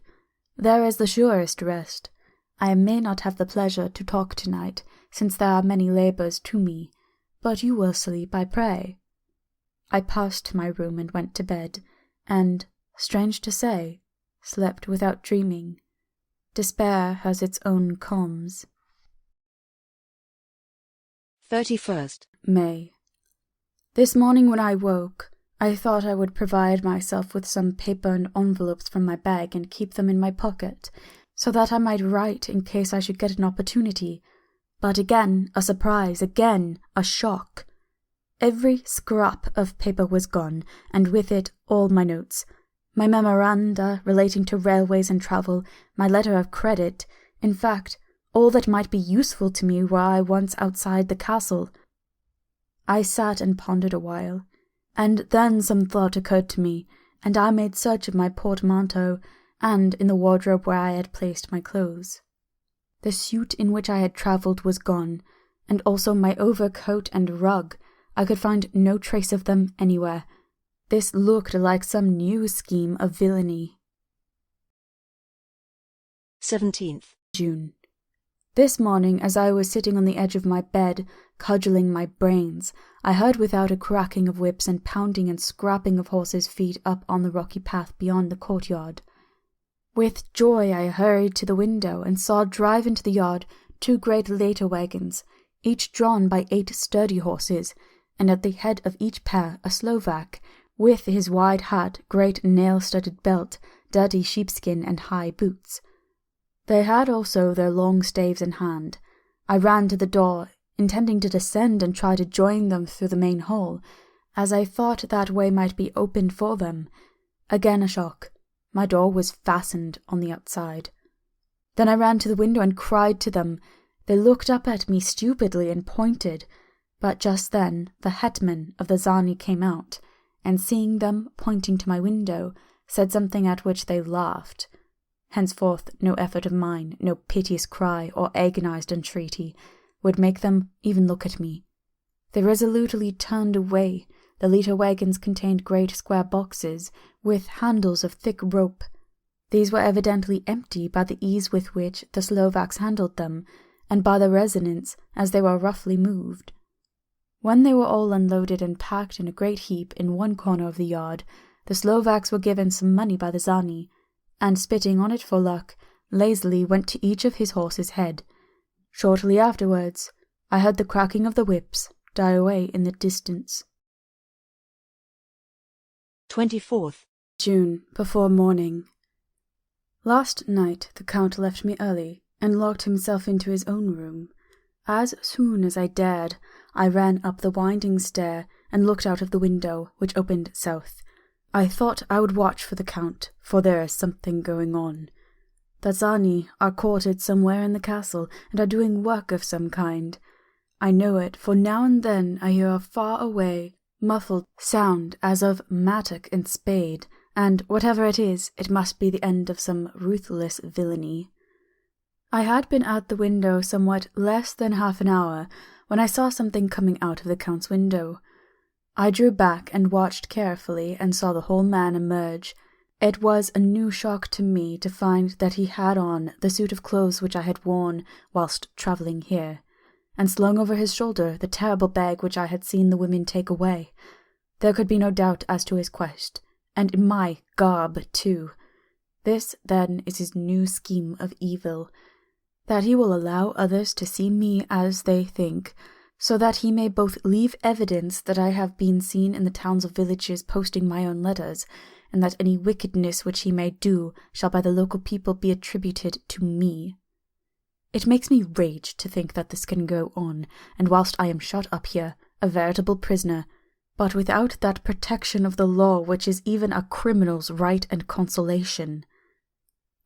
There is the surest rest. I may not have the pleasure to talk tonight, since there are many labours to me, but you will sleep, I pray." I passed to my room and went to bed, and, strange to say, slept without dreaming. Despair has its own calms. 31st May. This morning when I woke, I thought I would provide myself with some paper and envelopes from my bag and keep them in my pocket, so that I might write in case I should get an opportunity. But again a surprise, again a shock. Every scrap of paper was gone, and with it all my notes, my memoranda relating to railways and travel, my letter of credit, in fact, all that might be useful to me were I once outside the castle. I sat and pondered a while, and then some thought occurred to me, and I made search of my portmanteau and in the wardrobe where I had placed my clothes. The suit in which I had travelled was gone, and also my overcoat and rug. I could find no trace of them anywhere. This looked like some new scheme of villainy. 17th June. This morning, as I was sitting on the edge of my bed, cudgelling my brains, I heard without a cracking of whips and pounding and scrapping of horses' feet up on the rocky path beyond the courtyard. With joy I hurried to the window and saw drive into the yard 2 great later wagons, each drawn by 8 sturdy horses, and at the head of each pair a Slovak, with his wide hat, great nail-studded belt, dirty sheepskin and high boots. They had also their long staves in hand. I ran to the door, intending to descend and try to join them through the main hall, as I thought that way might be opened for them. Again a shock. My door was fastened on the outside. Then I ran to the window and cried to them. They looked up at me stupidly and pointed, but just then the hetman of the Czarny came out, and seeing them pointing to my window, said something at which they laughed. Henceforth no effort of mine, no piteous cry or agonized entreaty, would make them even look at me. They resolutely turned away. The later wagons contained great square boxes, with handles of thick rope. These were evidently empty by the ease with which the Slovaks handled them, and by the resonance as they were roughly moved. When they were all unloaded and packed in a great heap in one corner of the yard, the Slovaks were given some money by the Czarny, and spitting on it for luck, lazily went to each of his horse's head. Shortly afterwards, I heard the cracking of the whips die away in the distance. 24th June, before morning. Last night the Count left me early, and locked himself into his own room. As soon as I dared, I ran up the winding stair and looked out of the window, which opened south. I thought I would watch for the Count, for there is something going on. The Czarny are quartered somewhere in the castle, and are doing work of some kind. I know it, for now and then I hear a far-away, muffled sound as of mattock and spade, and whatever it is, it must be the end of some ruthless villainy. I had been at the window somewhat less than half an hour, when I saw something coming out of the Count's window. I drew back and watched carefully and saw the whole man emerge. It was a new shock to me to find that he had on the suit of clothes which I had worn whilst travelling here, and slung over his shoulder the terrible bag which I had seen the women take away. There could be no doubt as to his quest, and in my garb too. This, then, is his new scheme of evil, that he will allow others to see me as they think, so that he may both leave evidence that I have been seen in the towns or villages posting my own letters, and that any wickedness which he may do shall by the local people be attributed to me. It makes me rage to think that this can go on, and whilst I am shut up here, a veritable prisoner, but without that protection of the law which is even a criminal's right and consolation.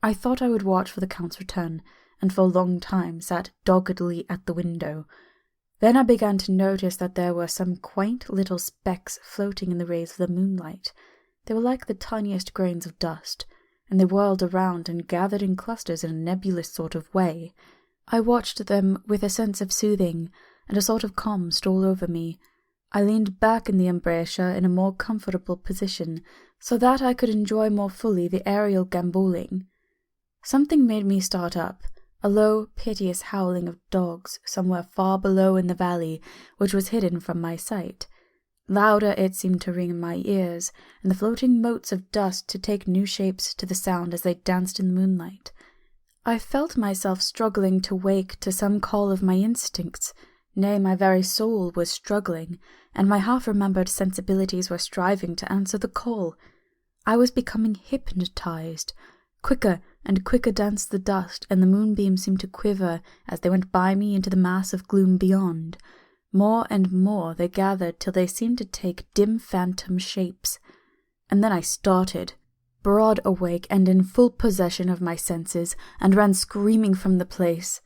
I thought I would watch for the Count's return, and for a long time sat doggedly at the window. Then I began to notice that there were some quaint little specks floating in the rays of the moonlight. They were like the tiniest grains of dust, and they whirled around and gathered in clusters in a nebulous sort of way. I watched them with a sense of soothing, and a sort of calm stole over me. I leaned back in the embrasure in a more comfortable position, so that I could enjoy more fully the aerial gambolling. Something made me start up, a low, piteous howling of dogs somewhere far below in the valley, which was hidden from my sight. Louder it seemed to ring in my ears, and the floating motes of dust to take new shapes to the sound as they danced in the moonlight. I felt myself struggling to wake to some call of my instincts, nay, my very soul was struggling, and my half-remembered sensibilities were striving to answer the call. I was becoming hypnotized. Quicker and quicker danced the dust, and the moonbeams seemed to quiver as they went by me into the mass of gloom beyond. More and more they gathered till they seemed to take dim phantom shapes. And then I started, broad awake and in full possession of my senses, and ran screaming from the place.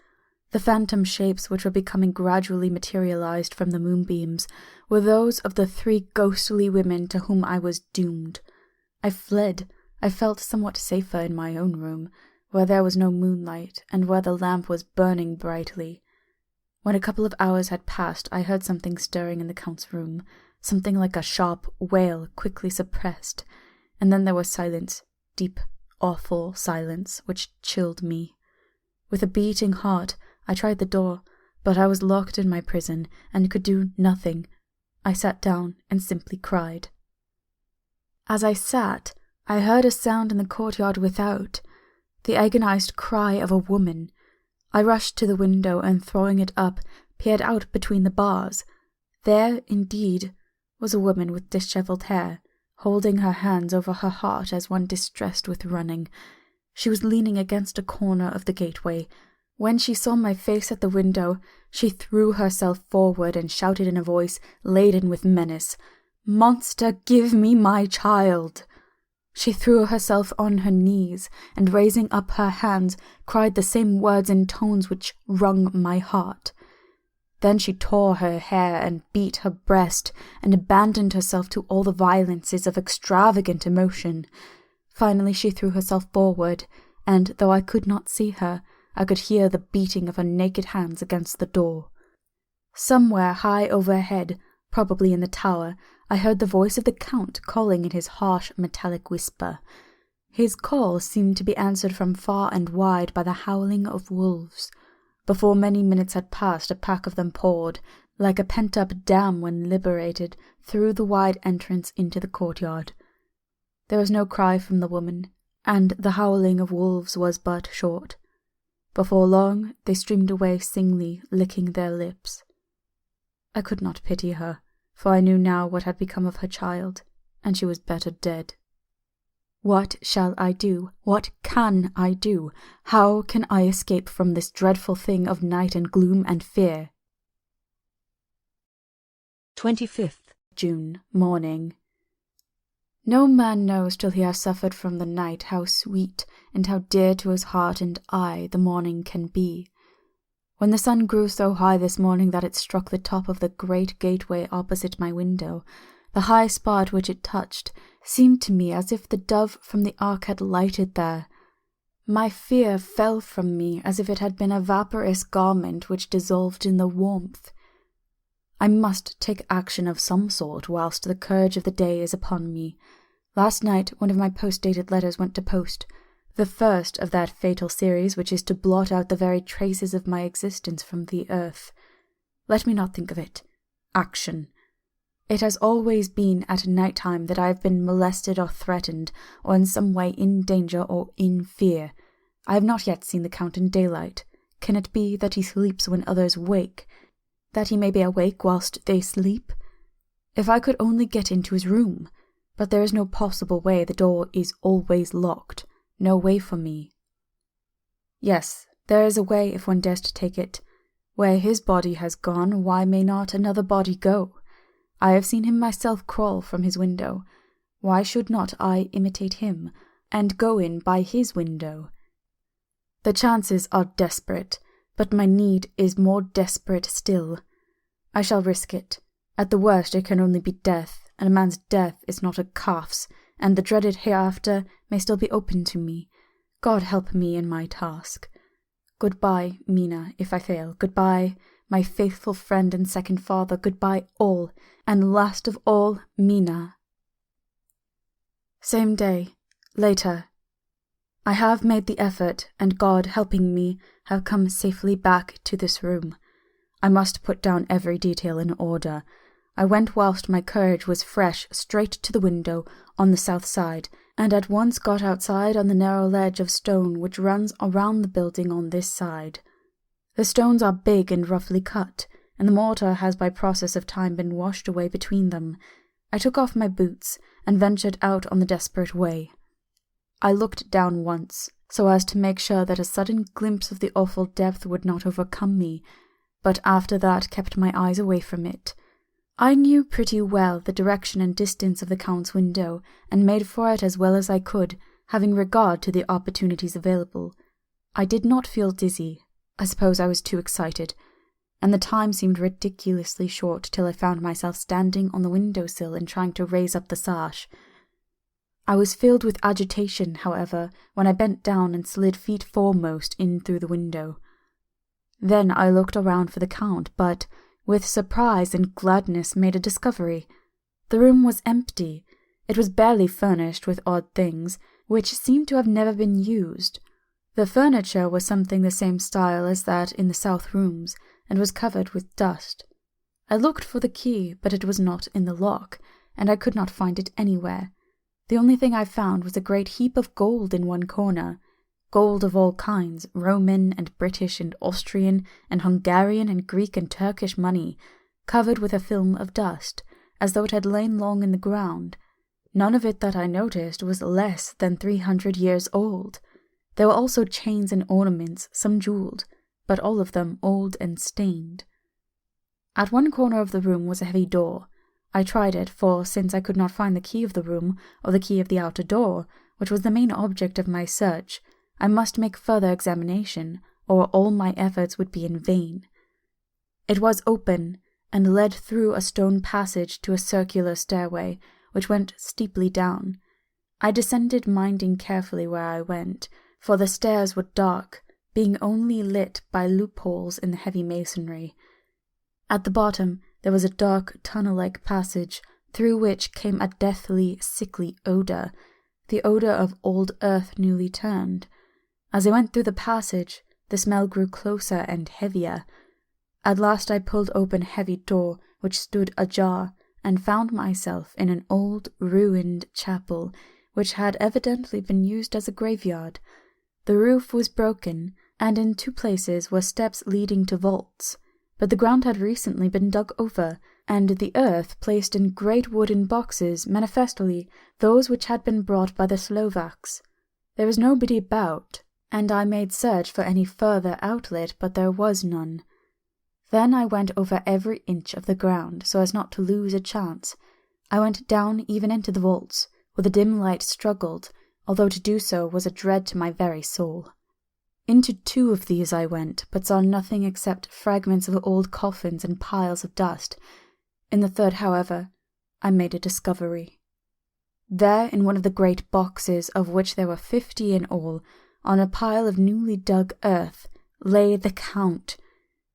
The phantom shapes which were becoming gradually materialized from the moonbeams were those of the 3 ghostly women to whom I was doomed. I fled. I felt somewhat safer in my own room, where there was no moonlight, and where the lamp was burning brightly. When a couple of hours had passed, I heard something stirring in the Count's room, something like a sharp wail quickly suppressed, and then there was silence, deep, awful silence, which chilled me. With a beating heart, I tried the door, but I was locked in my prison and could do nothing. I sat down and simply cried. As I sat, I heard a sound in the courtyard without, the agonized cry of a woman. I rushed to the window and, throwing it up, peered out between the bars. There, indeed, was a woman with dishevelled hair, holding her hands over her heart as one distressed with running. She was leaning against a corner of the gateway. When she saw my face at the window, she threw herself forward and shouted in a voice laden with menace, "Monster, give me my child!" She threw herself on her knees, and raising up her hands, cried the same words in tones which wrung my heart. Then she tore her hair and beat her breast, and abandoned herself to all the violences of extravagant emotion. Finally she threw herself forward, and, though I could not see her, I could hear the beating of her naked hands against the door. Somewhere high overhead, probably in the tower, I heard the voice of the Count calling in his harsh metallic whisper. His call seemed to be answered from far and wide by the howling of wolves. Before many minutes had passed, a pack of them poured, like a pent-up dam when liberated, through the wide entrance into the courtyard. There was no cry from the woman, and the howling of wolves was but short. Before long, they streamed away singly, licking their lips. I could not pity her, for I knew now what had become of her child, and she was better dead. What shall I do? What can I do? How can I escape from this dreadful thing of night and gloom and fear? 25th June morning. No man knows till he has suffered from the night how sweet and how dear to his heart and eye the morning can be. When the sun grew so high this morning that it struck the top of the great gateway opposite my window, the high spot which it touched seemed to me as if the dove from the ark had lighted there. My fear fell from me as if it had been a vaporous garment which dissolved in the warmth. I must take action of some sort whilst the courage of the day is upon me. Last night one of my post-dated letters went to post, the first of that fatal series which is to blot out the very traces of my existence from the earth. Let me not think of it. Action. It has always been at night time that I have been molested or threatened, or in some way in danger or in fear. I have not yet seen the Count in daylight. Can it be that he sleeps when others wake? That he may be awake whilst they sleep? If I could only get into his room! But there is no possible way, the door is always locked. No way for me. Yes, there is a way if one dares to take it. Where his body has gone, why may not another body go? I have seen him myself crawl from his window. Why should not I imitate him, and go in by his window? The chances are desperate, but my need is more desperate still. I shall risk it. At the worst it can only be death, and a man's death is not a calf's, and the dreaded hereafter may still be open to me. God help me in my task. Goodbye, Mina, if I fail. Goodbye, my faithful friend and second father. Goodbye, all, and last of all, Mina. Same day, later. I have made the effort, and God helping me, have come safely back to this room. I must put down every detail in order. I went whilst my courage was fresh straight to the window on the south side, and at once got outside on the narrow ledge of stone which runs around the building on this side. The stones are big and roughly cut, and the mortar has by process of time been washed away between them. I took off my boots and ventured out on the desperate way. I looked down once, so as to make sure that a sudden glimpse of the awful depth would not overcome me, but after that kept my eyes away from it. I knew pretty well the direction and distance of the Count's window, and made for it as well as I could, having regard to the opportunities available. I did not feel dizzy. I suppose I was too excited, and the time seemed ridiculously short till I found myself standing on the window-sill and trying to raise up the sash. I was filled with agitation, however, when I bent down and slid feet foremost in through the window. Then I looked around for the Count, but, with surprise and gladness, made a discovery. The room was empty. It was barely furnished with odd things, which seemed to have never been used. The furniture was something the same style as that in the south rooms, and was covered with dust. I looked for the key, but it was not in the lock, and I could not find it anywhere. The only thing I found was a great heap of gold in one corner. Gold of all kinds, Roman and British and Austrian and Hungarian and Greek and Turkish money, covered with a film of dust, as though it had lain long in the ground. None of it that I noticed was less than 300 years old. There were also chains and ornaments, some jewelled, but all of them old and stained. At one corner of the room was a heavy door. I tried it, for since I could not find the key of the room or the key of the outer door, which was the main object of my search, I must make further examination, or all my efforts would be in vain. It was open, and led through a stone passage to a circular stairway, which went steeply down. I descended, minding carefully where I went, for the stairs were dark, being only lit by loopholes in the heavy masonry. At the bottom there was a dark tunnel-like passage, through which came a deathly, sickly odour, the odour of old earth newly turned. As I went through the passage, the smell grew closer and heavier. At last I pulled open a heavy door, which stood ajar, and found myself in an old, ruined chapel, which had evidently been used as a graveyard. The roof was broken, and in 2 places were steps leading to vaults, but the ground had recently been dug over, and the earth placed in great wooden boxes, manifestly those which had been brought by the Slovaks. There was nobody about, and I made search for any further outlet, but there was none. Then I went over every inch of the ground, so as not to lose a chance. I went down even into the vaults, where the dim light struggled, although to do so was a dread to my very soul. Into 2 of these I went, but saw nothing except fragments of old coffins and piles of dust. In the 3rd, however, I made a discovery. There, in one of the great boxes, of which there were 50 in all, on a pile of newly dug earth, lay the Count.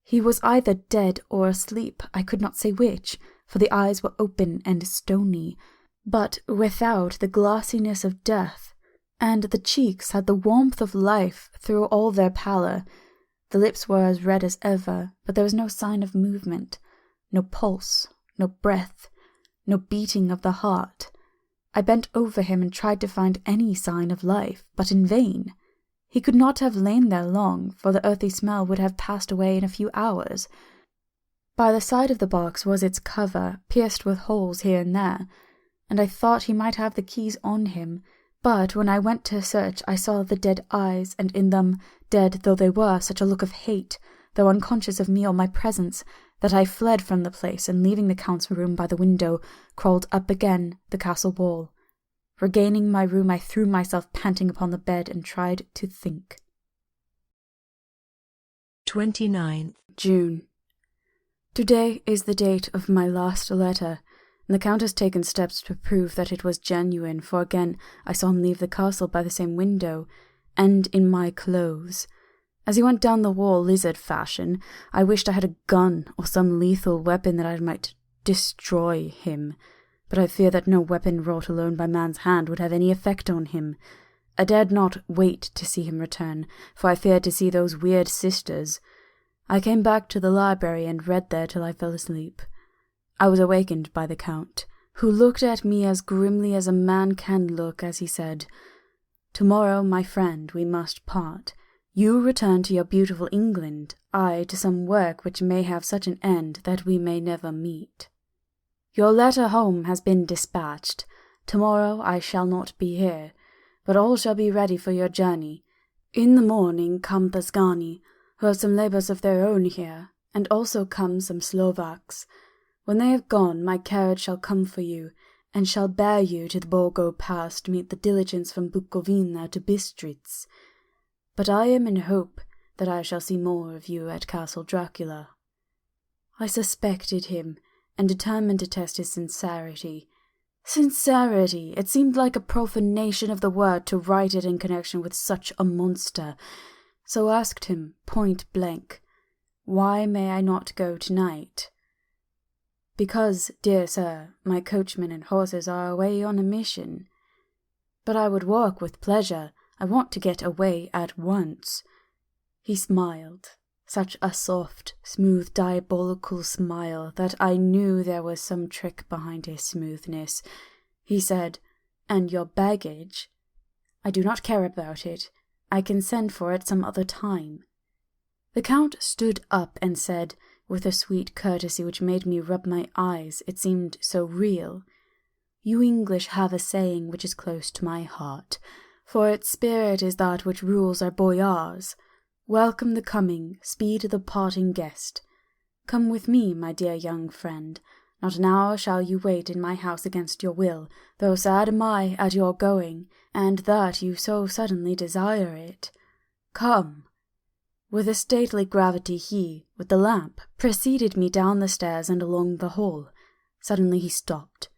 He was either dead or asleep, I could not say which, for the eyes were open and stony, but without the glassiness of death, and the cheeks had the warmth of life through all their pallor. The lips were as red as ever, but there was no sign of movement, no pulse, no breath, no beating of the heart. I bent over him and tried to find any sign of life, but in vain. He could not have lain there long, for the earthy smell would have passed away in a few hours. By the side of the box was its cover, pierced with holes here and there, and I thought he might have the keys on him, but when I went to search I saw the dead eyes, and in them, dead though they were, such a look of hate, though unconscious of me or my presence, that I fled from the place, and leaving the Count's room by the window, crawled up again the castle wall. Regaining my room, I threw myself panting upon the bed and tried to think. 29th June. Today is the date of my last letter, and the Count has taken steps to prove that it was genuine, for again I saw him leave the castle by the same window, and in my clothes. As he went down the wall lizard fashion, I wished I had a gun or some lethal weapon that I might destroy him, but I fear that no weapon wrought alone by man's hand would have any effect on him. I dared not wait to see him return, for I feared to see those weird sisters. I came back to the library and read there till I fell asleep. I was awakened by the Count, who looked at me as grimly as a man can look as he said, "Tomorrow, my friend, we must part. You return to your beautiful England, I to some work which may have such an end that we may never meet. Your letter home has been dispatched. Tomorrow I shall not be here, but all shall be ready for your journey. In the morning come the Zgani, who have some labours of their own here, and also come some Slovaks. When they have gone, my carriage shall come for you, and shall bear you to the Borgo Pass to meet the diligence from Bukovina to Bistritz. But I am in hope that I shall see more of you at Castle Dracula." I suspected him, and determined to test his sincerity. Sincerity! It seemed like a profanation of the word to write it in connection with such a monster, so asked him, point blank, "Why may I not go tonight?" "Because, dear sir, my coachman and horses are away on a mission." "But I would walk with pleasure. I want to get away at once." He smiled, such a soft, smooth, diabolical smile that I knew there was some trick behind his smoothness. He said, "And your baggage?" "I do not care about it. I can send for it some other time." The Count stood up and said, with a sweet courtesy which made me rub my eyes, it seemed so real, "You English have a saying which is close to my heart, for its spirit is that which rules our boyars. Welcome the coming, speed the parting guest. Come with me, my dear young friend. Not an hour shall you wait in my house against your will, though sad am I at your going, and that you so suddenly desire it. Come." With a stately gravity he, with the lamp, preceded me down the stairs and along the hall. Suddenly he stopped.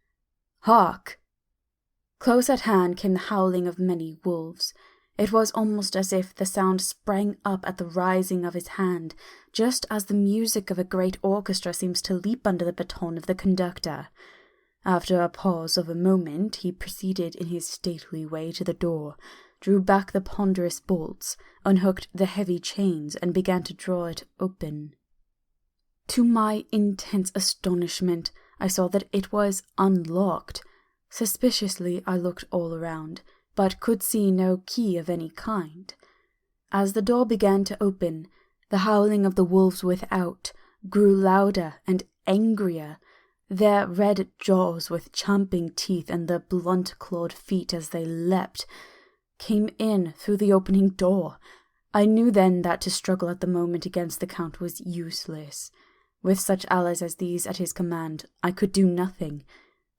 "Hark!" Close at hand came the howling of many wolves. It was almost as if the sound sprang up at the rising of his hand, just as the music of a great orchestra seems to leap under the baton of the conductor. After a pause of a moment, he proceeded in his stately way to the door, drew back the ponderous bolts, unhooked the heavy chains, and began to draw it open. To my intense astonishment, I saw that it was unlocked. Suspiciously, I looked all around, but could see no key of any kind. As the door began to open, the howling of the wolves without grew louder and angrier. Their red jaws with champing teeth and the blunt-clawed feet as they leapt came in through the opening door. I knew then that to struggle at the moment against the Count was useless. With such allies as these at his command, I could do nothing.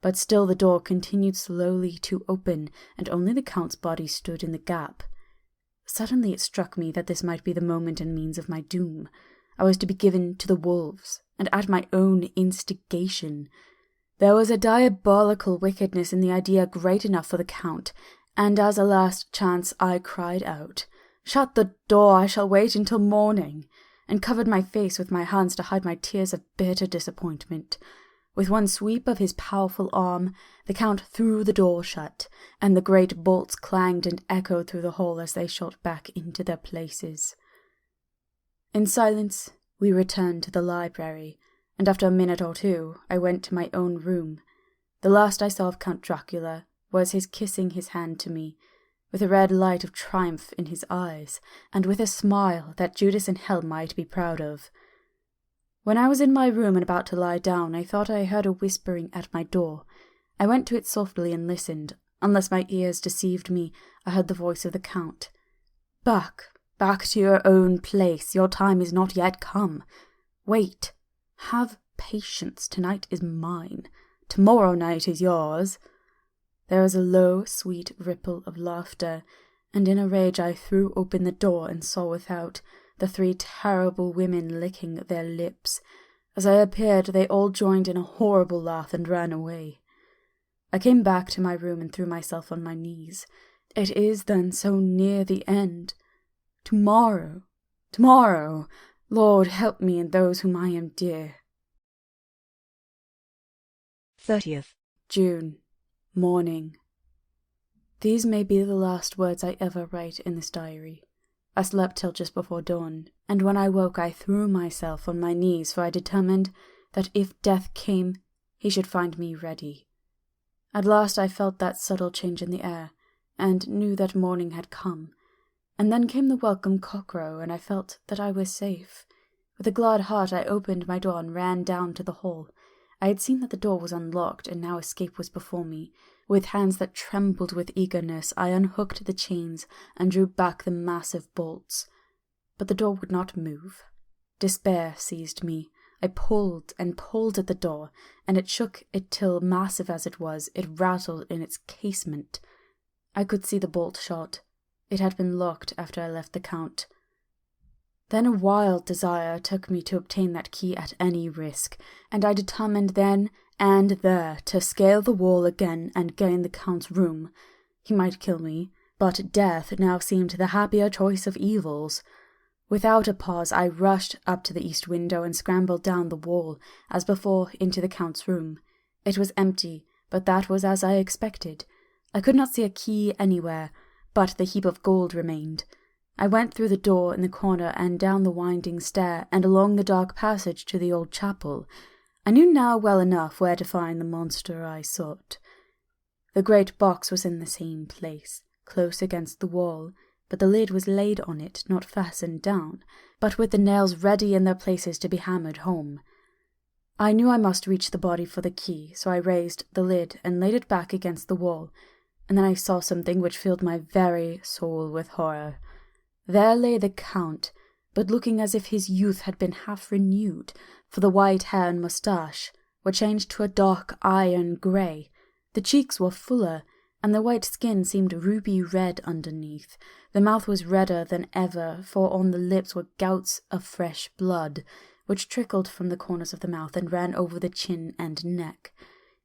But still the door continued slowly to open, and only the Count's body stood in the gap. Suddenly it struck me that this might be the moment and means of my doom. I was to be given to the wolves, and at my own instigation. There was a diabolical wickedness in the idea great enough for the Count, and as a last chance I cried out, "Shut the door, I shall wait until morning," and covered my face with my hands to hide my tears of bitter disappointment. With one sweep of his powerful arm, the Count threw the door shut, and the great bolts clanged and echoed through the hall as they shot back into their places. In silence, we returned to the library, and after a minute or two, I went to my own room. The last I saw of Count Dracula was his kissing his hand to me, with a red light of triumph in his eyes, and with a smile that Judas in hell might be proud of. When I was in my room and about to lie down, I thought I heard a whispering at my door. I went to it softly and listened. Unless my ears deceived me, I heard the voice of the Count. Back to your own place. Your time is not yet come. Wait. Have patience. Tonight is mine. Tomorrow night is yours." There was a low, sweet ripple of laughter, and in a rage I threw open the door and saw without the 3 terrible women licking their lips. As I appeared, they all joined in a horrible laugh and ran away. I came back to my room and threw myself on my knees. It is then so near the end. Tomorrow, Lord, help me and those whom I am dear. 30th June. Morning. These may be the last words I ever write in this diary. I slept till just before dawn, and when I woke I threw myself on my knees, for I determined that if death came, he should find me ready. At last I felt that subtle change in the air, and knew that morning had come. And then came the welcome cockcrow, and I felt that I was safe. With a glad heart I opened my door and ran down to the hall. I had seen that the door was unlocked, and now escape was before me. With hands that trembled with eagerness, I unhooked the chains and drew back the massive bolts. But the door would not move. Despair seized me. I pulled and pulled at the door, and it shook it till, massive as it was, it rattled in its casement. I could see the bolt shot. It had been locked after I left the Count. Then a wild desire took me to obtain that key at any risk, and I determined then and there to scale the wall again and gain the Count's room. He might kill me, but death now seemed the happier choice of evils. Without a pause I rushed up to the east window and scrambled down the wall, as before, into the Count's room. It was empty, but that was as I expected. I could not see a key anywhere, but the heap of gold remained. I went through the door in the corner and down the winding stair and along the dark passage to the old chapel. I knew now well enough where to find the monster I sought. The great box was in the same place, close against the wall, but the lid was laid on it, not fastened down, but with the nails ready in their places to be hammered home. I knew I must reach the body for the key, so I raised the lid and laid it back against the wall, and then I saw something which filled my very soul with horror. There lay the Count, but looking as if his youth had been half renewed, for the white hair and moustache were changed to a dark iron grey. The cheeks were fuller, and the white skin seemed ruby red underneath. The mouth was redder than ever, for on the lips were gouts of fresh blood, which trickled from the corners of the mouth and ran over the chin and neck.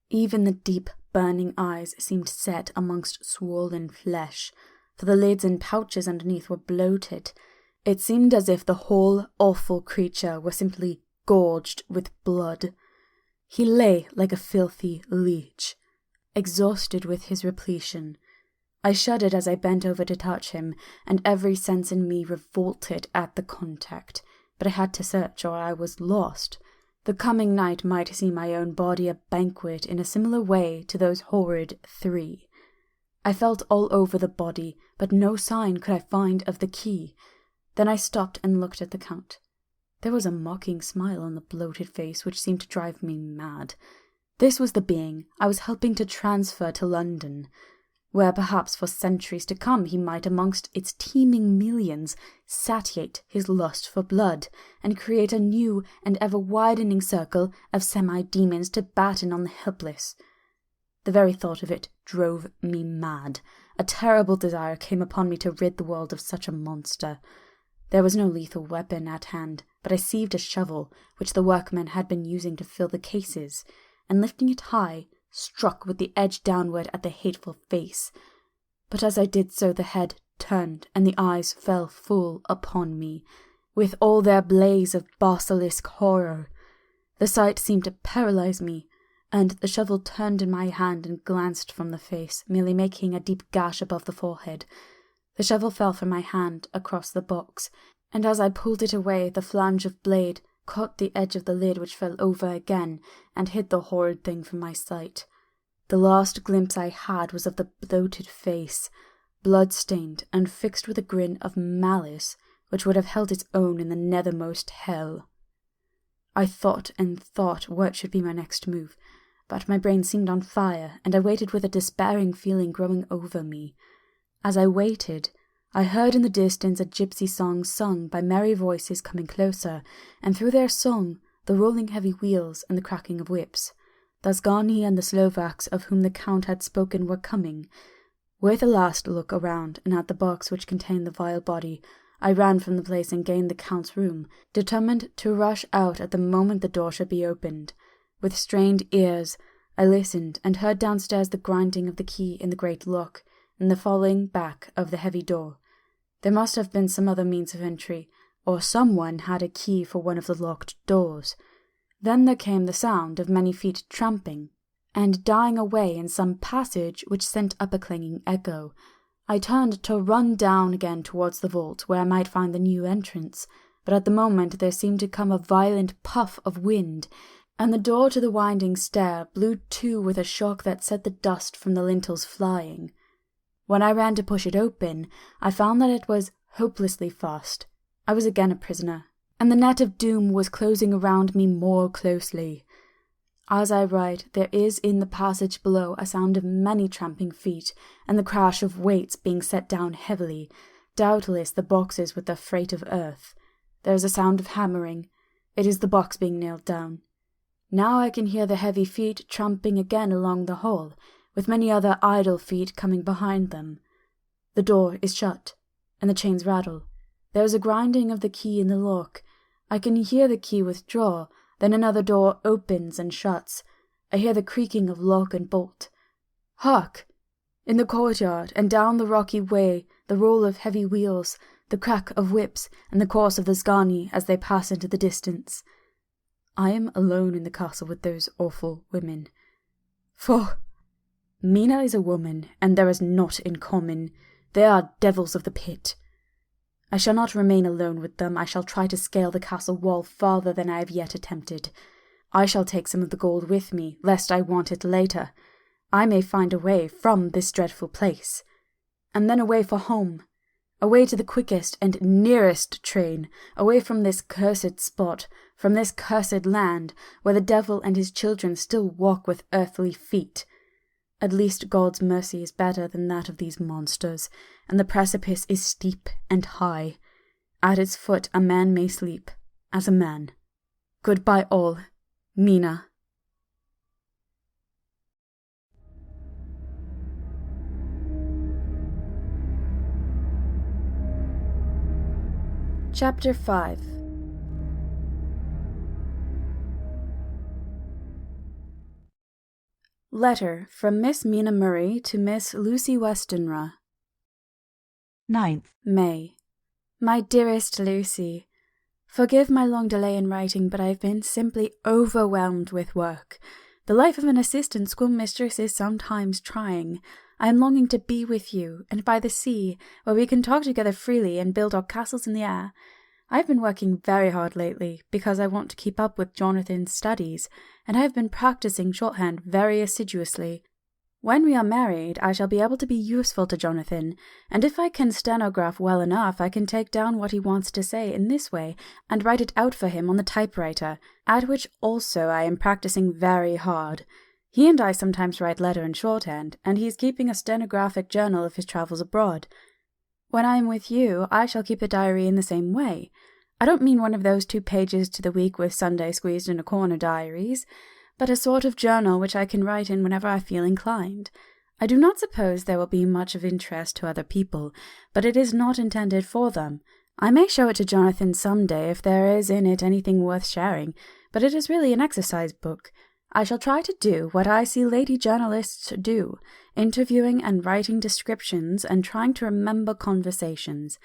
Even the deep, burning eyes seemed set amongst swollen flesh, for the lids and pouches underneath were bloated. It seemed as if the whole awful creature were simply gorged with blood. He lay like a filthy leech, exhausted with his repletion. I shuddered as I bent over to touch him, and every sense in me revolted at the contact, but I had to search or I was lost. The coming night might see my own body a banquet in a similar way to those horrid three. I felt all over the body, but no sign could I find of the key. Then I stopped and looked at the Count. There was a mocking smile on the bloated face which seemed to drive me mad. This was the being I was helping to transfer to London, where perhaps for centuries to come he might, amongst its teeming millions, satiate his lust for blood, and create a new and ever-widening circle of semi-demons to batten on the helpless. The very thought of it drove me mad. A terrible desire came upon me to rid the world of such a monster. There was no lethal weapon at hand, but I seized a shovel, which the workmen had been using to fill the cases, and lifting it high, struck with the edge downward at the hateful face. But as I did so the head turned, and the eyes fell full upon me, with all their blaze of basilisk horror. The sight seemed to paralyze me, and the shovel turned in my hand and glanced from the face, merely making a deep gash above the forehead. The shovel fell from my hand across the box, and as I pulled it away, the flange of blade caught the edge of the lid, which fell over again and hid the horrid thing from my sight. The last glimpse I had was of the bloated face, blood-stained and fixed with a grin of malice which would have held its own in the nethermost hell. I thought and thought what should be my next move, but my brain seemed on fire, and I waited with a despairing feeling growing over me. As I waited, I heard in the distance a gypsy song sung by merry voices coming closer, and through their song the rolling heavy wheels and the cracking of whips. The Zgani and the Slovaks of whom the Count had spoken were coming. With a last look around and at the box which contained the vile body, I ran from the place and gained the Count's room, determined to rush out at the moment the door should be opened. With strained ears, I listened and heard downstairs the grinding of the key in the great lock and the falling back of the heavy door. There must have been some other means of entry, or someone had a key for one of the locked doors. Then there came the sound of many feet tramping, and dying away in some passage which sent up a clanging echo. I turned to run down again towards the vault, where I might find the new entrance, but at the moment there seemed to come a violent puff of wind, and the door to the winding stair blew to with a shock that set the dust from the lintels flying. When I ran to push it open, I found that it was hopelessly fast. I was again a prisoner, and the net of doom was closing around me more closely. As I write, there is in the passage below a sound of many tramping feet, and the crash of weights being set down heavily, doubtless the boxes with their freight of earth. There is a sound of hammering. It is the box being nailed down. Now I can hear the heavy feet tramping again along the hall, with many other idle feet coming behind them. The door is shut, and the chains rattle. There is a grinding of the key in the lock. I can hear the key withdraw, then another door opens and shuts. I hear the creaking of lock and bolt. Hark! In the courtyard, and down the rocky way, the roll of heavy wheels, the crack of whips, and the course of the Zgani as they pass into the distance. I am alone in the castle with those awful women. For Mina is a woman, and there is naught in common. They are devils of the pit. I shall not remain alone with them. I shall try to scale the castle wall farther than I have yet attempted. I shall take some of the gold with me, lest I want it later. I may find a way from this dreadful place. And then away for home. Away to the quickest and nearest train, away from this cursed spot, from this cursed land, where the devil and his children still walk with earthly feet. At least God's mercy is better than that of these monsters, and the precipice is steep and high. At its foot a man may sleep, as a man. Goodbye all, Mina. Chapter 5. Letter from Miss Mina Murray to Miss Lucy Westenra. 9th May. My dearest Lucy, forgive my long delay in writing, but I have been simply overwhelmed with work. The life of an assistant schoolmistress is sometimes trying. I am longing to be with you, and by the sea, where we can talk together freely and build our castles in the air. I have been working very hard lately, because I want to keep up with Jonathan's studies, and I have been practicing shorthand very assiduously. When we are married, I shall be able to be useful to Jonathan, and if I can stenograph well enough, I can take down what he wants to say in this way, and write it out for him on the typewriter, at which also I am practicing very hard. He and I sometimes write letter in shorthand, and he is keeping a stenographic journal of his travels abroad. When I am with you, I shall keep a diary in the same way. I don't mean one of those 2 pages to the week with Sunday squeezed in a corner diaries, but a sort of journal which I can write in whenever I feel inclined. I do not suppose there will be much of interest to other people, but it is not intended for them. I may show it to Jonathan some day if there is in it anything worth sharing, but it is really an exercise book. I shall try to do what I see lady journalists do, interviewing and writing descriptions and trying to remember conversations.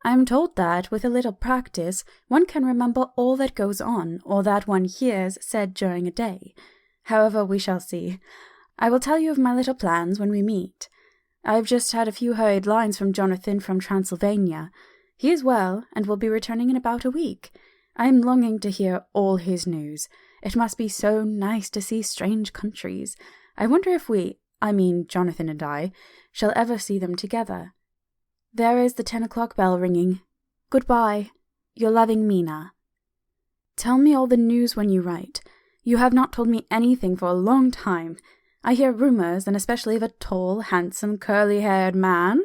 I am told that, with a little practice, one can remember all that goes on, or that one hears said during a day. However, we shall see. I will tell you of my little plans when we meet. I have just had a few hurried lines from Jonathan from Transylvania. He is well, and will be returning in about a week. I am longing to hear all his news. It must be so nice to see strange countries. I wonder if Jonathan and I, shall ever see them together. There is the 10 o'clock bell ringing. Goodbye. Your loving Mina. Tell me all the news when you write. You have not told me anything for a long time. I hear rumours, and especially of a tall, handsome, curly-haired man.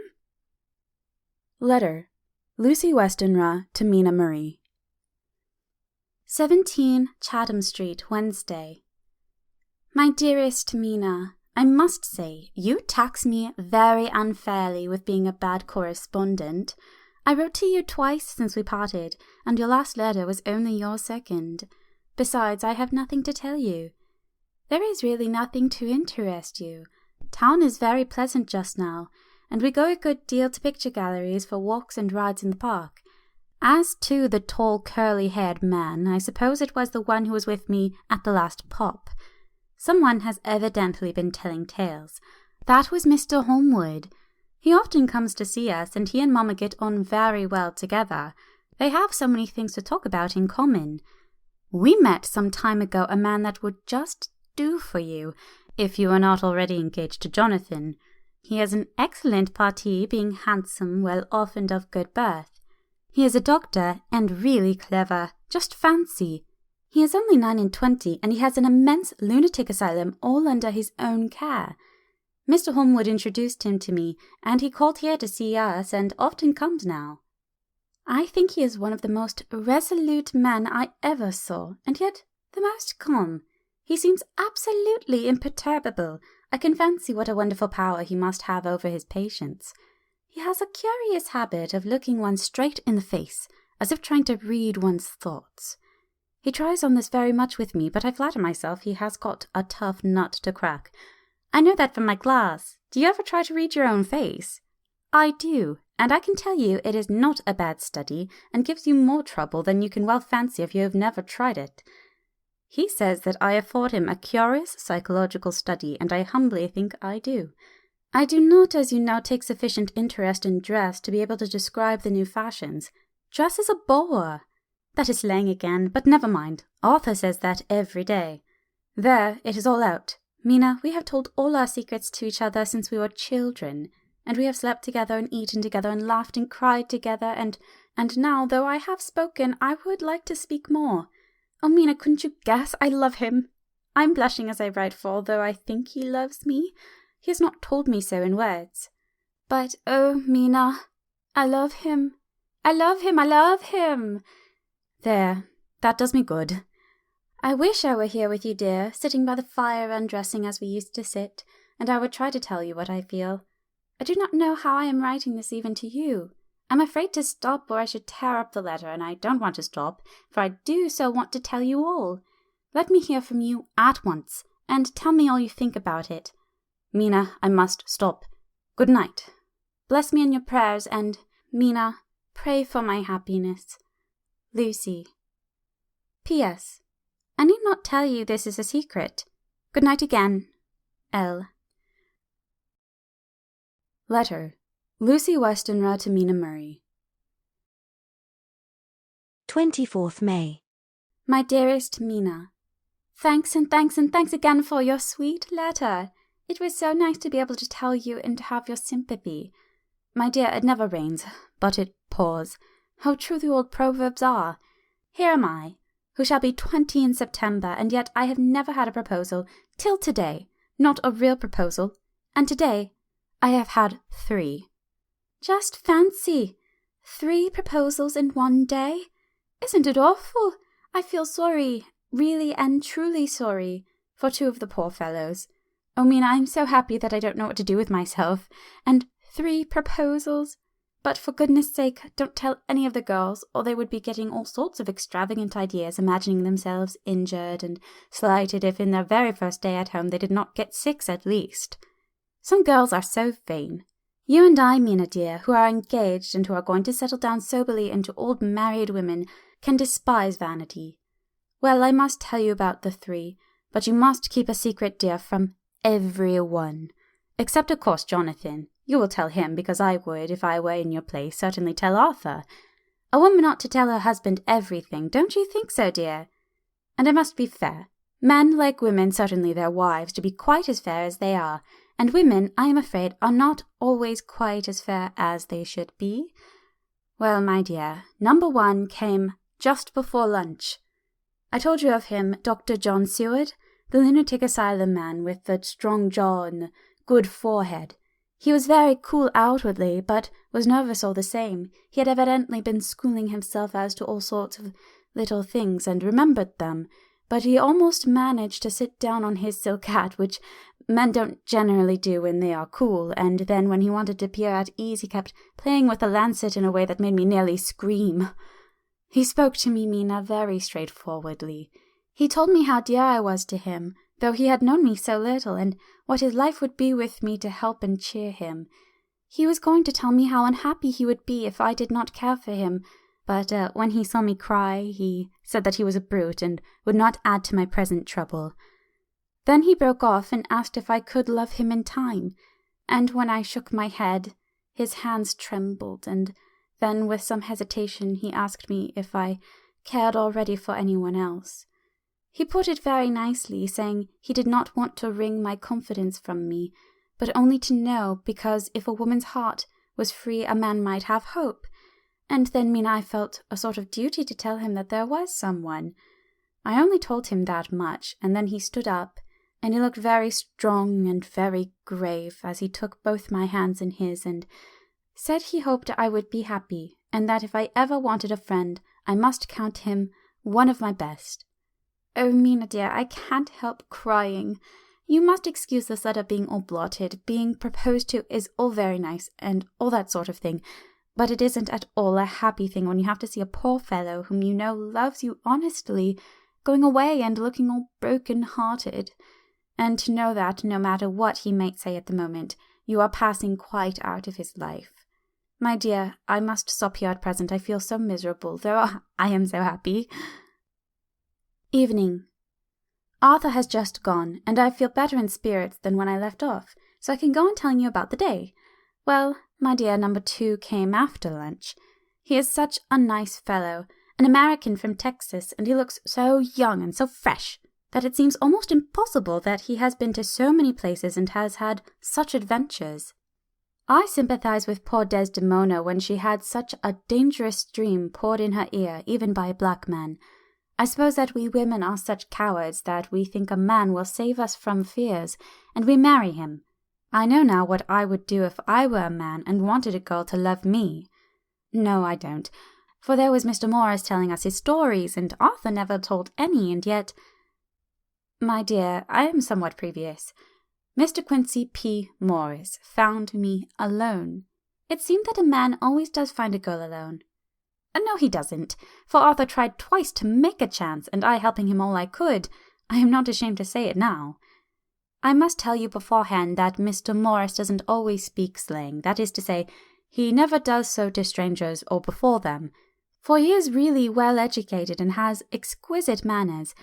Letter. Lucy Westenra to Mina Murray. 17 Chatham Street, Wednesday. My dearest Mina, I must say, you tax me very unfairly with being a bad correspondent. I wrote to you twice since we parted, and your last letter was only your second. Besides, I have nothing to tell you. There is really nothing to interest you. Town is very pleasant just now, and we go a good deal to picture galleries for walks and rides in the park. As to the tall, curly-haired man, I suppose it was the one who was with me at the last pop. Someone has evidently been telling tales. That was Mr. Holmwood. He often comes to see us, and he and Mamma get on very well together. They have so many things to talk about in common. We met some time ago a man that would just do for you, if you are not already engaged to Jonathan. He has an excellent parti, being handsome, well off, and of good birth. He is a doctor, and really clever. Just fancy. He is only 29, and he has an immense lunatic asylum all under his own care. Mr. Holmwood introduced him to me, and he called here to see us, and often comes now. I think he is one of the most resolute men I ever saw, and yet the most calm. He seems absolutely imperturbable. I can fancy what a wonderful power he must have over his patients. He has a curious habit of looking one straight in the face, as if trying to read one's thoughts. He tries on this very much with me, but I flatter myself he has got a tough nut to crack. I know that from my glass. Do you ever try to read your own face? I do, and I can tell you it is not a bad study, and gives you more trouble than you can well fancy if you have never tried it. He says that I afford him a curious psychological study, and I humbly think I do. I do not, as you know, take sufficient interest in dress to be able to describe the new fashions. Dress is a bore. That is slang again, but never mind. Arthur says that every day. There, it is all out. Mina, we have told all our secrets to each other since we were children, and we have slept together and eaten together and laughed and cried together, and now, though I have spoken, I would like to speak more. Oh, Mina, couldn't you guess? I love him. I'm blushing as I write, for although I think he loves me, he has not told me so in words. But, oh, Mina, I love him. I love him. I love him. There, that does me good. I wish I were here with you, dear, sitting by the fire undressing as we used to sit, and I would try to tell you what I feel. I do not know how I am writing this even to you. I'm afraid to stop or I should tear up the letter, and I don't want to stop, for I do so want to tell you all. Let me hear from you at once, and tell me all you think about it. Mina, I must stop. Good night. Bless me in your prayers, and, Mina, pray for my happiness. Lucy. P.S. I need not tell you this is a secret. Good night again. L. Letter. Lucy Westenra to Mina Murray. 24th May. My dearest Mina, thanks and thanks and thanks again for your sweet letter. It was so nice to be able to tell you and to have your sympathy. My dear, it never rains, but it pours. How true the old proverbs are. Here am I, who shall be 20 in September, and yet I have never had a proposal till today, not a real proposal, and today I have had 3. Just fancy, 3 proposals in one day. Isn't it awful? I feel sorry, really and truly sorry, for 2 of the poor fellows. Oh, Mina, I'm so happy that I don't know what to do with myself. And 3 proposals. But for goodness sake, don't tell any of the girls, or they would be getting all sorts of extravagant ideas, imagining themselves injured and slighted if in their very first day at home they did not get 6 at least. Some girls are so vain. You and I, Mina dear, who are engaged and who are going to settle down soberly into old married women, can despise vanity. Well, I must tell you about the 3, but you must keep a secret, dear, from everyone. Except, of course, Jonathan. You will tell him, because I would, if I were in your place, certainly tell Arthur. A woman ought to tell her husband everything, don't you think so, dear? And I must be fair. Men like women, certainly their wives, to be quite as fair as they are, and women, I am afraid, are not always quite as fair as they should be. Well, my dear, number 1 came just before lunch. I told you of him, Dr. John Seward, the lunatic asylum man with the strong jaw and the good forehead. He was very cool outwardly, but was nervous all the same. He had evidently been schooling himself as to all sorts of little things, and remembered them, but he almost managed to sit down on his silk hat, which men don't generally do when they are cool, and then when he wanted to appear at ease he kept playing with the lancet in a way that made me nearly scream. He spoke to me, Mina, very straightforwardly. He told me how dear I was to him, though he had known me so little, and what his life would be with me to help and cheer him. He was going to tell me how unhappy he would be if I did not care for him, but when he saw me cry, he said that he was a brute and would not add to my present trouble. Then he broke off and asked if I could love him in time, and when I shook my head, his hands trembled, and then with some hesitation he asked me if I cared already for anyone else. He put it very nicely, saying he did not want to wring my confidence from me, but only to know, because if a woman's heart was free a man might have hope. And then Mina, I felt a sort of duty to tell him that there was someone. I only told him that much, and then he stood up, and he looked very strong and very grave as he took both my hands in his, and said he hoped I would be happy, and that if I ever wanted a friend, I must count him one of my best. Oh, Mina dear, I can't help crying. You must excuse this letter being all blotted. Being proposed to is all very nice, and all that sort of thing, but it isn't at all a happy thing when you have to see a poor fellow whom you know loves you honestly going away and looking all broken-hearted, and to know that, no matter what he might say at the moment, you are passing quite out of his life. My dear, I must stop here at present. I feel so miserable, though I am so happy. Evening. Arthur has just gone, and I feel better in spirits than when I left off. so I can go on telling you about the day. Well, my dear, number 2 came after lunch. He is such a nice fellow, an American from Texas, and he looks so young and so fresh that it seems almost impossible that he has been to so many places and has had such adventures. I sympathize with poor Desdemona when she had such a dangerous dream poured in her ear, even by a black man. I suppose that we women are such cowards that we think a man will save us from fears, and we marry him. I know now what I would do if I were a man and wanted a girl to love me. No, I don't, for there was Mr. Morris telling us his stories, and Arthur never told any, and yet— My dear, I am somewhat previous. Mr. Quincy P. Morris found me alone. It seemed that a man always does find a girl alone. No, he doesn't, for Arthur tried twice to make a chance, and I helping him all I could. I am not ashamed to say it now. I must tell you beforehand that Mr. Morris doesn't always speak slang, that is to say, he never does so to strangers or before them, for he is really well educated and has exquisite manners,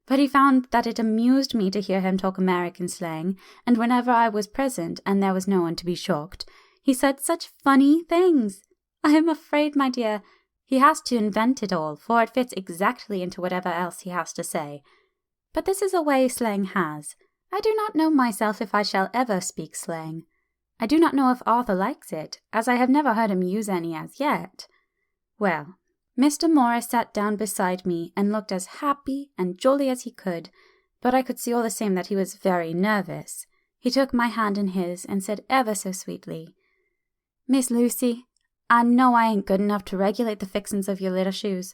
but he found that it amused me to hear him talk American slang, and whenever I was present and there was no one to be shocked, he said such funny things. I am afraid, my dear, he has to invent it all, for it fits exactly into whatever else he has to say. But this is a way slang has. I do not know myself if I shall ever speak slang. I do not know if Arthur likes it, as I have never heard him use any as yet. Well, Mr. Morris sat down beside me and looked as happy and jolly as he could, but I could see all the same that he was very nervous. He took my hand in his and said ever so sweetly, "Miss Lucy, I know I ain't good enough to regulate the fixings of your little shoes,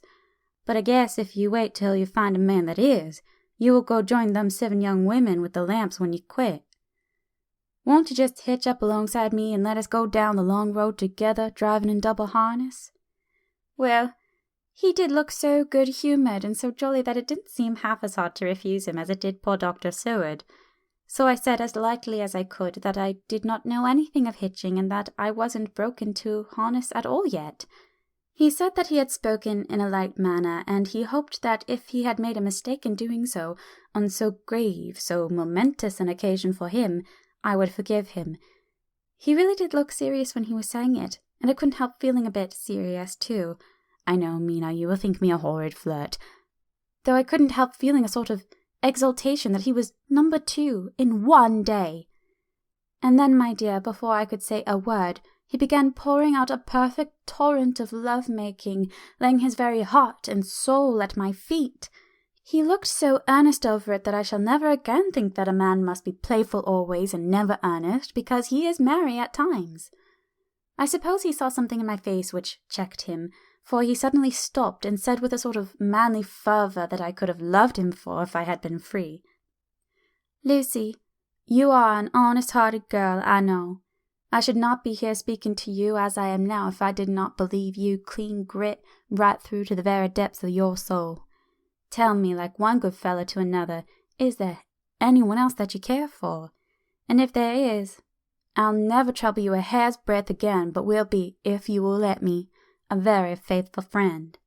but I guess if you wait till you find a man that is, you will go join them 7 young women with the lamps when you quit. Won't you just hitch up alongside me and let us go down the long road together, driving in double harness?" Well, he did look so good-humoured and so jolly that it didn't seem half as hard to refuse him as it did poor Dr. Seward. So I said as lightly as I could that I did not know anything of hitching and that I wasn't broken to harness at all yet. He said that he had spoken in a light manner, and he hoped that if he had made a mistake in doing so, on so grave, so momentous an occasion for him, I would forgive him. He really did look serious when he was saying it, and I couldn't help feeling a bit serious too. I know, Mina, you will think me a horrid flirt, though I couldn't help feeling a sort of exultation that he was number 2 in one day. And then, my dear, before I could say a word, he began pouring out a perfect torrent of love-making, laying his very heart and soul at my feet. He looked so earnest over it that I shall never again think that a man must be playful always and never earnest, because he is merry at times. I suppose he saw something in my face which checked him, for he suddenly stopped and said with a sort of manly fervour that I could have loved him for if I had been free, "Lucy, you are an honest-hearted girl, I know. I should not be here speaking to you as I am now if I did not believe you clean grit right through to the very depths of your soul. Tell me, like one good fellow to another, is there anyone else that you care for? And if there is, I'll never trouble you a hair's breadth again, but will be, if you will let me, a very faithful friend."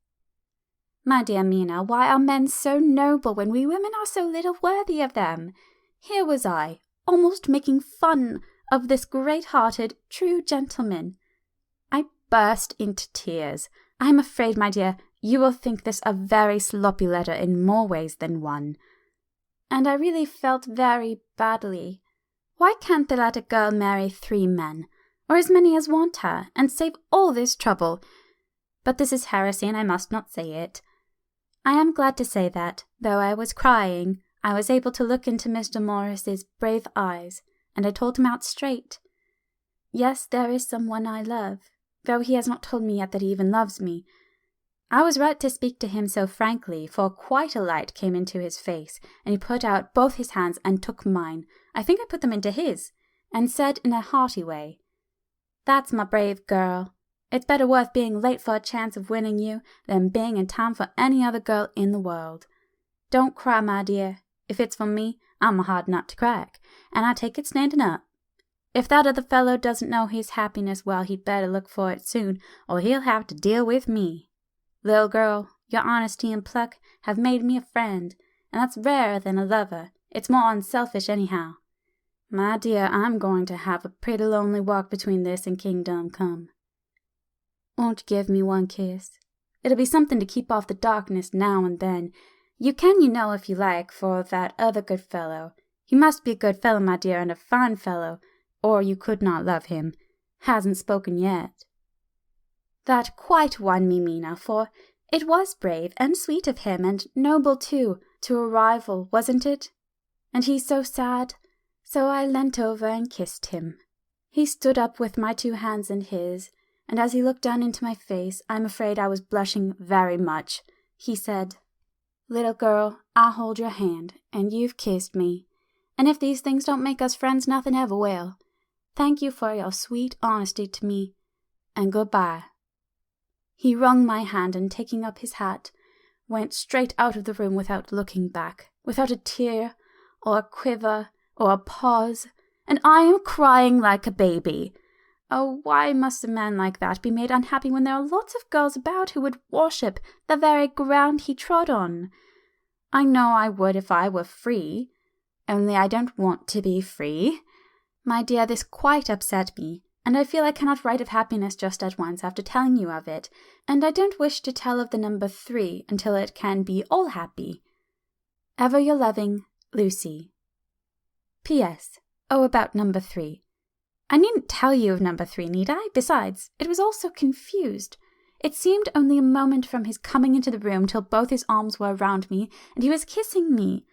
My dear Mina, why are men so noble when we women are so little worthy of them? Here was I, almost making fun of this great-hearted, true gentleman. I burst into tears. I am afraid, my dear, you will think this a very sloppy letter in more ways than one. And I really felt very badly. Why can't they let a girl marry 3 men, or as many as want her, and save all this trouble? But this is heresy, and I must not say it. I am glad to say that, though I was crying, I was able to look into Mr. Morris's brave eyes, and I told him out straight. Yes, there is someone I love, though he has not told me yet that he even loves me. I was right to speak to him so frankly, for quite a light came into his face, and he put out both his hands and took mine. I think I put them into his, and said in a hearty way, "That's my brave girl. It's better worth being late for a chance of winning you than being in time for any other girl in the world. Don't cry, my dear. If it's for me, I'm a hard nut to crack, and I take it standing up. If that other fellow doesn't know his happiness, well, he'd better look for it soon, or he'll have to deal with me. Little girl, your honesty and pluck have made me a friend, and that's rarer than a lover. It's more unselfish anyhow. My dear, I'm going to have a pretty lonely walk between this and Kingdom Come. Won't you give me one kiss? It'll be something to keep off the darkness now and then. You can, you know, if you like, for that other good fellow. He must be a good fellow, my dear, and a fine fellow, or you could not love him. Hasn't spoken yet. That quite won me, Mina, for it was brave and sweet of him, and noble too, to a rival, wasn't it? And he so sad. So I leant over and kissed him. He stood up with my 2 hands in his, and as he looked down into my face, I'm afraid I was blushing very much. He said, "Little girl, I hold your hand, and you've kissed me. And if these things don't make us friends, nothing ever will. Thank you for your sweet honesty to me, and goodbye." He wrung my hand, and taking up his hat, went straight out of the room without looking back, without a tear, or a quiver, or a pause, and I am crying like a baby. Oh, why must a man like that be made unhappy when there are lots of girls about who would worship the very ground he trod on? I know I would if I were free, only I don't want to be free. My dear, this quite upset me, and I feel I cannot write of happiness just at once after telling you of it, and I don't wish to tell of the number 3 until it can be all happy. Ever your loving, Lucy. P.S. Oh, about number 3. I needn't tell you of number 3, need I? Besides, it was all so confused. It seemed only a moment from his coming into the room till both his arms were around me, and he was kissing me.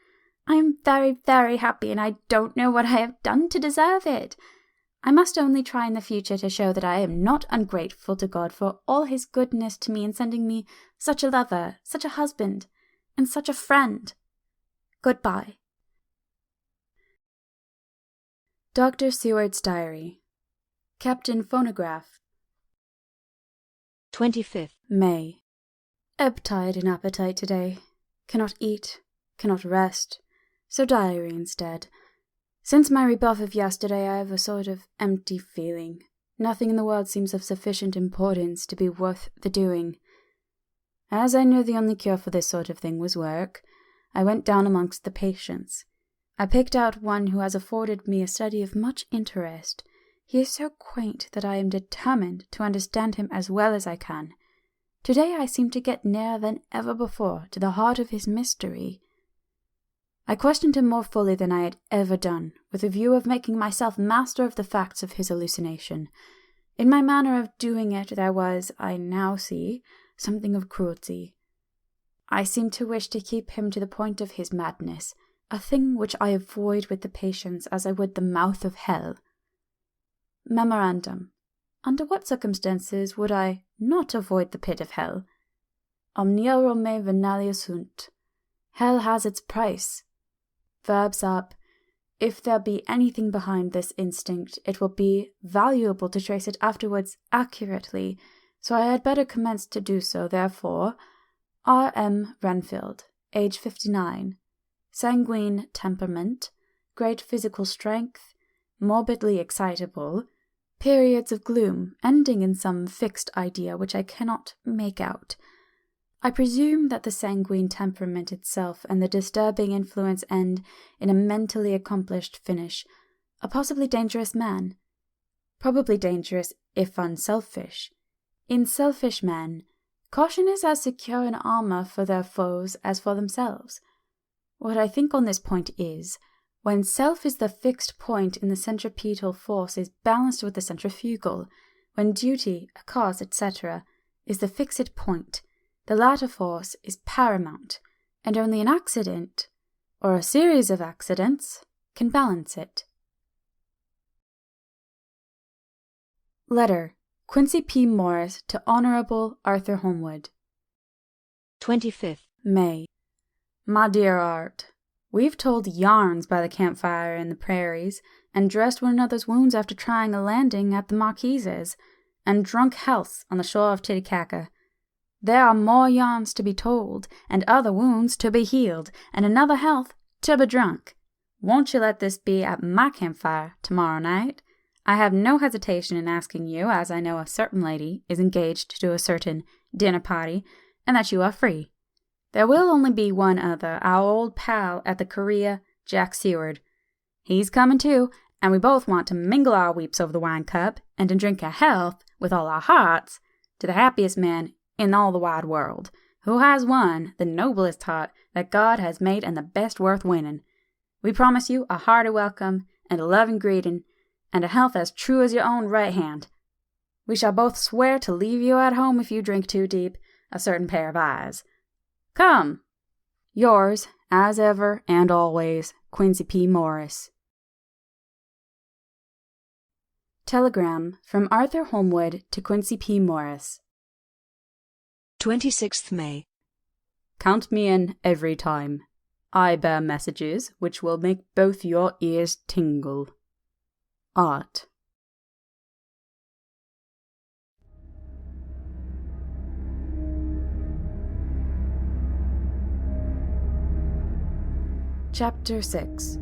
I am very, very happy, and I don't know what I have done to deserve it. I must only try in the future to show that I am not ungrateful to God for all his goodness to me in sending me such a lover, such a husband, and such a friend. Goodbye. Dr. Seward's Diary. Kept in phonograph. 25th May. Ebb tired in appetite today. Cannot eat, cannot rest, so diary instead. Since my rebuff of yesterday, I have a sort of empty feeling. Nothing in the world seems of sufficient importance to be worth the doing. As I knew the only cure for this sort of thing was work, I went down amongst the patients. I picked out one who has afforded me a study of much interest. He is so quaint that I am determined to understand him as well as I can. Today I seem to get nearer than ever before to the heart of his mystery. I questioned him more fully than I had ever done, with a view of making myself master of the facts of his hallucination. In my manner of doing it there was, I now see, something of cruelty. I seemed to wish to keep him to the point of his madness, a thing which I avoid with the patients as I would the mouth of hell. Memorandum. Under what circumstances would I not avoid the pit of hell? Omnia Rome venalia sunt. Hell has its price. Verbs up. If there be anything behind this instinct, it will be valuable to trace it afterwards accurately, so I had better commence to do so, therefore. R. M. Renfield, age 59. Sanguine temperament, great physical strength, morbidly excitable, periods of gloom, ending in some fixed idea which I cannot make out. I presume that the sanguine temperament itself and the disturbing influence end in a mentally accomplished finish, a possibly dangerous man. Probably dangerous if unselfish. In selfish men, caution is as secure an armor for their foes as for themselves. What I think on this point is, when self is the fixed point in the centripetal force is balanced with the centrifugal, when duty, a cause, etc., is the fixed point, the latter force is paramount, and only an accident, or a series of accidents, can balance it. Letter. Quincy P. Morris to Honorable Arthur Holmwood. 25th May. My dear Art, we've told yarns by the campfire in the prairies, and dressed one another's wounds after trying a landing at the Marquise's, and drunk healths on the shore of Titicaca. There are more yarns to be told, and other wounds to be healed, and another health to be drunk. Won't you let this be at my campfire tomorrow night? I have no hesitation in asking you, as I know a certain lady is engaged to a certain dinner party, and that you are free. There will only be one other, our old pal at the Korea, Jack Seward. He's coming too, and we both want to mingle our weeps over the wine cup, and to drink a health, with all our hearts, to the happiest man in all the wide world, who has won the noblest heart that God has made and the best worth winning. We promise you a hearty welcome, and a loving greeting, and a health as true as your own right hand. We shall both swear to leave you at home if you drink too deep, a certain pair of eyes. Come! Yours, as ever and always, Quincy P. Morris. Telegram from Arthur Holmwood to Quincy P. Morris. 26th May. Count me in every time. I bear messages which will make both your ears tingle. Art. Chapter 6.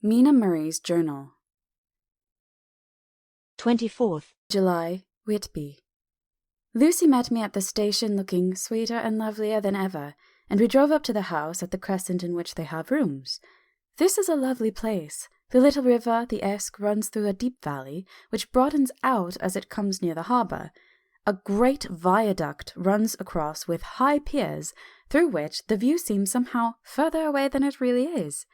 Mina Murray's Journal. 24th. July, Whitby. Lucy met me at the station looking sweeter and lovelier than ever, and we drove up to the house at the crescent in which they have rooms. This is a lovely place. The little river, the Esk, runs through a deep valley, which broadens out as it comes near the harbour. A great viaduct runs across with high piers, through which the view seems somehow further away than it really is.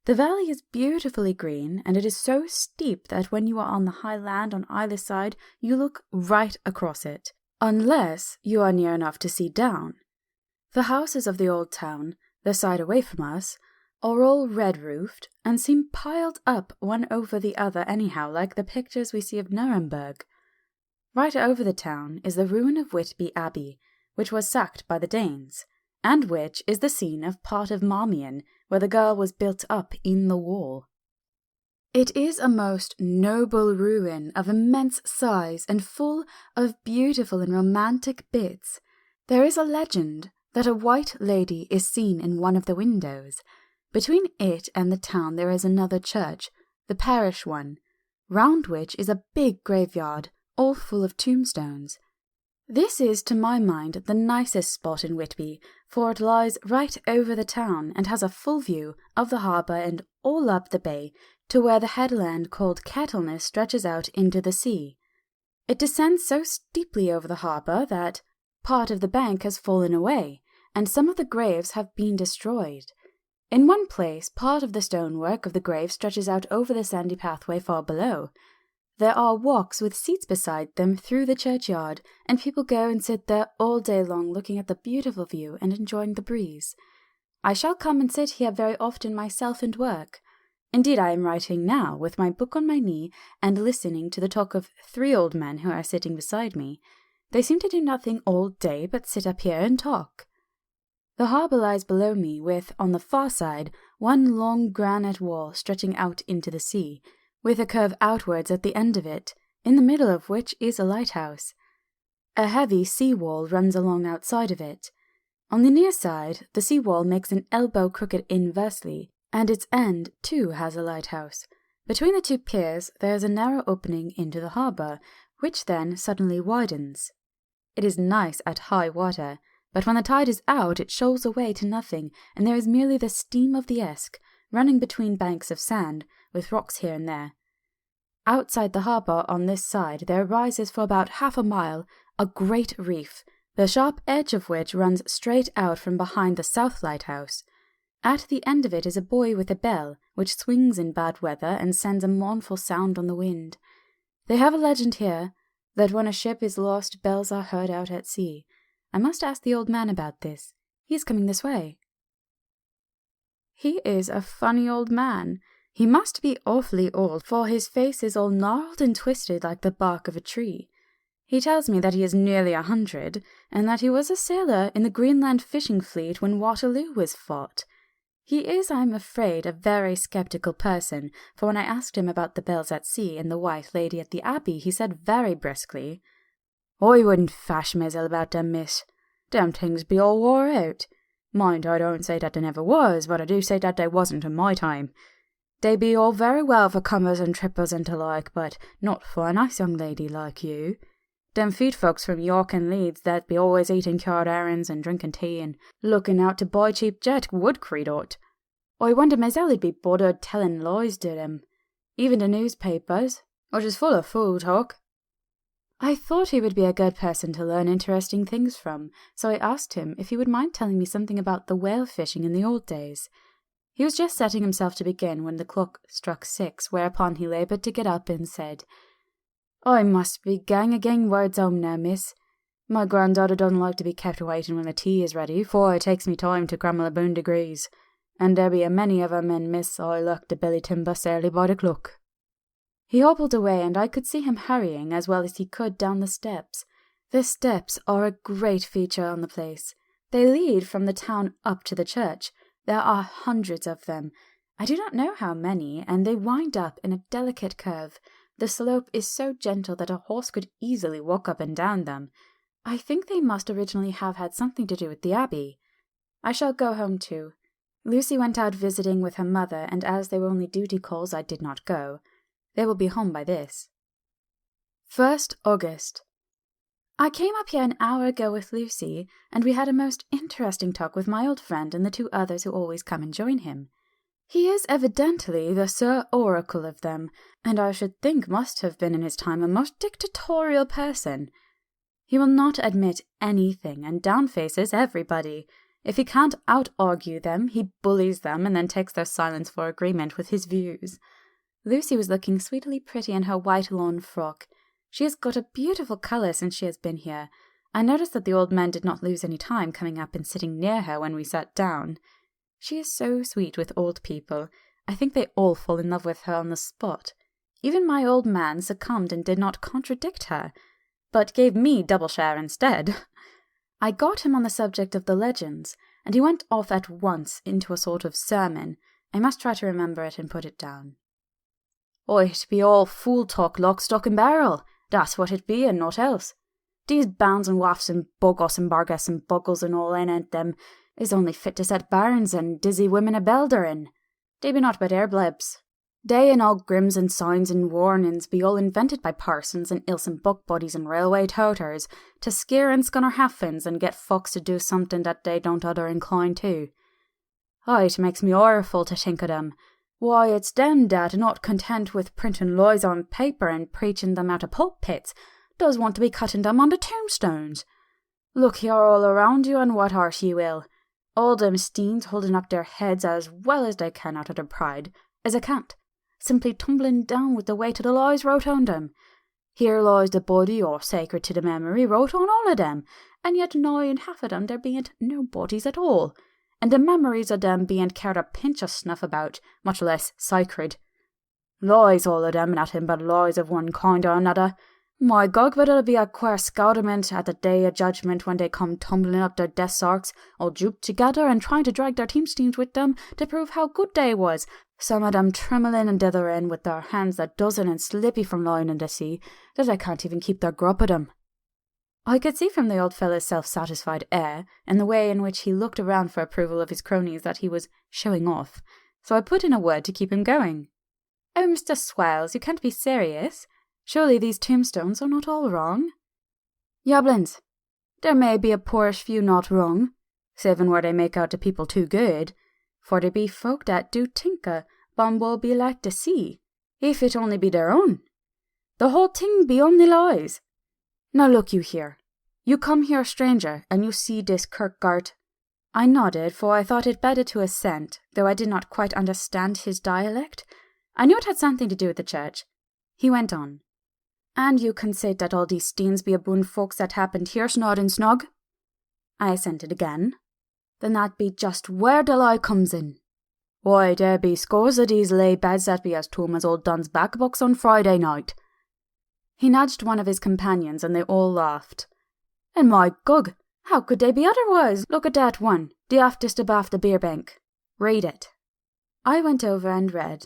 The valley is beautifully green, and it is so steep that when you are on the high land on either side, you look right across it, unless you are near enough to see down. The houses of the old town, the side away from us, are all red-roofed, and seem piled up one over the other anyhow, like the pictures we see of Nuremberg. Right over the town is the ruin of Whitby Abbey, which was sacked by the Danes, and which is the scene of part of Marmion, where the girl was built up in the wall. It is a most noble ruin of immense size and full of beautiful and romantic bits. There is a legend that a white lady is seen in one of the windows. Between it and the town there is another church, the parish one, round which is a big graveyard, all full of tombstones. This is, to my mind, the nicest spot in Whitby, for it lies right over the town and has a full view of the harbour and all up the bay to where the headland called Kettleness stretches out into the sea. It descends so steeply over the harbour that part of the bank has fallen away, and some of the graves have been destroyed. In one place, part of the stonework of the grave stretches out over the sandy pathway far below. There are walks with seats beside them through the churchyard, and people go and sit there all day long looking at the beautiful view and enjoying the breeze. I shall come and sit here very often myself and work. Indeed, I am writing now, with my book on my knee, and listening to the talk of 3 old men who are sitting beside me. They seem to do nothing all day but sit up here and talk. The harbour lies below me, with, on the far side, one long granite wall stretching out into the sea, with a curve outwards at the end of it, in the middle of which is a lighthouse. A heavy sea-wall runs along outside of it. On the near side, the sea-wall makes an elbow crooked inversely, and its end, too, has a lighthouse. Between the 2 piers there is a narrow opening into the harbour, which then suddenly widens. It is nice at high water, but when the tide is out it shoals away to nothing, and there is merely the steam of the Esk, running between banks of sand, with rocks here and there. Outside the harbour on this side there rises for about half a mile a great reef, the sharp edge of which runs straight out from behind the south lighthouse. At the end of it is a buoy with a bell, which swings in bad weather and sends a mournful sound on the wind. They have a legend here that when a ship is lost bells are heard out at sea. I must ask the old man about this. He is coming this way. He is a funny old man. He must be awfully old, for his face is all gnarled and twisted like the bark of a tree. He tells me that he is nearly 100, and that he was a sailor in the Greenland fishing fleet when Waterloo was fought. He is, I am afraid, a very sceptical person, for when I asked him about the bells at sea and the white lady at the Abbey, he said very briskly, "I wouldn't fash mezel about them, miss. Them things be all wore out. Mind, I don't say that they never was, but I do say that they wasn't in my time. They be all very well for comers and trippers and the like, but not for a nice young lady like you. Them feet folks from York and Leeds that be always eating cured herrings and drinking tea and looking out to buy cheap jet would creed out. I wonder myself he'd be bothered telling lies to them. Even the newspapers, which is full of fool talk. I thought he would be a good person to learn interesting things from, so I asked him if he would mind telling me something about the whale fishing in the old days. He was just setting himself to begin when the clock struck 6, whereupon he laboured to get up and said, I must be gang words home now, miss. My granddaughter doesn't like to be kept waiting when the tea is ready, for it takes me time to cram 11 degrees, and there be a many of 'em in, miss, I look to Billy Timber early by the clock. He hobbled away, and I could see him hurrying as well as he could down the steps. The steps are a great feature on the place. They lead from the town up to the church. There are hundreds of them. I do not know how many, and they wind up in a delicate curve. The slope is so gentle that a horse could easily walk up and down them. I think they must originally have had something to do with the abbey. I shall go home too. Lucy went out visiting with her mother, and as they were only duty calls, I did not go. They will be home by this. 1st August. I came up here an hour ago with Lucy, and we had a most interesting talk with my old friend and the 2 others who always come and join him. He is evidently the Sir Oracle of them, and I should think must have been in his time a most dictatorial person. He will not admit anything, and downfaces everybody. If he can't out-argue them, he bullies them and then takes their silence for agreement with his views. Lucy was looking sweetly pretty in her white lawn frock. She has got a beautiful colour since she has been here. I noticed that the old man did not lose any time coming up and sitting near her when we sat down. She is so sweet with old people. I think they all fall in love with her on the spot. Even my old man succumbed and did not contradict her, but gave me double share instead. I got him on the subject of the legends, and he went off at once into a sort of sermon. I must try to remember it and put it down. It be all fool talk, lock, stock and barrel. That's what it be, and naught else. These bounds and wafts and boggos and bargas and buggles and all in them is only fit to set barons and dizzy women a belder in. They be not but airblebs. They and all grims and signs and warnings be all invented by parsons and ilson buck bodies and railway toters to scare and scunner haffins and get folks to do something that they don't other incline to. It makes me orful to think of them. Why, it's them that, not content with printing lies on paper and preaching them out of pulpits, does want to be cutting them on the tombstones. Look here all around you, and what arse ye will. All them steens holding up their heads as well as they can out of their pride, as a cant, simply tumbling down with the weight of the lies wrote on them. Here lies the body, or sacred to the memory, wrote on all of them, and yet nigh in half of them there bean't no bodies at all, and the memories of them bean't cared a pinch of snuff about, much less sacred. Lies all of them, nothing but lies of one kind or another. My God, but it'll be a queer scoutement at the day of judgment when they come tumbling up their death sarks, all duped together and trying to drag their teamsteens with them to prove how good they was, some of them trembling and dithering with their hands that dozen and slippy from lying in the sea, that they can't even keep their grub of them. I could see from the old fellow's self-satisfied air, and the way in which he looked around for approval of his cronies, that he was showing off, so I put in a word to keep him going. Oh, Mr. Swells, you can't be serious. Surely these tombstones are not all wrong? Yoblins, there may be a poorish few not wrong, saving where they make out the people too good, for there be folk that do tinker Bum will be like to see, if it only be their own. The whole thing be only lies. Now look you here. You come here a stranger, and you see this kirkgard. I nodded, for I thought it better to assent, though I did not quite understand his dialect. I knew it had something to do with the church. He went on. And you consait that all these steens be aboon folks that happened here snod and snug? I assented again. Then that be just where the lie comes in. Why, there be scores of these lay beds that be as toom as old Don's back books on Friday night. He nudged one of his companions, and they all laughed. And my gug, how could they be otherwise? Look at that one, the aftest abaft the beer bank. Read it. I went over and read.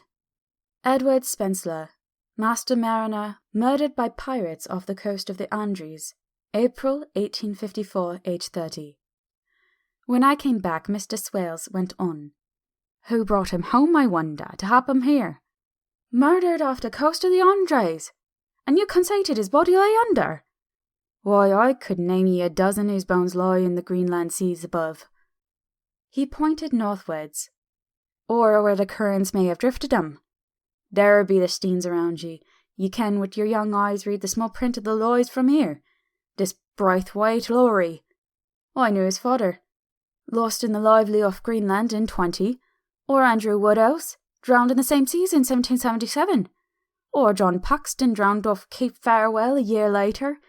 Edward Spencer, Master Mariner, murdered by pirates off the coast of the Andres, April 1854, age 30. When I came back, Mr. Swales went on. Who brought him home, I wonder, to hap him here? Murdered off the coast of the Andres, and you conceited his body lay under. Why, I could name ye a dozen whose bones lie in the Greenland seas above." He pointed northwards. "Or where the currents may have drifted 'em. There be the steens around ye. Ye can with your young eyes read the small print of the loys from here. This Braithwaite Lowry. I knew his father. Lost in the lively off Greenland in 20. Or Andrew Woodhouse, drowned in the same seas in 1777. Or John Paxton, drowned off Cape Farewell a year later.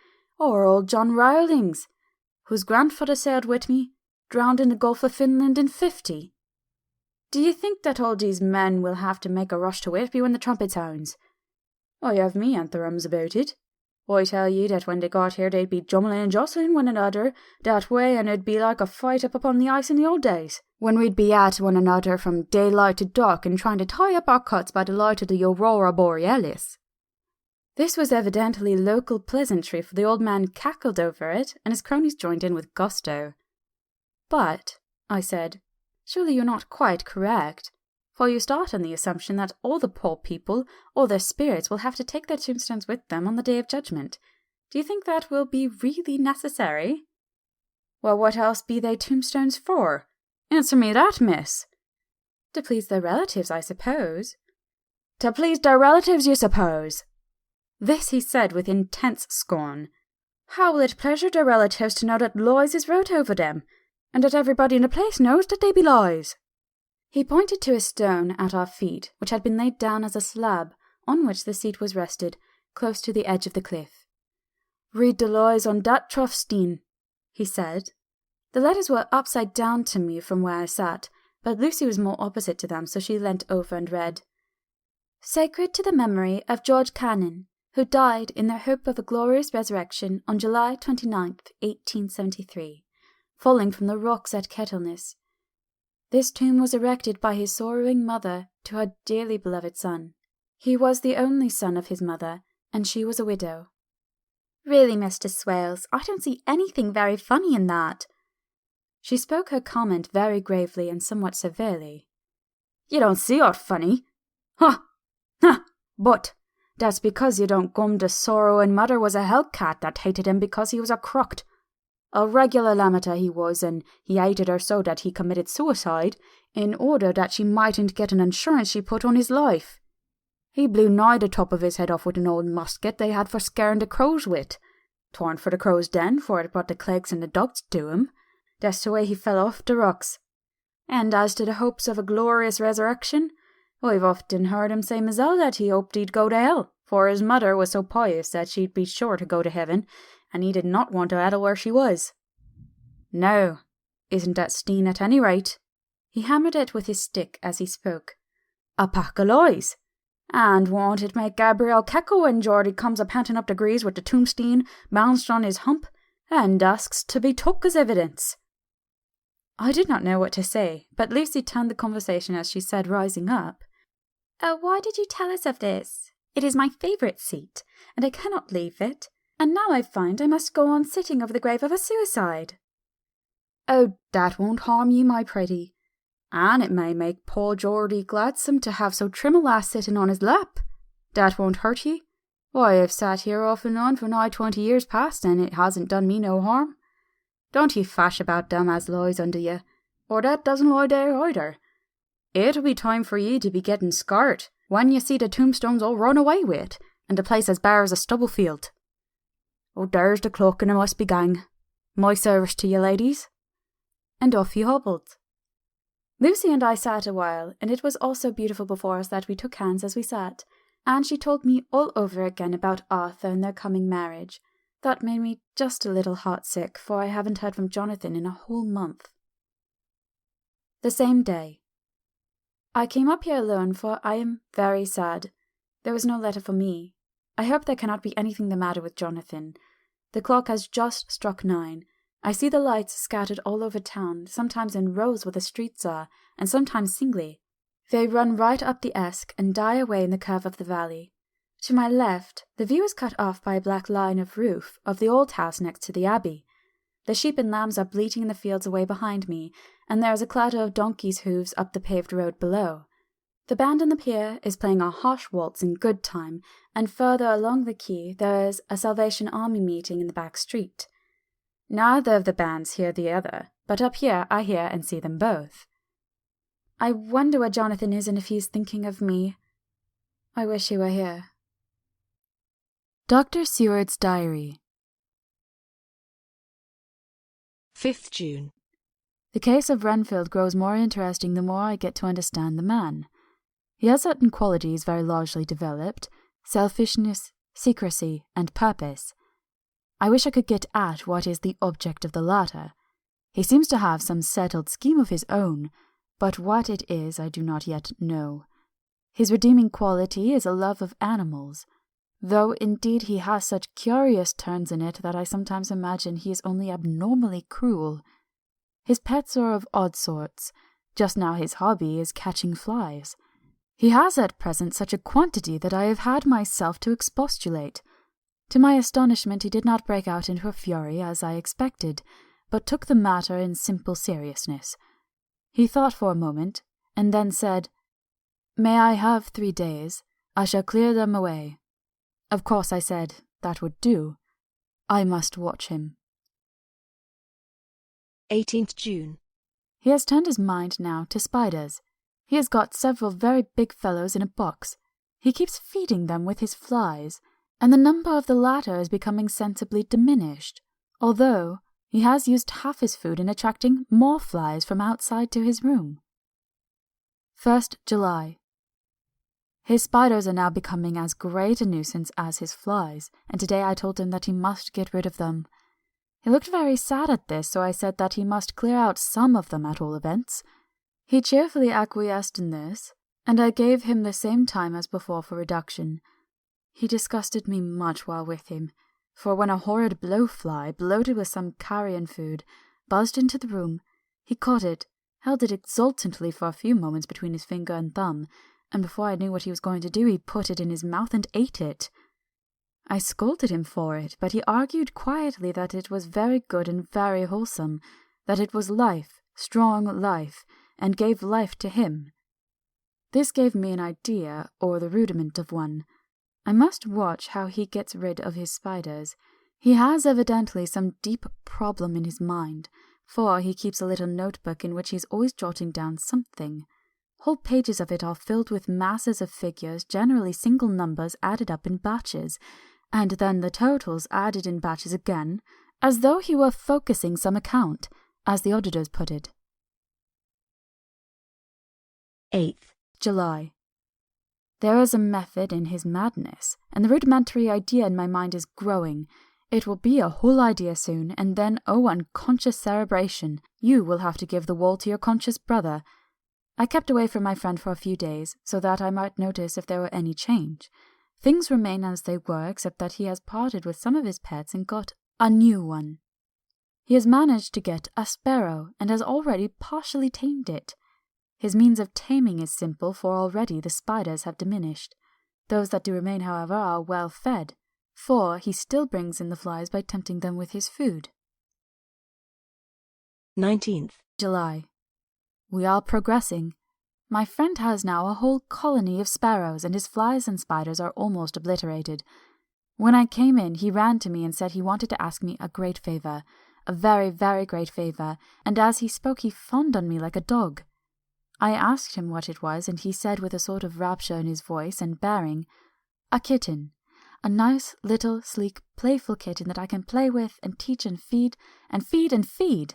Or old John Rowlings, whose grandfather sailed with me, drowned in the Gulf of Finland in 50. Do you think that all these men will have to make a rush to Whitby when the trumpet sounds? I have me antherums about it. I tell ye that when they got here they'd be jumbling and jostling one another that way, and it'd be like a fight up upon the ice in the old days, when we'd be at one another from daylight to dark and trying to tie up our cuts by the light of the Aurora Borealis." This was evidently local pleasantry, for the old man cackled over it, and his cronies joined in with gusto. "But," I said, "surely you're not quite correct, for you start on the assumption that all the poor people, all their spirits, will have to take their tombstones with them on the Day of Judgment. Do you think that will be really necessary?" "Well, what else be they tombstones for? Answer me that, miss." "To please their relatives, I suppose." "To please their relatives, you suppose?" This he said with intense scorn. "How will it pleasure their relatives to know that lies is wrote over them, and that everybody in the place knows that they be lies?" He pointed to a stone at our feet, which had been laid down as a slab, on which the seat was rested, close to the edge of the cliff. "Read the lies on that troughstein," he said. The letters were upside down to me from where I sat, but Lucy was more opposite to them, so she leant over and read. "Sacred to the memory of George Cannon, who died in the hope of a glorious resurrection on July 29th, 1873, falling from the rocks at Kettleness. This tomb was erected by his sorrowing mother to her dearly beloved son. He was the only son of his mother, and she was a widow." "Really, Mr. Swales, I don't see anything very funny in that." She spoke her comment very gravely and somewhat severely. "You don't see aught funny? Ha! Ha! But that's because you don't gum the sorrowing mother was a hellcat that hated him because he was a crocked. A regular lamata he was, and he hated her so that he committed suicide in order that she mightn't get an insurance she put on his life. He blew nigh the top of his head off with an old musket they had for scaring the crows with. Torn for the crow's den, for it brought the clegs and the ducks to him. That's the way he fell off the rocks. And as to the hopes of a glorious resurrection, I've often heard him say myself that he hoped he'd go to hell, for his mother was so pious that she'd be sure to go to heaven, and he did not want to addle where she was. Now, isn't that steen at any rate?" He hammered it with his stick as he spoke. "A pack of lies. And won't it make Gabriel cackle when Geordie comes a panting up the grease with the tombstone bounced on his hump, and asks to be took as evidence?" I did not know what to say, but Lucy turned the conversation as she said, rising up, "Oh, why did you tell us of this? It is my favourite seat, and I cannot leave it. And now I find I must go on sitting over the grave of a suicide." "Oh, that won't harm you, my pretty. And it may make poor Geordie gladsome to have so trim a lass sitting on his lap. That won't hurt ye. Why, I've sat here off and on for nigh 20 years past, and it hasn't done me no harm. Don't ye fash about them as lies under ye, or that doesn't lie there either. It'll be time for ye to be getting scart when ye see the tombstones all run away with, and the place as bare as a stubble field. Oh, there's the clock, and I must be gang. My service to ye, ladies." And off he hobbled. Lucy and I sat a while, and it was all so beautiful before us that we took hands as we sat, and she told me all over again about Arthur and their coming marriage. That made me just a little heartsick, for I haven't heard from Jonathan in a whole month. The same day. I came up here alone, for I am very sad. There was no letter for me. I hope there cannot be anything the matter with Jonathan. The clock has just struck 9. I see the lights scattered all over town, sometimes in rows where the streets are, and sometimes singly. They run right up the Esk and die away in the curve of the valley. To my left, the view is cut off by a black line of roof of the old house next to the abbey. The sheep and lambs are bleating in the fields away behind me, and there is a clatter of donkeys' hooves up the paved road below. The band on the pier is playing a harsh waltz in good time, and further along the quay there is a Salvation Army meeting in the back street. Neither of the bands hear the other, but up here I hear and see them both. I wonder where Jonathan is and if he's thinking of me. I wish he were here. Dr. Seward's Diary. 5th June. The case of Renfield grows more interesting the more I get to understand the man. He has certain qualities very largely developed: selfishness, secrecy, and purpose. I wish I could get at what is the object of the latter. He seems to have some settled scheme of his own, but what it is I do not yet know. His redeeming quality is a love of animals, though indeed he has such curious turns in it that I sometimes imagine he is only abnormally cruel. His pets are of odd sorts. Just now his hobby is catching flies. He has at present such a quantity that I have had myself to expostulate. To my astonishment he did not break out into a fury as I expected, but took the matter in simple seriousness. He thought for a moment, and then said, "May I have 3 days? I shall clear them away." Of course I said that would do. I must watch him. 18th June. He has turned his mind now to spiders. He has got several very big fellows in a box. He keeps feeding them with his flies, and the number of the latter is becoming sensibly diminished, although he has used half his food in attracting more flies from outside to his room. 1st July. His spiders are now becoming as great a nuisance as his flies, and today I told him that he must get rid of them. He looked very sad at this, so I said that he must clear out some of them at all events. He cheerfully acquiesced in this, and I gave him the same time as before for reduction. He disgusted me much while with him, for when a horrid blowfly, bloated with some carrion food, buzzed into the room, he caught it, held it exultantly for a few moments between his finger and thumb, and before I knew what he was going to do, he put it in his mouth and ate it. I scolded him for it, but he argued quietly that it was very good and very wholesome, that it was life, strong life, and gave life to him. This gave me an idea, or the rudiment of one. I must watch how he gets rid of his spiders. He has evidently some deep problem in his mind, for he keeps a little notebook in which he is always jotting down something. Whole pages of it are filled with masses of figures, generally single numbers added up in batches, and then the totals added in batches again, as though he were focusing some account, as the auditors put it. 8th July. There is a method in his madness, and the rudimentary idea in my mind is growing. It will be a whole idea soon, and then, oh, unconscious cerebration, you will have to give the wool to your conscious brother. I kept away from my friend for a few days, so that I might notice if there were any change. Things remain as they were, except that he has parted with some of his pets and got a new one. He has managed to get a sparrow, and has already partially tamed it. His means of taming is simple, for already the spiders have diminished. Those that do remain, however, are well fed, for he still brings in the flies by tempting them with his food. 19th July. We are progressing. My friend has now a whole colony of sparrows, and his flies and spiders are almost obliterated. When I came in, he ran to me and said he wanted to ask me a great favour, a very, very great favour, and as he spoke he fawned on me like a dog. I asked him what it was, and he said with a sort of rapture in his voice and bearing, "A kitten, a nice, little, sleek, playful kitten that I can play with and teach and feed, and feed and feed."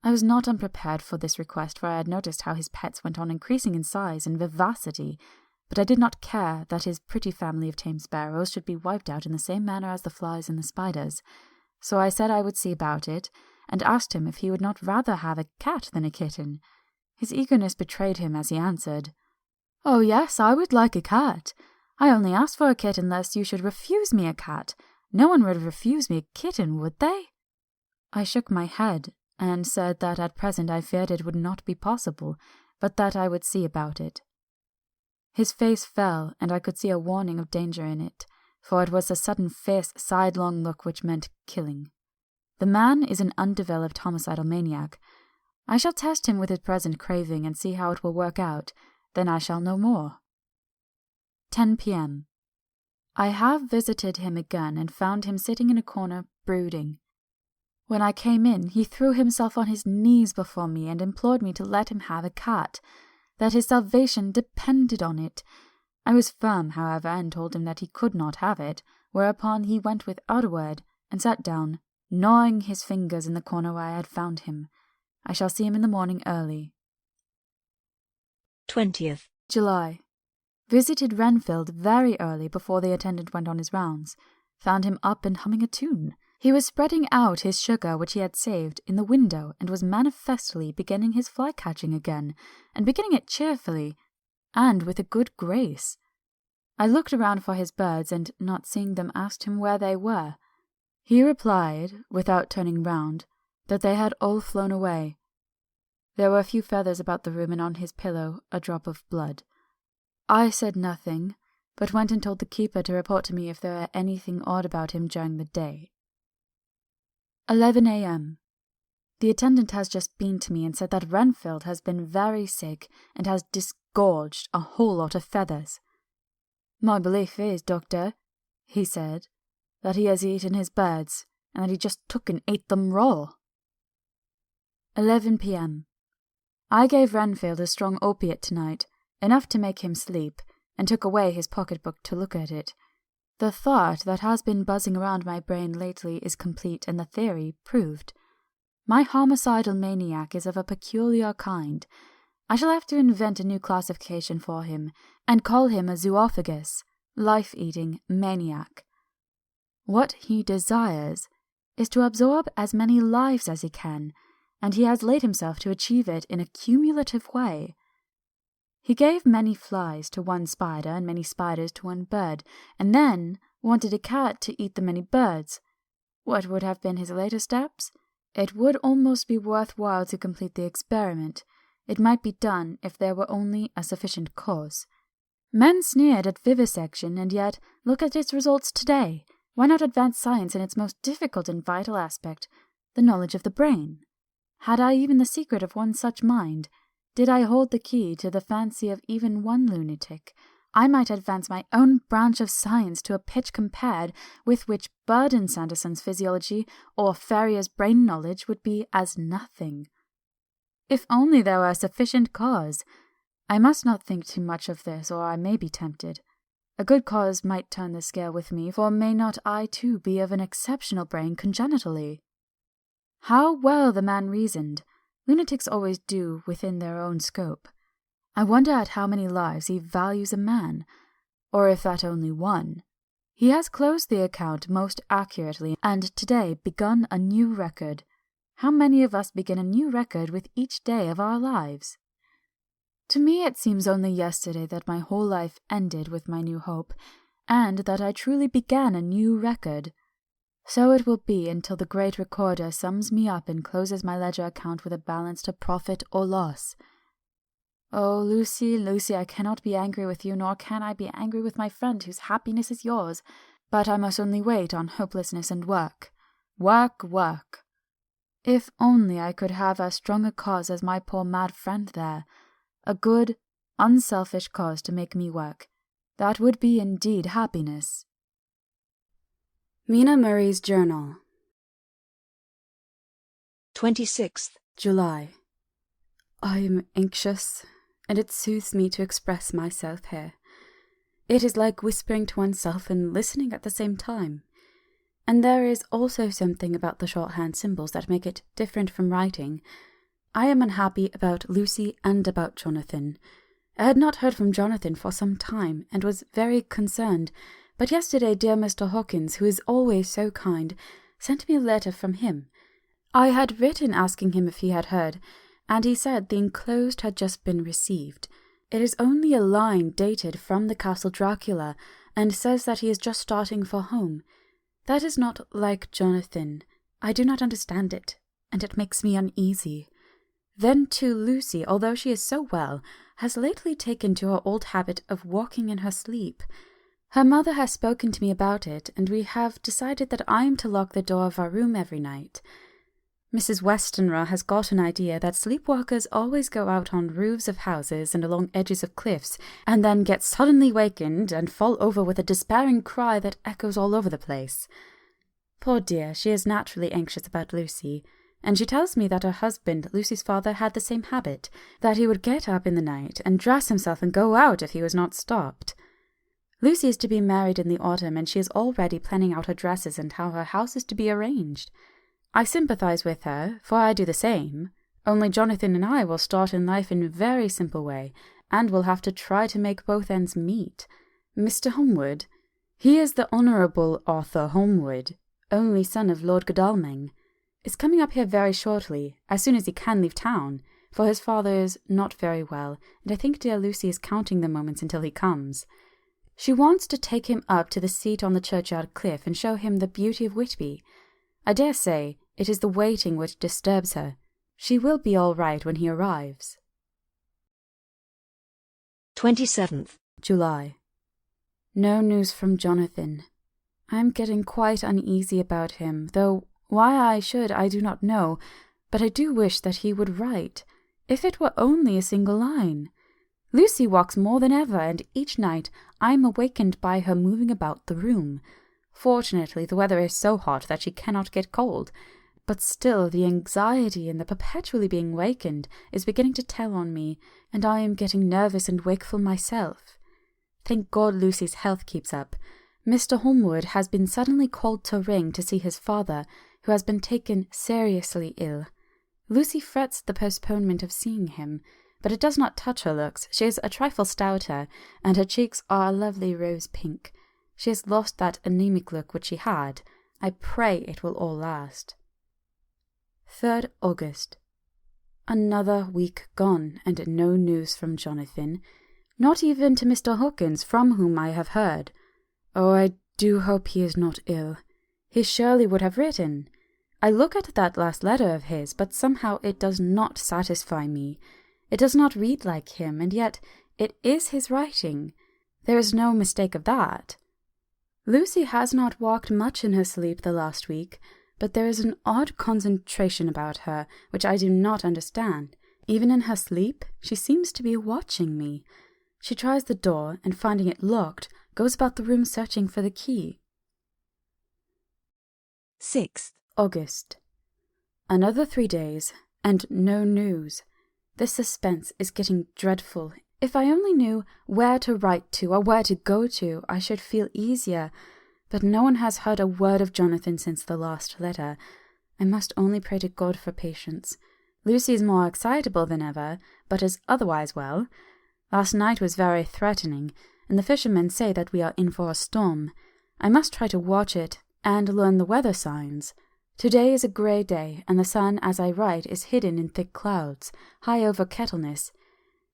I was not unprepared for this request, for I had noticed how his pets went on increasing in size and vivacity, but I did not care that his pretty family of tame sparrows should be wiped out in the same manner as the flies and the spiders. So I said I would see about it, and asked him if he would not rather have a cat than a kitten. His eagerness betrayed him as he answered, "Oh yes, I would like a cat. I only asked for a kitten lest you should refuse me a cat. No one would refuse me a kitten, would they?" I shook my head, and said that at present I feared it would not be possible, but that I would see about it. His face fell, and I could see a warning of danger in it, for it was a sudden fierce sidelong look which meant killing. The man is an undeveloped homicidal maniac. I shall test him with his present craving and see how it will work out, then I shall know more. 10 p.m. I have visited him again and found him sitting in a corner, brooding. When I came in, he threw himself on his knees before me and implored me to let him have a cat, that his salvation depended on it. I was firm, however, and told him that he could not have it, whereupon he went without a word and sat down, gnawing his fingers in the corner where I had found him. I shall see him in the morning early. 20th July. Visited Renfield very early before the attendant went on his rounds. Found him up and humming a tune. He was spreading out his sugar which he had saved in the window and was manifestly beginning his fly-catching again, and beginning it cheerfully, and with a good grace. I looked around for his birds, and not seeing them asked him where they were. He replied, without turning round, that they had all flown away. There were a few feathers about the room, and on his pillow a drop of blood. I said nothing, but went and told the keeper to report to me if there were anything odd about him during the day. 11 a.m. The attendant has just been to me and said that Renfield has been very sick and has disgorged a whole lot of feathers. My belief is, doctor, he said, that he has eaten his birds, and that he just took and ate them raw. 11 p.m. I gave Renfield a strong opiate tonight, enough to make him sleep, and took away his pocketbook to look at it. The thought that has been buzzing around my brain lately is complete and the theory proved. My homicidal maniac is of a peculiar kind. I shall have to invent a new classification for him, and call him a zoophagous, life-eating maniac. What he desires is to absorb as many lives as he can, and he has laid himself to achieve it in a cumulative way. He gave many flies to one spider and many spiders to one bird, and then wanted a cat to eat the many birds. What would have been his later steps? It would almost be worthwhile to complete the experiment. It might be done if there were only a sufficient cause. Men sneered at vivisection, and yet look at its results today. Why not advance science in its most difficult and vital aspect, the knowledge of the brain? Had I even the secret of one such mind, did I hold the key to the fancy of even one lunatic, I might advance my own branch of science to a pitch compared with which Burdon Sanderson's physiology or Ferrier's brain knowledge would be as nothing. If only there were a sufficient cause. I must not think too much of this, or I may be tempted. A good cause might turn the scale with me, for may not I too be of an exceptional brain congenitally? How well the man reasoned! Lunatics always do within their own scope. I wonder at how many lives he values a man, or if at only one. He has closed the account most accurately, and today begun a new record. How many of us begin a new record with each day of our lives? To me it seems only yesterday that my whole life ended with my new hope, and that I truly began a new record. So it will be until the great recorder sums me up and closes my ledger account with a balance to profit or loss. Oh, Lucy, Lucy, I cannot be angry with you, nor can I be angry with my friend whose happiness is yours, but I must only wait on hopelessness and work. Work, work. If only I could have as strong a cause as my poor mad friend there, a good, unselfish cause to make me work, that would be indeed happiness. Mina Murray's Journal. 26th July. I am anxious, and it soothes me to express myself here. It is like whispering to oneself and listening at the same time. And there is also something about the shorthand symbols that make it different from writing. I am unhappy about Lucy and about Jonathan. I had not heard from Jonathan for some time, and was very concerned, but yesterday dear Mr. Hawkins, who is always so kind, sent me a letter from him. I had written asking him if he had heard, and he said the enclosed had just been received. It is only a line dated from the Castle Dracula, and says that he is just starting for home. That is not like Jonathan. I do not understand it, and it makes me uneasy. Then, too, Lucy, although she is so well, has lately taken to her old habit of walking in her sleep. Her mother has spoken to me about it, and we have decided that I am to lock the door of our room every night. Mrs. Westenra has got an idea that sleepwalkers always go out on roofs of houses and along edges of cliffs, and then get suddenly wakened and fall over with a despairing cry that echoes all over the place. Poor dear, she is naturally anxious about Lucy, and she tells me that her husband, Lucy's father, had the same habit, that he would get up in the night and dress himself and go out if he was not stopped. Lucy is to be married in the autumn, and she is already planning out her dresses and how her house is to be arranged. I sympathize with her, for I do the same, only Jonathan and I will start in life in a very simple way, and will have to try to make both ends meet. Mr. Holmwood, he is the Honourable Arthur Holmwood, only son of Lord Godalming, is coming up here very shortly, as soon as he can leave town, for his father is not very well, and I think dear Lucy is counting the moments until he comes. She wants to take him up to the seat on the churchyard cliff and show him the beauty of Whitby. I dare say it is the waiting which disturbs her. She will be all right when he arrives. 27th July. No news from Jonathan. I am getting quite uneasy about him, though why I should I do not know, but I do wish that he would write, if it were only a single line. Lucy walks more than ever, and each night I am awakened by her moving about the room. Fortunately, the weather is so hot that she cannot get cold, but still the anxiety and the perpetually being wakened is beginning to tell on me, and I am getting nervous and wakeful myself. Thank God Lucy's health keeps up. Mr. Holmwood has been suddenly called to Ring to see his father, who has been taken seriously ill. Lucy frets at the postponement of seeing him, but it does not touch her looks. She is a trifle stouter, and her cheeks are a lovely rose pink. She has lost that anemic look which she had. I pray it will all last. 3rd August. Another week gone, and no news from Jonathan. Not even to Mr. Hawkins, from whom I have heard. Oh, I do hope he is not ill. He surely would have written. I look at that last letter of his, but somehow it does not satisfy me. It does not read like him, and yet it is his writing. There is no mistake of that. Lucy has not walked much in her sleep the last week, but there is an odd concentration about her which I do not understand. Even in her sleep, she seems to be watching me. She tries the door, and finding it locked, goes about the room searching for the key. 6th August. Another 3 days, and no news. This suspense is getting dreadful. If I only knew where to write to or where to go to, I should feel easier. But no one has heard a word of Jonathan since the last letter. I must only pray to God for patience. Lucy is more excitable than ever, but is otherwise well. Last night was very threatening, and the fishermen say that we are in for a storm. I must try to watch it and learn the weather signs. Today is a grey day, and the sun, as I write, is hidden in thick clouds, high over Kettleness.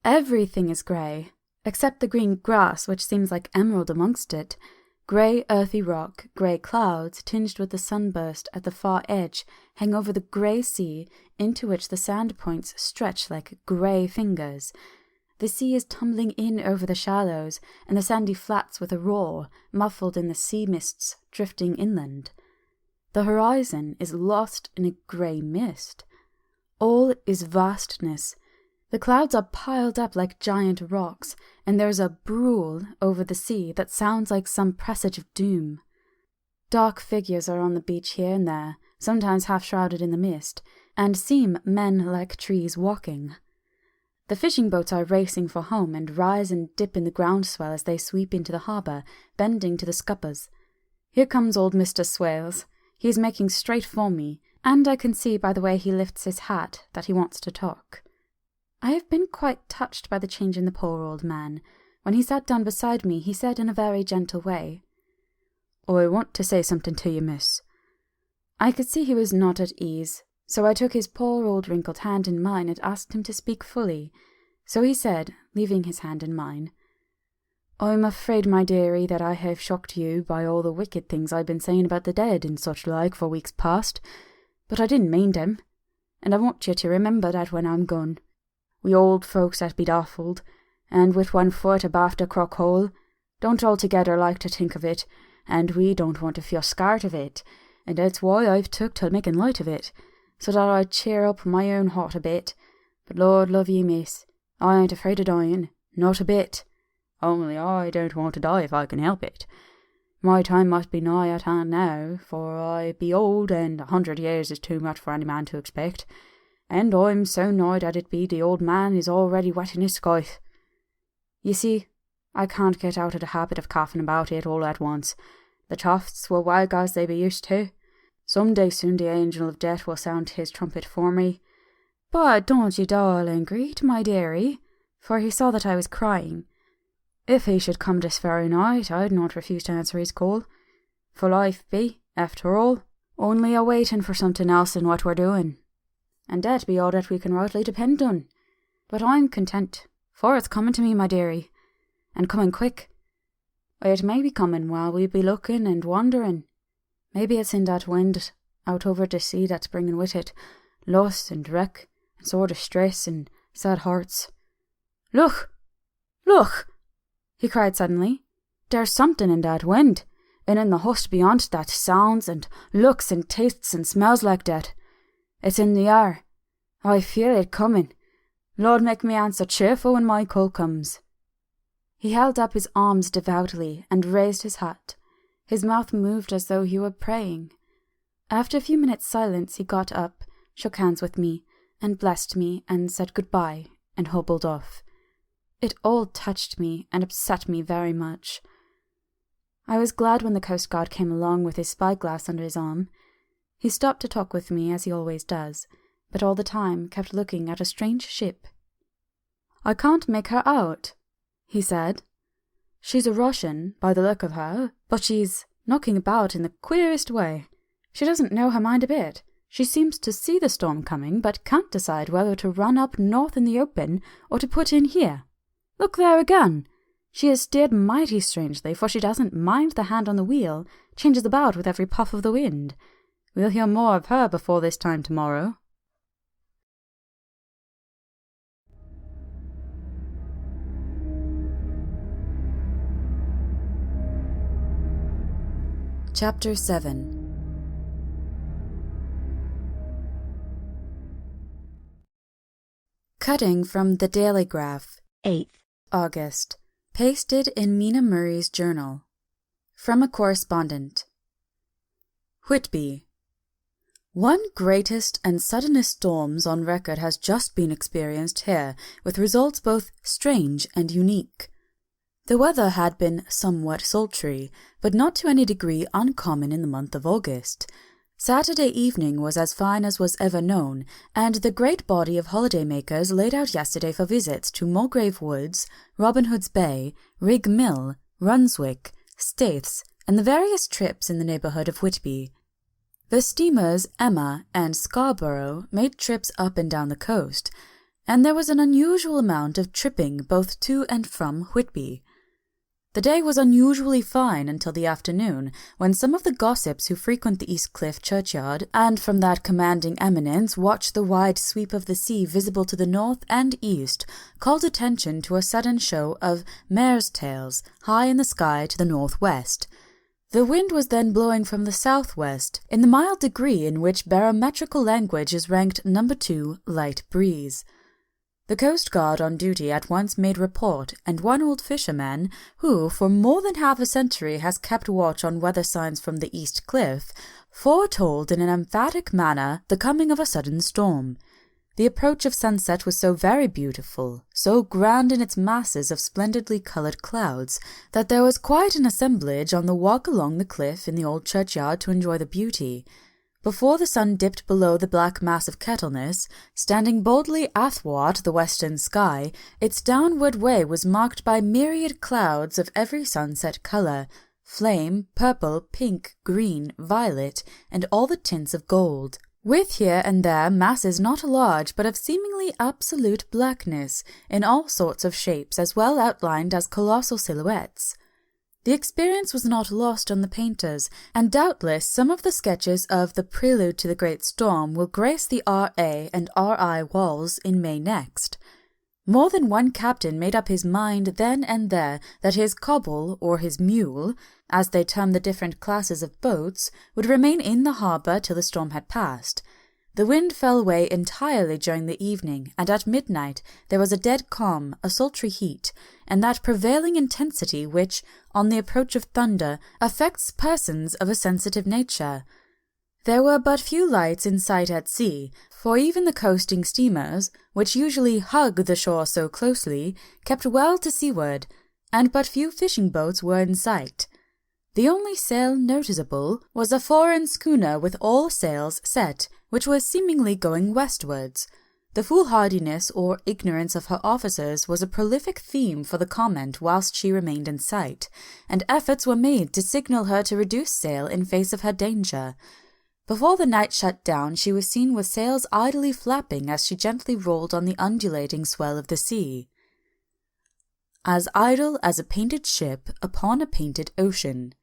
Everything is grey, except the green grass, which seems like emerald amongst it. Grey earthy rock, grey clouds, tinged with the sunburst at the far edge, hang over the grey sea, into which the sand points stretch like grey fingers. The sea is tumbling in over the shallows, and the sandy flats with a roar, muffled in the sea mists drifting inland. The horizon is lost in a grey mist. All is vastness. The clouds are piled up like giant rocks, and there is a brool over the sea that sounds like some presage of doom. Dark figures are on the beach here and there, sometimes half shrouded in the mist, and seem men like trees walking. The fishing boats are racing for home, and rise and dip in the groundswell as they sweep into the harbour, bending to the scuppers. Here comes old Mr. Swales. He is making straight for me, and I can see by the way he lifts his hat that he wants to talk. I have been quite touched by the change in the poor old man. When he sat down beside me, he said in a very gentle way, "I want to say something to you, miss." I could see he was not at ease, so I took his poor old wrinkled hand in mine and asked him to speak fully. So he said, leaving his hand in mine, "I'm afraid, my dearie, that I have shocked you by all the wicked things I've been saying about the dead and such like for weeks past, but I didn't mean them, and I want you to remember that when I'm gone. We old folks that be daffled, and with one foot abaft a crock hole, don't altogether like to think of it, and we don't want to feel scared of it, and that's why I've took to making light of it. so that I'd cheer up my own heart a bit. But Lord love ye, miss, I ain't afraid of dying, not a bit. Only I don't want to die if I can help it. My time must be nigh at hand now, for I be old, and 100 years is too much for any man to expect. And I'm so nigh that it be the old man is already wetting his scythe. You see, I can't get out of the habit of coughing about it all at once. The tufts will wag as they be used to. Some day soon the angel of death will sound his trumpet for me. But don't ye darling greet, my dearie, for he saw that I was crying. If he should come this very night, I'd not refuse to answer his call. For life be, after all, only a waiting for something else in what we're doing. And that be all that we can rightly depend on. But I'm content, for it's coming to me, my dearie, and coming quick. It may be coming while we be looking and wondering. Maybe it's in that wind out over the sea that's bringing with it loss and wreck and sore distress and sad hearts. Look! Look! He cried suddenly. There's something in that wind, and in the hush beyond that sounds and looks and tastes and smells like that. It's in the air. I feel it coming. Lord, make me answer cheerful when my call comes. He held up his arms devoutly and raised his hat. His mouth moved as though he were praying. After a few minutes' silence, he got up, shook hands with me, and blessed me, and said goodbye, and hobbled off. It all touched me and upset me very much. I was glad when the coast guard came along with his spyglass under his arm. He stopped to talk with me, as he always does, but all the time kept looking at a strange ship. I can't make her out, he said. She's a Russian, by the look of her, but she's knocking about in the queerest way. She doesn't know her mind a bit. She seems to see the storm coming, but can't decide whether to run up north in the open or to put in here. Look there again! She has steered mighty strangely, for she doesn't mind the hand on the wheel, changes about with every puff of the wind. We'll hear more of her before this time tomorrow. Chapter 7. Cutting from the Daily Graph, 8th August. Pasted in Mina Murray's journal. From a correspondent. Whitby. One greatest and suddenest storms on record has just been experienced here, with results both strange and unique. The weather had been somewhat sultry, but not to any degree uncommon in the month of August. Saturday evening was as fine as was ever known, and the great body of holiday-makers laid out yesterday for visits to Mulgrave Woods, Robin Hood's Bay, Rig Mill, Runswick, Staithes, and the various trips in the neighbourhood of Whitby. The steamers Emma and Scarborough made trips up and down the coast, and there was an unusual amount of tripping both to and from Whitby. The day was unusually fine until the afternoon, when some of the gossips who frequent the East Cliff churchyard and from that commanding eminence watch the wide sweep of the sea visible to the north and east called attention to a sudden show of mares' tails high in the sky to the northwest. The wind was then blowing from the southwest, in the mild degree in which barometrical language is ranked number 2 light breeze. The coast guard on duty at once made report, and one old fisherman, who for more than half a century has kept watch on weather signs from the East Cliff, foretold in an emphatic manner the coming of a sudden storm. The approach of sunset was so very beautiful, so grand in its masses of splendidly coloured clouds, that there was quite an assemblage on the walk along the cliff in the old churchyard to enjoy the beauty. Before the sun dipped below the black mass of Kettleness, standing boldly athwart the western sky, its downward way was marked by myriad clouds of every sunset colour, flame, purple, pink, green, violet, and all the tints of gold, with here and there masses not large but of seemingly absolute blackness, in all sorts of shapes as well outlined as colossal silhouettes. The experience was not lost on the painters, and doubtless some of the sketches of the Prelude to the Great Storm will grace the R.A. and R.I. walls in May next. More than one captain made up his mind then and there that his cobble, or his mule, as they term the different classes of boats, would remain in the harbour till the storm had passed. The wind fell away entirely during the evening, and at midnight there was a dead calm, a sultry heat, and that prevailing intensity which, on the approach of thunder, affects persons of a sensitive nature. There were but few lights in sight at sea, for even the coasting steamers, which usually hug the shore so closely, kept well to seaward, and but few fishing boats were in sight. The only sail noticeable was a foreign schooner with all sails set, which was seemingly going westwards. The foolhardiness or ignorance of her officers was a prolific theme for the comment whilst she remained in sight, and efforts were made to signal her to reduce sail in face of her danger. Before the night shut down, she was seen with sails idly flapping as she gently rolled on the undulating swell of the sea. As idle as a painted ship upon a painted ocean.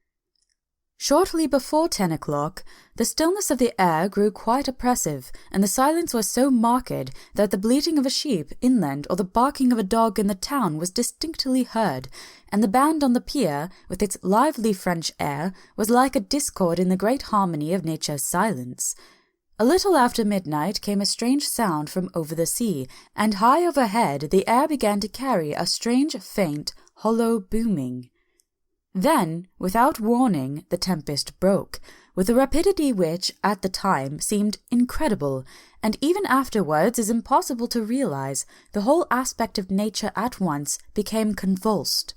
Shortly before 10 o'clock, the stillness of the air grew quite oppressive, and the silence was so marked that the bleating of a sheep inland or the barking of a dog in the town was distinctly heard, and the band on the pier, with its lively French air, was like a discord in the great harmony of nature's silence. A little after midnight came a strange sound from over the sea, and high overhead the air began to carry a strange, faint, hollow booming. Then, without warning, the tempest broke, with a rapidity which, at the time, seemed incredible, and even afterwards is impossible to realize. The whole aspect of nature at once became convulsed.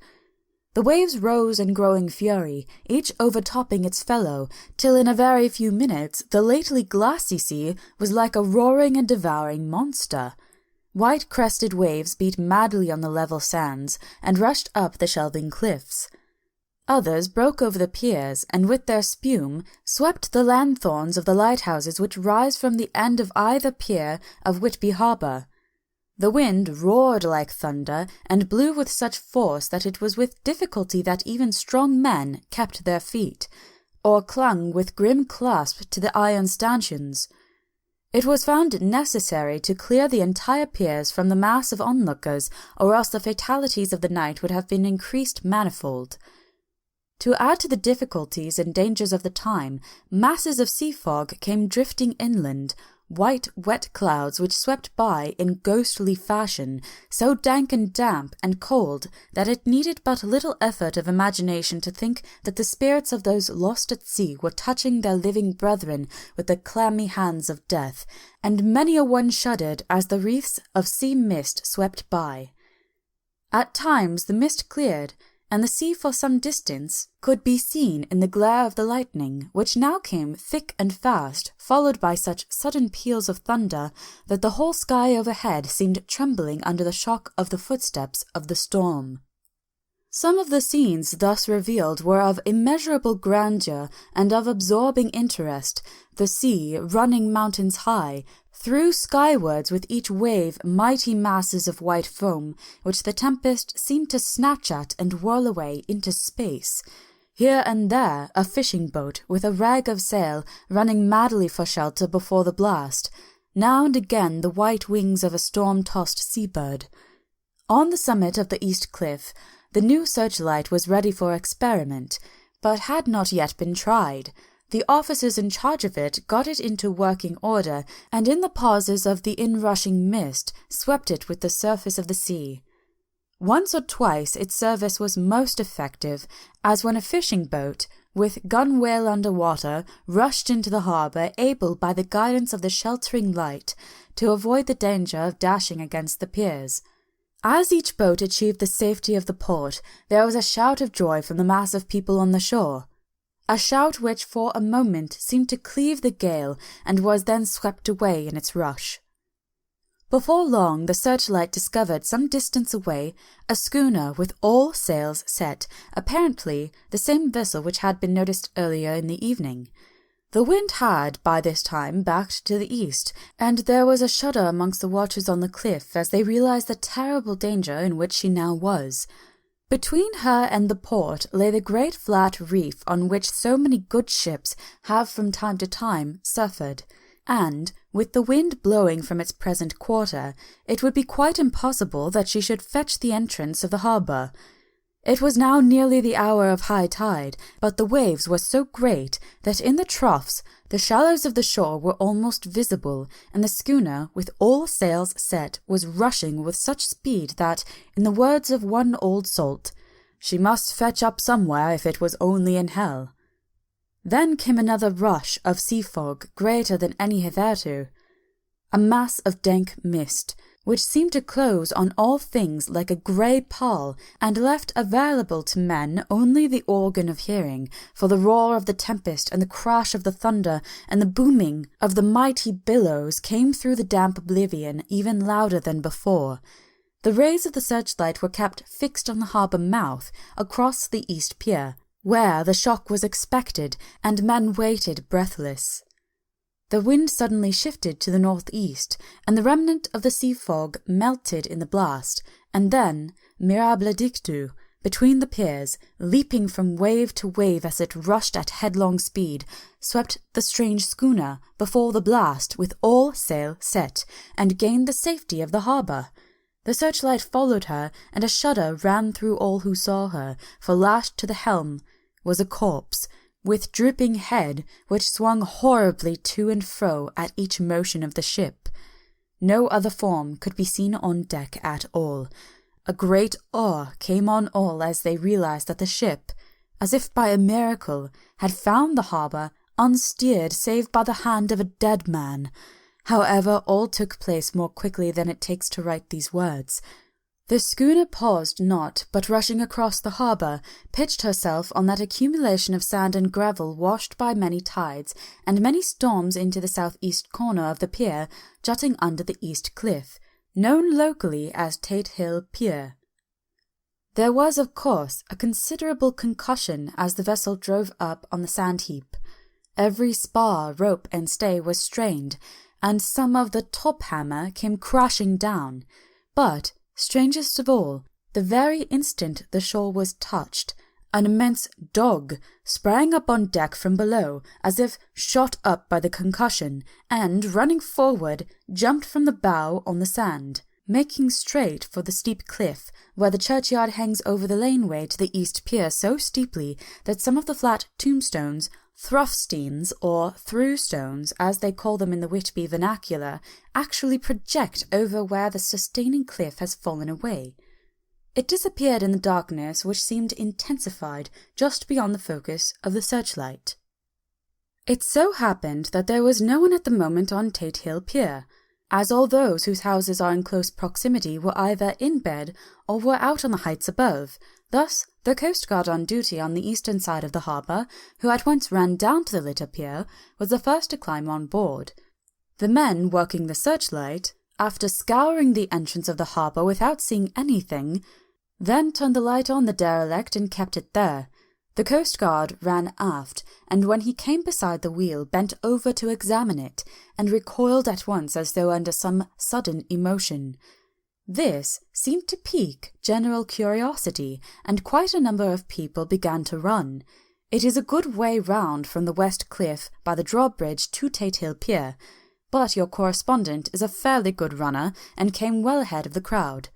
The waves rose in growing fury, each overtopping its fellow, till in a very few minutes the lately glassy sea was like a roaring and devouring monster. White-crested waves beat madly on the level sands, and rushed up the shelving cliffs. Others broke over the piers, and with their spume swept the lanthorns of the lighthouses which rise from the end of either pier of Whitby harbour. The wind roared like thunder, and blew with such force that it was with difficulty that even strong men kept their feet, or clung with grim clasp to the iron stanchions. It was found necessary to clear the entire piers from the mass of onlookers, or else the fatalities of the night would have been increased manifold. To add to the difficulties and dangers of the time, masses of sea fog came drifting inland, white, wet clouds which swept by in ghostly fashion, so dank and damp and cold that it needed but little effort of imagination to think that the spirits of those lost at sea were touching their living brethren with the clammy hands of death, and many a one shuddered as the wreaths of sea mist swept by. At times the mist cleared, and the sea for some distance could be seen in the glare of the lightning, which now came thick and fast, followed by such sudden peals of thunder that the whole sky overhead seemed trembling under the shock of the footsteps of the storm. Some of the scenes thus revealed were of immeasurable grandeur and of absorbing interest, the sea running mountains high, threw skywards with each wave mighty masses of white foam, which the tempest seemed to snatch at and whirl away into space. Here and there a fishing boat with a rag of sail running madly for shelter before the blast, now and again the white wings of a storm-tossed seabird. On the summit of the east cliff, the new searchlight was ready for experiment, but had not yet been tried. The officers in charge of it got it into working order, and in the pauses of the inrushing mist swept it with the surface of the sea. Once or twice its service was most effective, as when a fishing boat, with gunwale under water, rushed into the harbour, able by the guidance of the sheltering light to avoid the danger of dashing against the piers. As each boat achieved the safety of the port, there was a shout of joy from the mass of people on the shore. A shout which for a moment seemed to cleave the gale and was then swept away in its rush. Before long the searchlight discovered some distance away a schooner with all sails set, apparently the same vessel which had been noticed earlier in the evening. The wind had, by this time, backed to the east, and there was a shudder amongst the watchers on the cliff as they realized the terrible danger in which she now was. Between her and the port lay the great flat reef on which so many good ships have from time to time suffered, and, with the wind blowing from its present quarter, it would be quite impossible that she should fetch the entrance of the harbour. It was now nearly the hour of high tide, but the waves were so great that in the troughs the shallows of the shore were almost visible, and the schooner, with all sails set, was rushing with such speed that, in the words of one old salt, she must fetch up somewhere if it was only in hell. Then came another rush of sea fog greater than any hitherto, a mass of dank mist, which seemed to close on all things like a grey pall, and left available to men only the organ of hearing, for the roar of the tempest and the crash of the thunder and the booming of the mighty billows came through the damp oblivion even louder than before. The rays of the searchlight were kept fixed on the harbour mouth across the east pier, where the shock was expected, and men waited breathless. The wind suddenly shifted to the northeast, and the remnant of the sea fog melted in the blast, and then, mirabile dictu, between the piers, leaping from wave to wave as it rushed at headlong speed, swept the strange schooner before the blast with all sail set, and gained the safety of the harbour. The searchlight followed her, and a shudder ran through all who saw her, for lashed to the helm was a corpse, with drooping head, which swung horribly to and fro at each motion of the ship. No other form could be seen on deck at all. A great awe came on all as they realized that the ship, as if by a miracle, had found the harbour unsteered save by the hand of a dead man. However, all took place more quickly than it takes to write these words. The schooner paused not, but rushing across the harbour, pitched herself on that accumulation of sand and gravel washed by many tides and many storms into the southeast corner of the pier, jutting under the east cliff, known locally as Tate Hill Pier. There was, of course, a considerable concussion as the vessel drove up on the sand heap. Every spar, rope, and stay was strained, and some of the top hammer came crashing down. But strangest of all, the very instant the shore was touched, an immense dog sprang up on deck from below, as if shot up by the concussion, and, running forward, jumped from the bow on the sand, making straight for the steep cliff, where the churchyard hangs over the laneway to the east pier so steeply that some of the flat tombstones, thruffsteins, or through-stones, as they call them in the Whitby vernacular, actually project over where the sustaining cliff has fallen away. It disappeared in the darkness, which seemed intensified just beyond the focus of the searchlight. It so happened that there was no one at the moment on Tate Hill Pier, as all those whose houses are in close proximity were either in bed or were out on the heights above. Thus, the coastguard on duty on the eastern side of the harbour, who at once ran down to the little pier, was the first to climb on board. The men working the searchlight, after scouring the entrance of the harbour without seeing anything, then turned the light on the derelict and kept it there. The coastguard ran aft, and when he came beside the wheel bent over to examine it, and recoiled at once as though under some sudden emotion. This seemed to pique general curiosity, and quite a number of people began to run. It is a good way round from the west cliff by the drawbridge to Tate Hill Pier, but your correspondent is a fairly good runner and came well ahead of the crowd.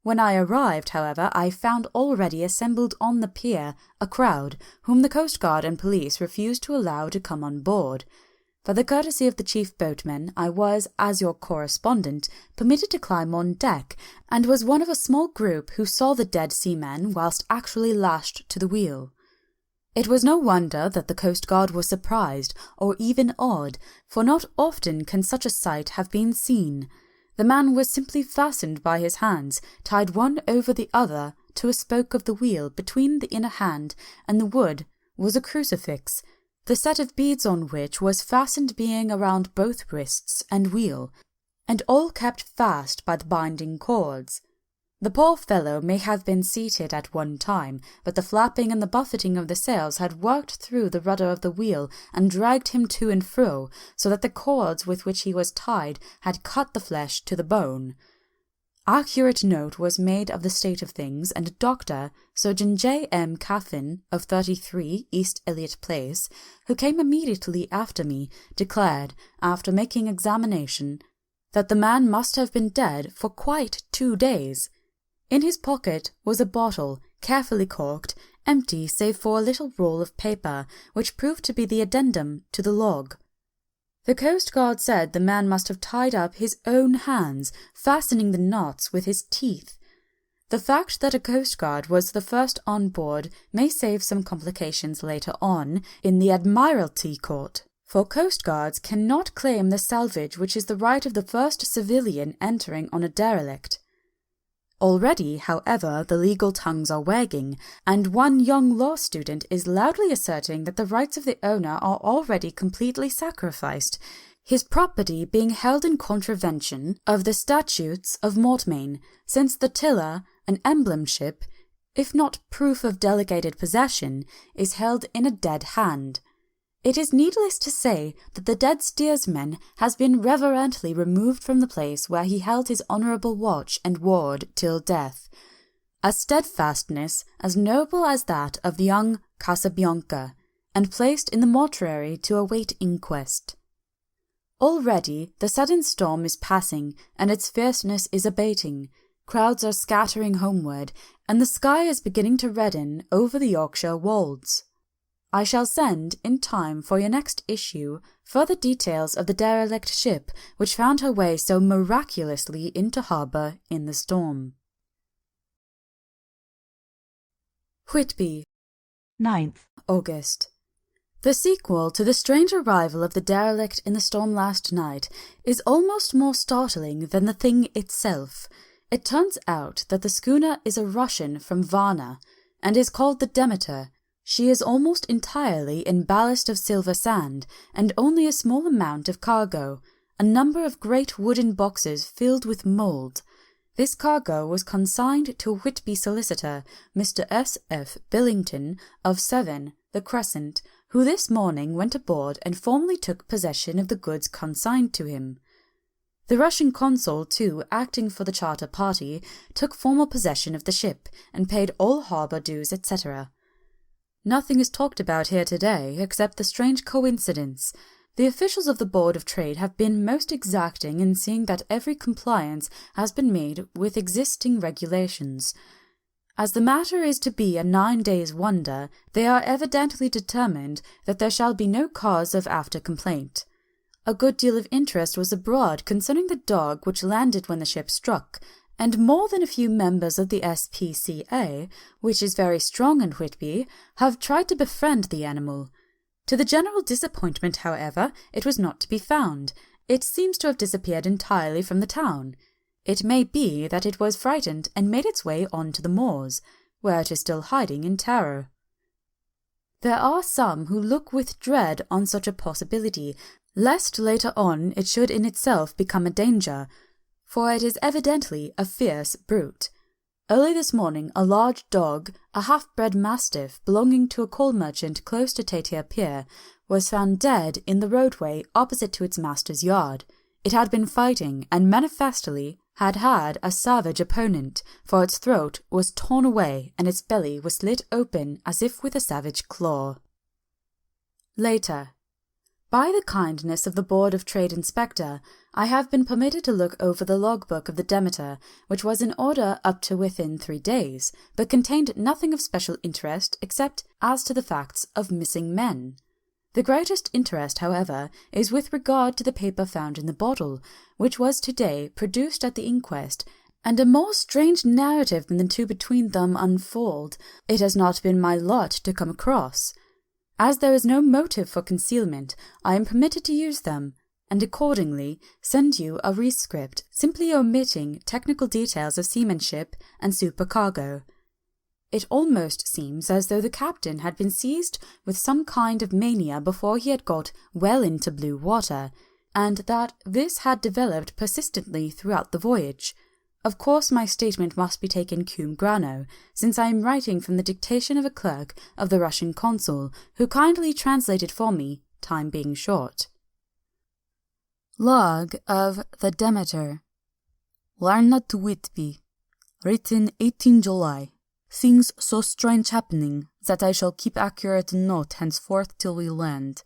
When I arrived, however, I found already assembled on the pier a crowd whom the coastguard and police refused to allow to come on board. For the courtesy of the chief boatman, I was, as your correspondent, permitted to climb on deck, and was one of a small group who saw the dead seaman whilst actually lashed to the wheel. It was no wonder that the coastguard was surprised, or even awed, for not often can such a sight have been seen. The man was simply fastened by his hands, tied one over the other, to a spoke of the wheel between the inner hand and the wood was a crucifix, the set of beads on which was fastened being around both wrists and wheel, and all kept fast by the binding cords. The poor fellow may have been seated at one time, but the flapping and the buffeting of the sails had worked through the rudder of the wheel and dragged him to and fro, so that the cords with which he was tied had cut the flesh to the bone. Accurate note was made of the state of things, and a doctor, Surgeon J. M. Caffin, of 33 East Eliot Place, who came immediately after me, declared, after making examination, that the man must have been dead for quite 2 days. In his pocket was a bottle, carefully corked, empty save for a little roll of paper, which proved to be the addendum to the log. The Coast Guard said the man must have tied up his own hands, fastening the knots with his teeth. The fact that a Coast Guard was the first on board may save some complications later on in the Admiralty Court, for Coast Guards cannot claim the salvage which is the right of the first civilian entering on a derelict. Already, however, the legal tongues are wagging, and one young law student is loudly asserting that the rights of the owner are already completely sacrificed, his property being held in contravention of the statutes of Mortmain, since the tiller, an emblem ship, if not proof of delegated possession, is held in a dead hand. It is needless to say that the dead steersman has been reverently removed from the place where he held his honourable watch and ward till death, a steadfastness as noble as that of the young Casabianca, and placed in the mortuary to await inquest. Already the sudden storm is passing, and its fierceness is abating. Crowds are scattering homeward, and the sky is beginning to redden over the Yorkshire wolds. I shall send, in time for your next issue, further details of the derelict ship which found her way so miraculously into harbour in the storm. Whitby, 9th August. The sequel to the strange arrival of the derelict in the storm last night is almost more startling than the thing itself. It turns out that the schooner is a Russian from Varna, and is called the Demeter. She is almost entirely in ballast of silver sand, and only a small amount of cargo, a number of great wooden boxes filled with mould. This cargo was consigned to a Whitby solicitor, Mr. S. F. Billington, of 7, the Crescent, who this morning went aboard and formally took possession of the goods consigned to him. The Russian consul, too, acting for the charter party, took formal possession of the ship, and paid all harbour dues, etc. Nothing is talked about here today except the strange coincidence. The officials of the Board of Trade have been most exacting in seeing that every compliance has been made with existing regulations. As the matter is to be a 9 days' wonder, they are evidently determined that there shall be no cause of after complaint. A good deal of interest was abroad concerning the dog which landed when the ship struck, and more than a few members of the SPCA, which is very strong in Whitby, have tried to befriend the animal. To the general disappointment, however, it was not to be found. It seems to have disappeared entirely from the town. It may be that it was frightened and made its way on to the moors, where it is still hiding in terror. There are some who look with dread on such a possibility, lest later on it should in itself become a danger, for it is evidently a fierce brute. Early this morning a large dog, a half-bred mastiff belonging to a coal merchant close to Tatia Pier, was found dead in the roadway opposite to its master's yard. It had been fighting, and manifestly had had a savage opponent, for its throat was torn away and its belly was slit open as if with a savage claw. Later. By the kindness of the Board of Trade Inspector, I have been permitted to look over the logbook of the Demeter, which was in order up to within 3 days, but contained nothing of special interest except as to the facts of missing men. The greatest interest, however, is with regard to the paper found in the bottle, which was today produced at the inquest, and a more strange narrative than the two between them unfold it has not been my lot to come across. As there is no motive for concealment, I am permitted to use them, and accordingly send you a rescript simply omitting technical details of seamanship and supercargo. It almost seems as though the captain had been seized with some kind of mania before he had got well into blue water, and that this had developed persistently throughout the voyage. Of course my statement must be taken cum grano, since I am writing from the dictation of a clerk of the Russian consul, who kindly translated for me, time being short. Log of the Demeter. Larna to Whitby. Written 18 July. Things so strange happening that I shall keep accurate note henceforth till we land.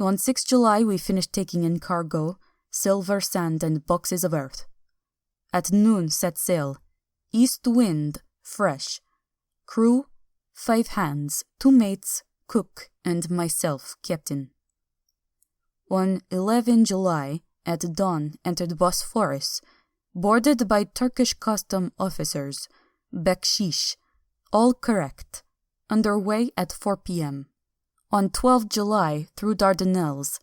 On 6 July we finished taking in cargo, silver, sand, and boxes of earth. At noon set sail. East wind, fresh. Crew, 5 hands, 2 mates, cook, and myself, captain. On 11 July, at dawn, entered Bosphorus, boarded by Turkish custom officers, Bekshish, all correct, underway at 4 p.m. On 12 July, through Dardanelles,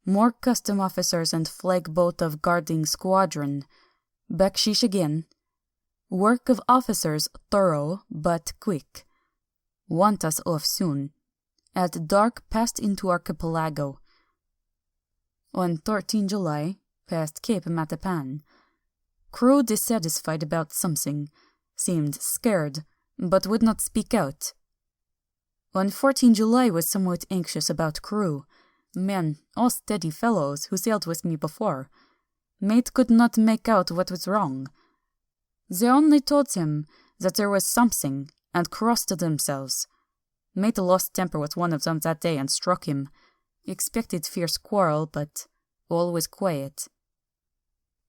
more custom officers and flag boat of guarding squadron, Bekshish again. Work of officers thorough but quick. Want us off soon. At dark passed into archipelago. On 13 July, past Cape Matapan. Crew dissatisfied about something, seemed scared, but would not speak out. On 14 July was somewhat anxious about crew. Men, all steady fellows who sailed with me before. Mate could not make out what was wrong. They only told him that there was something, and crossed themselves. Mate lost temper with one of them that day and struck him. Expected fierce quarrel, but all was quiet.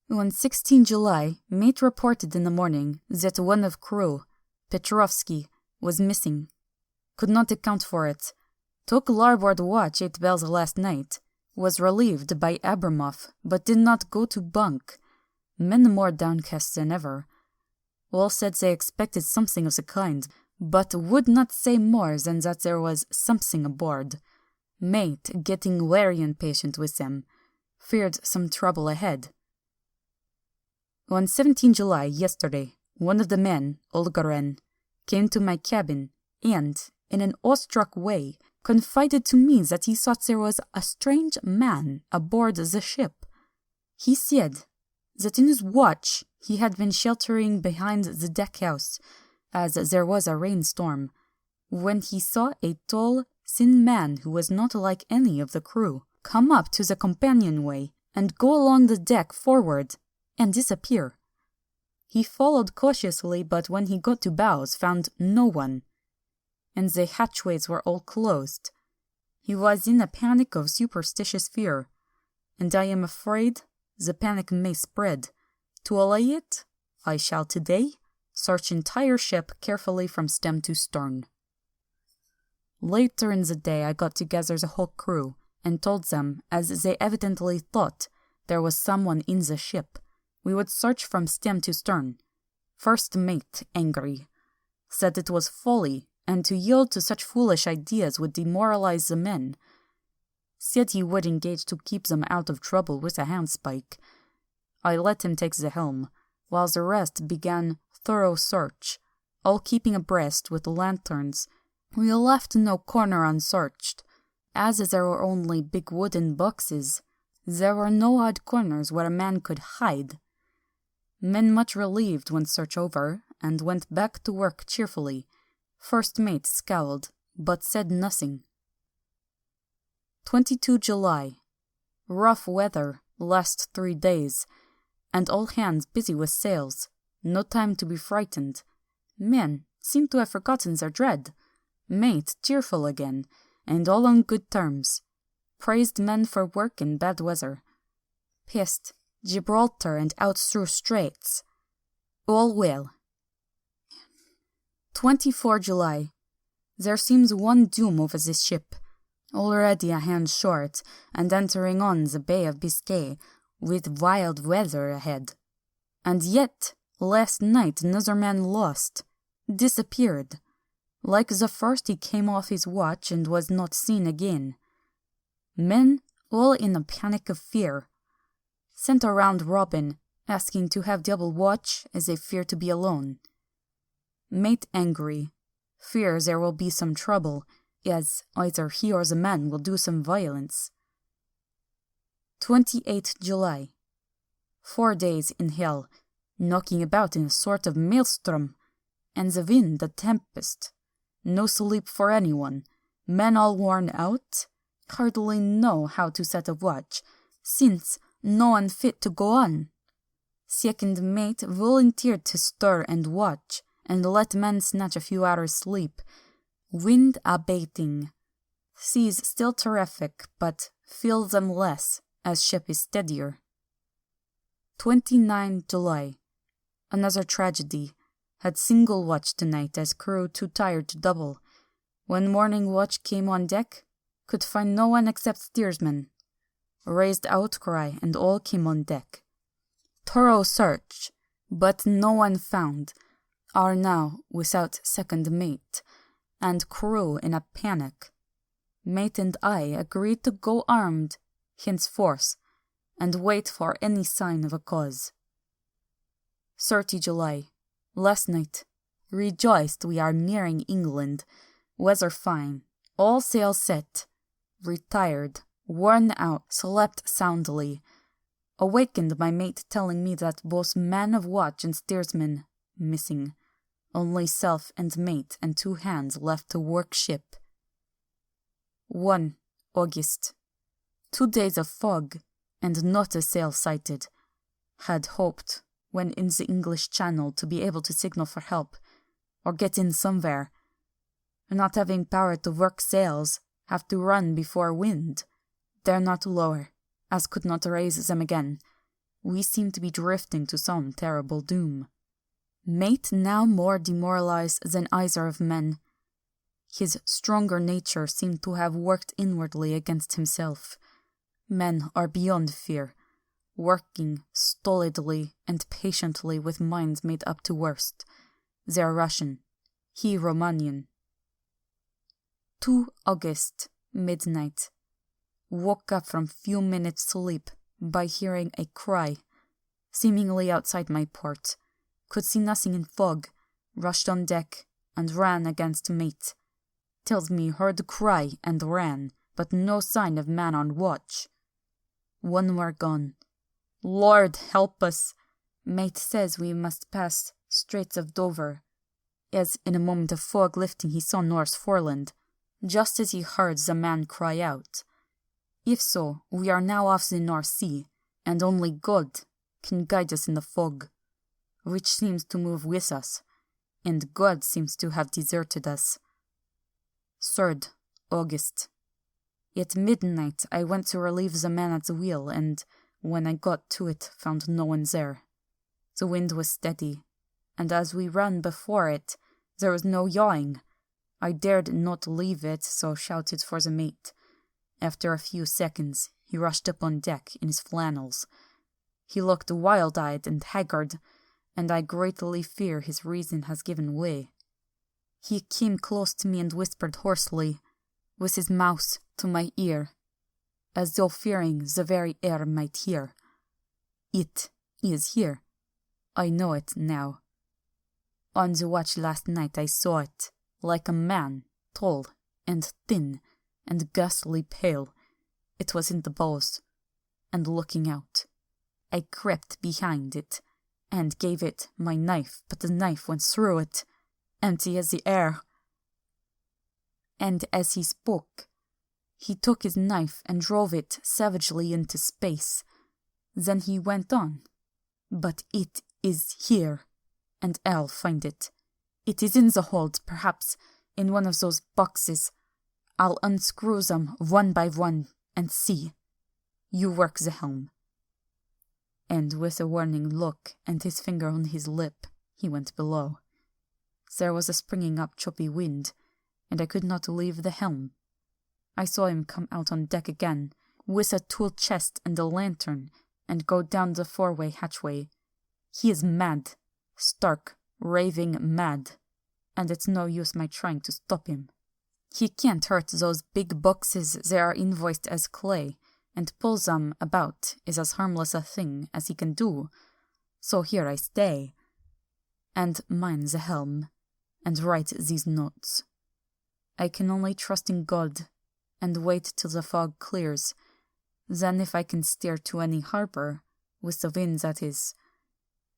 On 16 July, mate reported in the morning that one of crew, Petrovsky, was missing. Could not account for it. Took larboard watch 8 bells last night. Was relieved by Abramov, but did not go to bunk. Men more downcast than ever. All said they expected something of the kind, but would not say more than that there was something aboard. Mate getting very impatient with them. Feared some trouble ahead. On 17 July, yesterday, one of the men, Corrinne, came to my cabin and, in an awestruck way, confided to me that he thought there was a strange man aboard the ship. He said that in his watch he had been sheltering behind the deckhouse, as there was a rainstorm, when he saw a tall, thin man who was not like any of the crew come up to the companionway and go along the deck forward and disappear. He followed cautiously, but when he got to bows found no one, and the hatchways were all closed. He was in a panic of superstitious fear, and I am afraid the panic may spread. To allay it, I shall today search entire ship carefully from stem to stern. Later in the day I got together the whole crew and told them, as they evidently thought there was someone in the ship, we would search from stem to stern. First mate, angry, said it was folly, and to yield to such foolish ideas would demoralize the men. Said he would engage to keep them out of trouble with a handspike. I let him take the helm, while the rest began thorough search, all keeping abreast with lanterns. We left no corner unsearched. As there were only big wooden boxes, there were no odd corners where a man could hide. Men much relieved when search over, and went back to work cheerfully. First mate scowled, but said nothing. 22 July. Rough weather, last 3 days, and all hands busy with sails. No time to be frightened. Men seem to have forgotten their dread. Mate cheerful again, and all on good terms. Praised men for work in bad weather. Pissed Gibraltar and out through straits. All well. 24 July. There seems one doom over this ship. Already a hand short, and entering on the Bay of Biscay, with wild weather ahead. And yet, last night another man lost. Disappeared. Like the first, he came off his watch and was not seen again. Men all in a panic of fear. Sent around Robin, asking to have double watch, as they fear to be alone. Mate angry. Fear there will be some trouble, as either he or the man will do some violence. 28 July. 4 days in hell, knocking about in a sort of maelstrom, and the wind a tempest. No sleep for anyone. Men all worn out. Hardly know how to set a watch, since no one fit to go on. Second mate volunteered to stir and watch, and let men snatch a few hours' sleep. Wind abating. Seas still terrific, but feel them less, as ship is steadier. 29 July. Another tragedy. Had single watch tonight as crew too tired to double. When morning watch came on deck, could find no one except steersman. Raised outcry and all came on deck. Thorough search, but no one found. Are now without second mate, and crew in a panic. Mate and I agreed to go armed, henceforth, and wait for any sign of a cause. 30 July. Last night. Rejoiced we are nearing England. Weather fine. All sail set. Retired. Worn out. Slept soundly. Awakened my mate telling me that both man of watch and steersman missing. Only self and mate and 2 hands left to work ship. 1 August. 2 days of fog, and not a sail sighted. Had hoped, when in the English Channel, to be able to signal for help, or get in somewhere. Not having power to work sails, have to run before wind. Dare not lower, as could not raise them again. We seem to be drifting to some terrible doom. Mate now more demoralized than either of men. His stronger nature seemed to have worked inwardly against himself. Men are beyond fear, working stolidly and patiently with minds made up to worst. They are Russian, he Romanian. 2 August, midnight. Woke up from few minutes sleep by hearing a cry, seemingly outside my port. Could see nothing in fog, rushed on deck, and ran against mate. Tells me heard cry and ran, but no sign of man on watch. 1 more gone. Lord help us! Mate says we must pass Straits of Dover, as in a moment of fog lifting he saw North Foreland, just as he heard the man cry out. If so, we are now off the North Sea, and only God can guide us in the fog, which seems to move with us, and God seems to have deserted us. 3rd August. At midnight I went to relieve the man at the wheel, and when I got to it found no one there. The wind was steady, and as we ran before it, there was no yawing. I dared not leave it, so shouted for the mate. After a few seconds, he rushed up on deck in his flannels. He looked wild-eyed and haggard, and I greatly fear his reason has given way. He came close to me and whispered hoarsely, with his mouth to my ear, as though fearing the very air might hear. It is here. I know it now. On the watch last night I saw it, like a man, tall and thin and ghastly pale. It was in the bows, and looking out. I crept behind it, and gave it my knife, but the knife went through it, empty as the air. And as he spoke, he took his knife and drove it savagely into space. Then he went on. But it is here, and I'll find it. It is in the hold, perhaps, in one of those boxes. I'll unscrew them one by one and see. You work the helm. And with a warning look and his finger on his lip, he went below. There was a springing up choppy wind, and I could not leave the helm. I saw him come out on deck again, with a tool chest and a lantern, and go down the forway hatchway. He is mad, stark, raving mad, and it's no use my trying to stop him. He can't hurt those big boxes that are invoiced as clay, and pull them about is as harmless a thing as he can do. So here I stay, and mind the helm, and write these notes. I can only trust in God, and wait till the fog clears. Then if I can steer to any harbour, with the wind that is,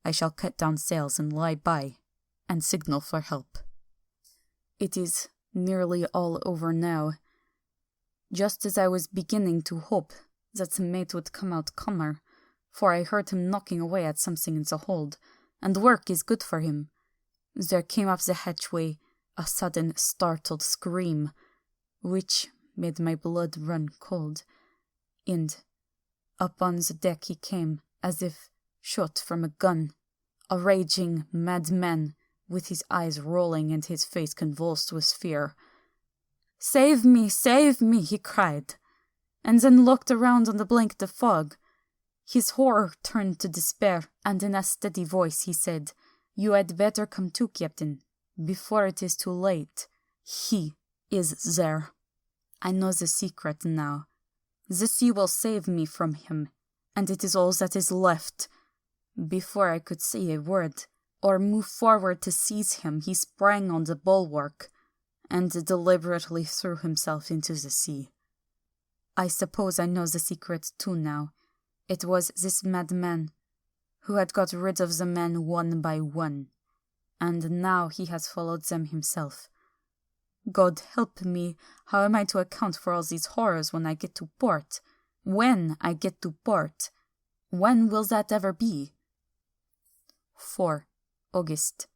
I shall cut down sails and lie by, and signal for help. It is nearly all over now. Just as I was beginning to hope that the mate would come out calmer, for I heard him knocking away at something in the hold, and work is good for him, there came up the hatchway a sudden startled scream, which made my blood run cold, and up on the deck he came, as if shot from a gun, a raging madman, with his eyes rolling and his face convulsed with fear. Save me, he cried, and then looked around on the blanket of fog. His horror turned to despair, and in a steady voice he said, You had better come too, Captain, before it is too late. He is there. I know the secret now. The sea will save me from him, and it is all that is left. Before I could say a word, or move forward to seize him, he sprang on the bulwark, and deliberately threw himself into the sea. I suppose I know the secret too now. It was this madman who had got rid of the men one by one, and now he has followed them himself. God help me, how am I to account for all these horrors when I get to port? When I get to port? When will that ever be? 4 August.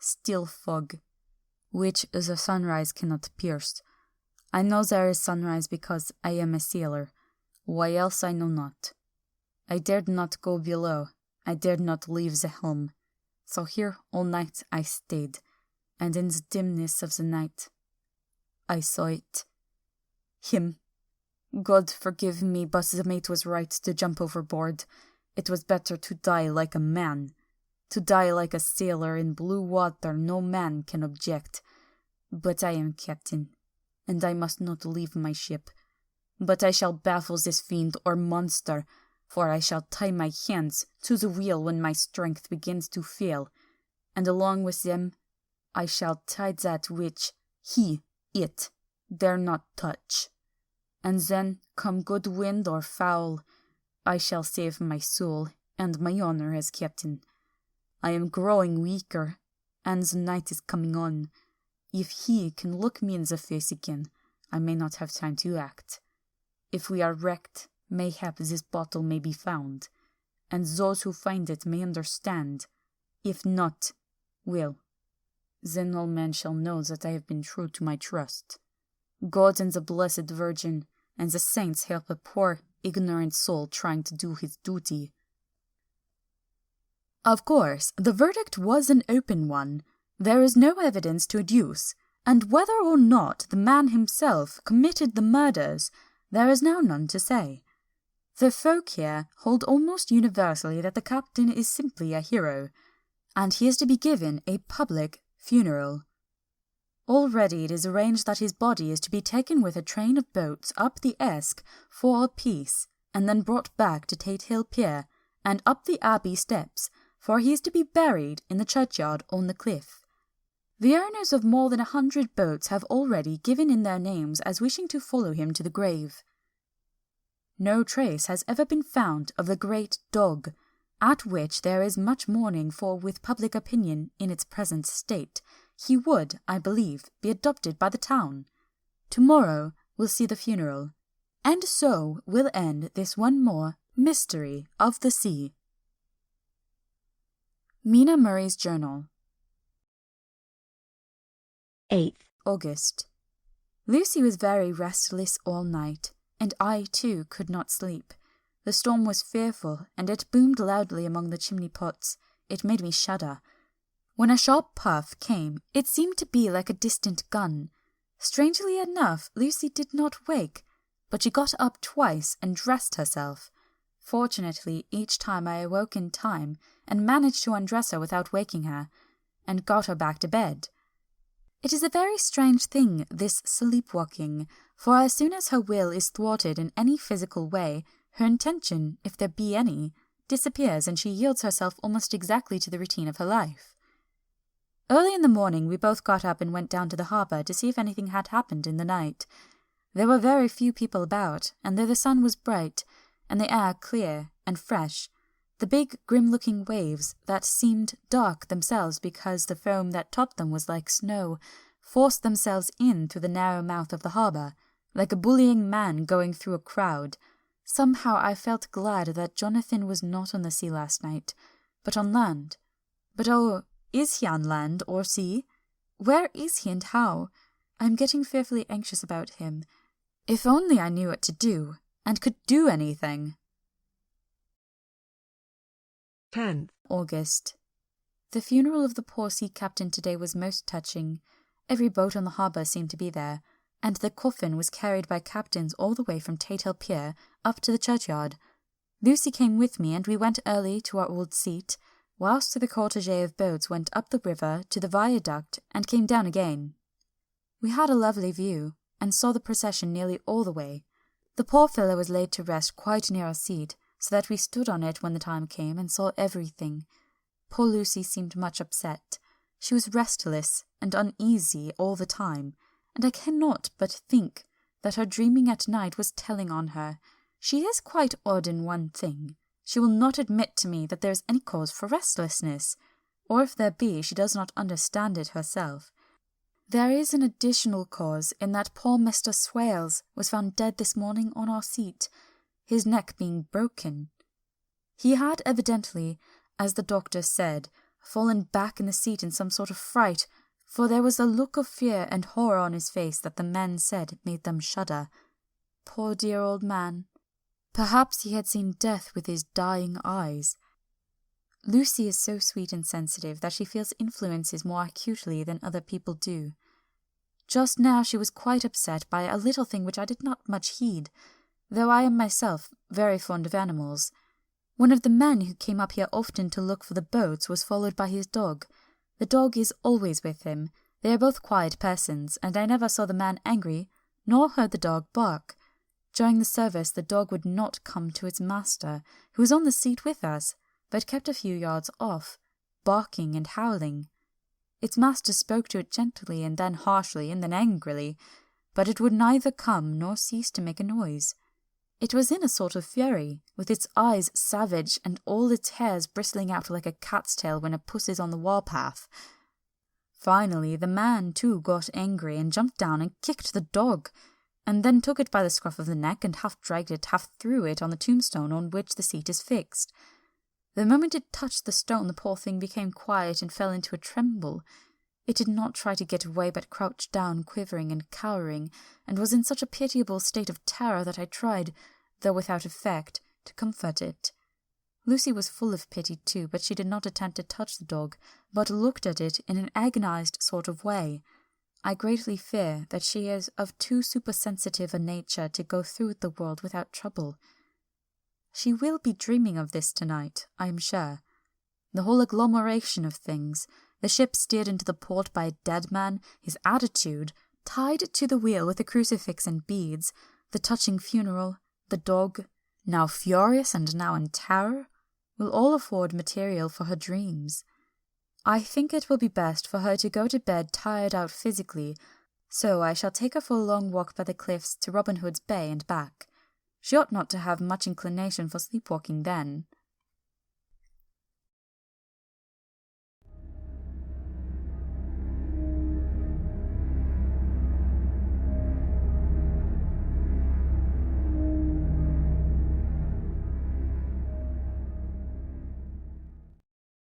Still fog, which the sunrise cannot pierce. I know there is sunrise because I am a sailor. Why else I know not. I dared not go below. I dared not leave the helm. So here all night I stayed, and in the dimness of the night I saw it. Him. God forgive me, but the mate was right to jump overboard. It was better to die like a man. To die like a sailor in blue water no man can object. But I am captain, and I must not leave my ship. But I shall baffle this fiend or monster, for I shall tie my hands to the wheel when my strength begins to fail, and along with them I shall tie that which it dare not touch. And then, come good wind or foul, I shall save my soul and my honor as captain. I am growing weaker, and the night is coming on. If he can look me in the face again, I may not have time to act. If we are wrecked, mayhap this bottle may be found, and those who find it may understand. If not, well, then all men shall know that I have been true to my trust. God and the Blessed Virgin and the saints help a poor, ignorant soul trying to do his duty. Of course, the verdict was an open one. There is no evidence to adduce, and whether or not the man himself committed the murders, there is now none to say. The folk here hold almost universally that the captain is simply a hero, and he is to be given a public funeral. Already it is arranged that his body is to be taken with a train of boats up the Esk for a piece, and then brought back to Tate Hill Pier, and up the Abbey steps, for he is to be buried in the churchyard on the cliff. The owners of more than 100 boats have already given in their names as wishing to follow him to the grave. No trace has ever been found of the great dog, at which there is much mourning, for with public opinion in its present state, he would, I believe, be adopted by the town. Tomorrow will see the funeral, and so will end this one more mystery of the sea. Mina Murray's Journal. 8th August. Lucy was very restless all night, and I too could not sleep. The storm was fearful, and it boomed loudly among the chimney pots. It made me shudder. When a sharp puff came, it seemed to be like a distant gun. Strangely enough, Lucy did not wake, but she got up twice and dressed herself. Fortunately, each time I awoke in time, and managed to undress her without waking her, and got her back to bed. It is a very strange thing, this sleepwalking, for as soon as her will is thwarted in any physical way, her intention, if there be any, disappears, and she yields herself almost exactly to the routine of her life. Early in the morning we both got up and went down to the harbour to see if anything had happened in the night. There were very few people about, and though the sun was bright, and the air clear and fresh, the big grim-looking waves, that seemed dark themselves because the foam that topped them was like snow, forced themselves in through the narrow mouth of the harbour, like a bullying man going through a crowd. Somehow I felt glad that Jonathan was not on the sea last night, but on land. But oh, is he on land or sea? Where is he and how? I am getting fearfully anxious about him. If only I knew what to do, and could do anything. 10th August. The funeral of the poor sea captain today was most touching. Every boat on the harbour seemed to be there, and the coffin was carried by captains all the way from Tate Hill Pier up to the churchyard. Lucy came with me, and we went early to our old seat, whilst the cortege of boats went up the river to the viaduct and came down again. We had a lovely view, and saw the procession nearly all the way. The poor fellow was laid to rest quite near our seat, so that we stood on it when the time came and saw everything. Poor Lucy seemed much upset. She was restless and uneasy all the time, and I cannot but think that her dreaming at night was telling on her. She is quite odd in one thing. She will not admit to me that there is any cause for restlessness, or if there be, she does not understand it herself. There is an additional cause in that poor Mr. Swales was found dead this morning on our seat, his neck being broken. He had evidently, as the doctor said, fallen back in the seat in some sort of fright, for there was a look of fear and horror on his face that the men said made them shudder. Poor dear old man. Perhaps he had seen death with his dying eyes. Lucy is so sweet and sensitive that she feels influences more acutely than other people do. Just now she was quite upset by a little thing which I did not much heed, though I am myself very fond of animals. One of the men who came up here often to look for the boats was followed by his dog. The dog is always with him. They are both quiet persons, and I never saw the man angry, nor heard the dog bark. During the service the dog would not come to its master, who was on the seat with us, but kept a few yards off, barking and howling. Its master spoke to it gently, and then harshly, and then angrily, but it would neither come nor cease to make a noise. It was in a sort of fury, with its eyes savage and all its hairs bristling out like a cat's tail when a puss is on the warpath. Finally the man too got angry and jumped down and kicked the dog, and then took it by the scruff of the neck and half dragged it, half threw it on the tombstone on which the seat is fixed. The moment it touched the stone the poor thing became quiet and fell into a tremble. It did not try to get away, but crouched down, quivering and cowering, and was in such a pitiable state of terror that I tried, though without effect, to comfort it. Lucy was full of pity too, but she did not attempt to touch the dog, but looked at it in an agonized sort of way. I greatly fear that she is of too supersensitive a nature to go through the world without trouble. She will be dreaming of this tonight, I am sure. The whole agglomeration of things, the ship steered into the port by a dead man, his attitude, tied to the wheel with a crucifix and beads, the touching funeral, the dog, now furious and now in terror, will all afford material for her dreams. I think it will be best for her to go to bed tired out physically, so I shall take her for a long walk by the cliffs to Robin Hood's Bay and back. She ought not to have much inclination for sleepwalking then.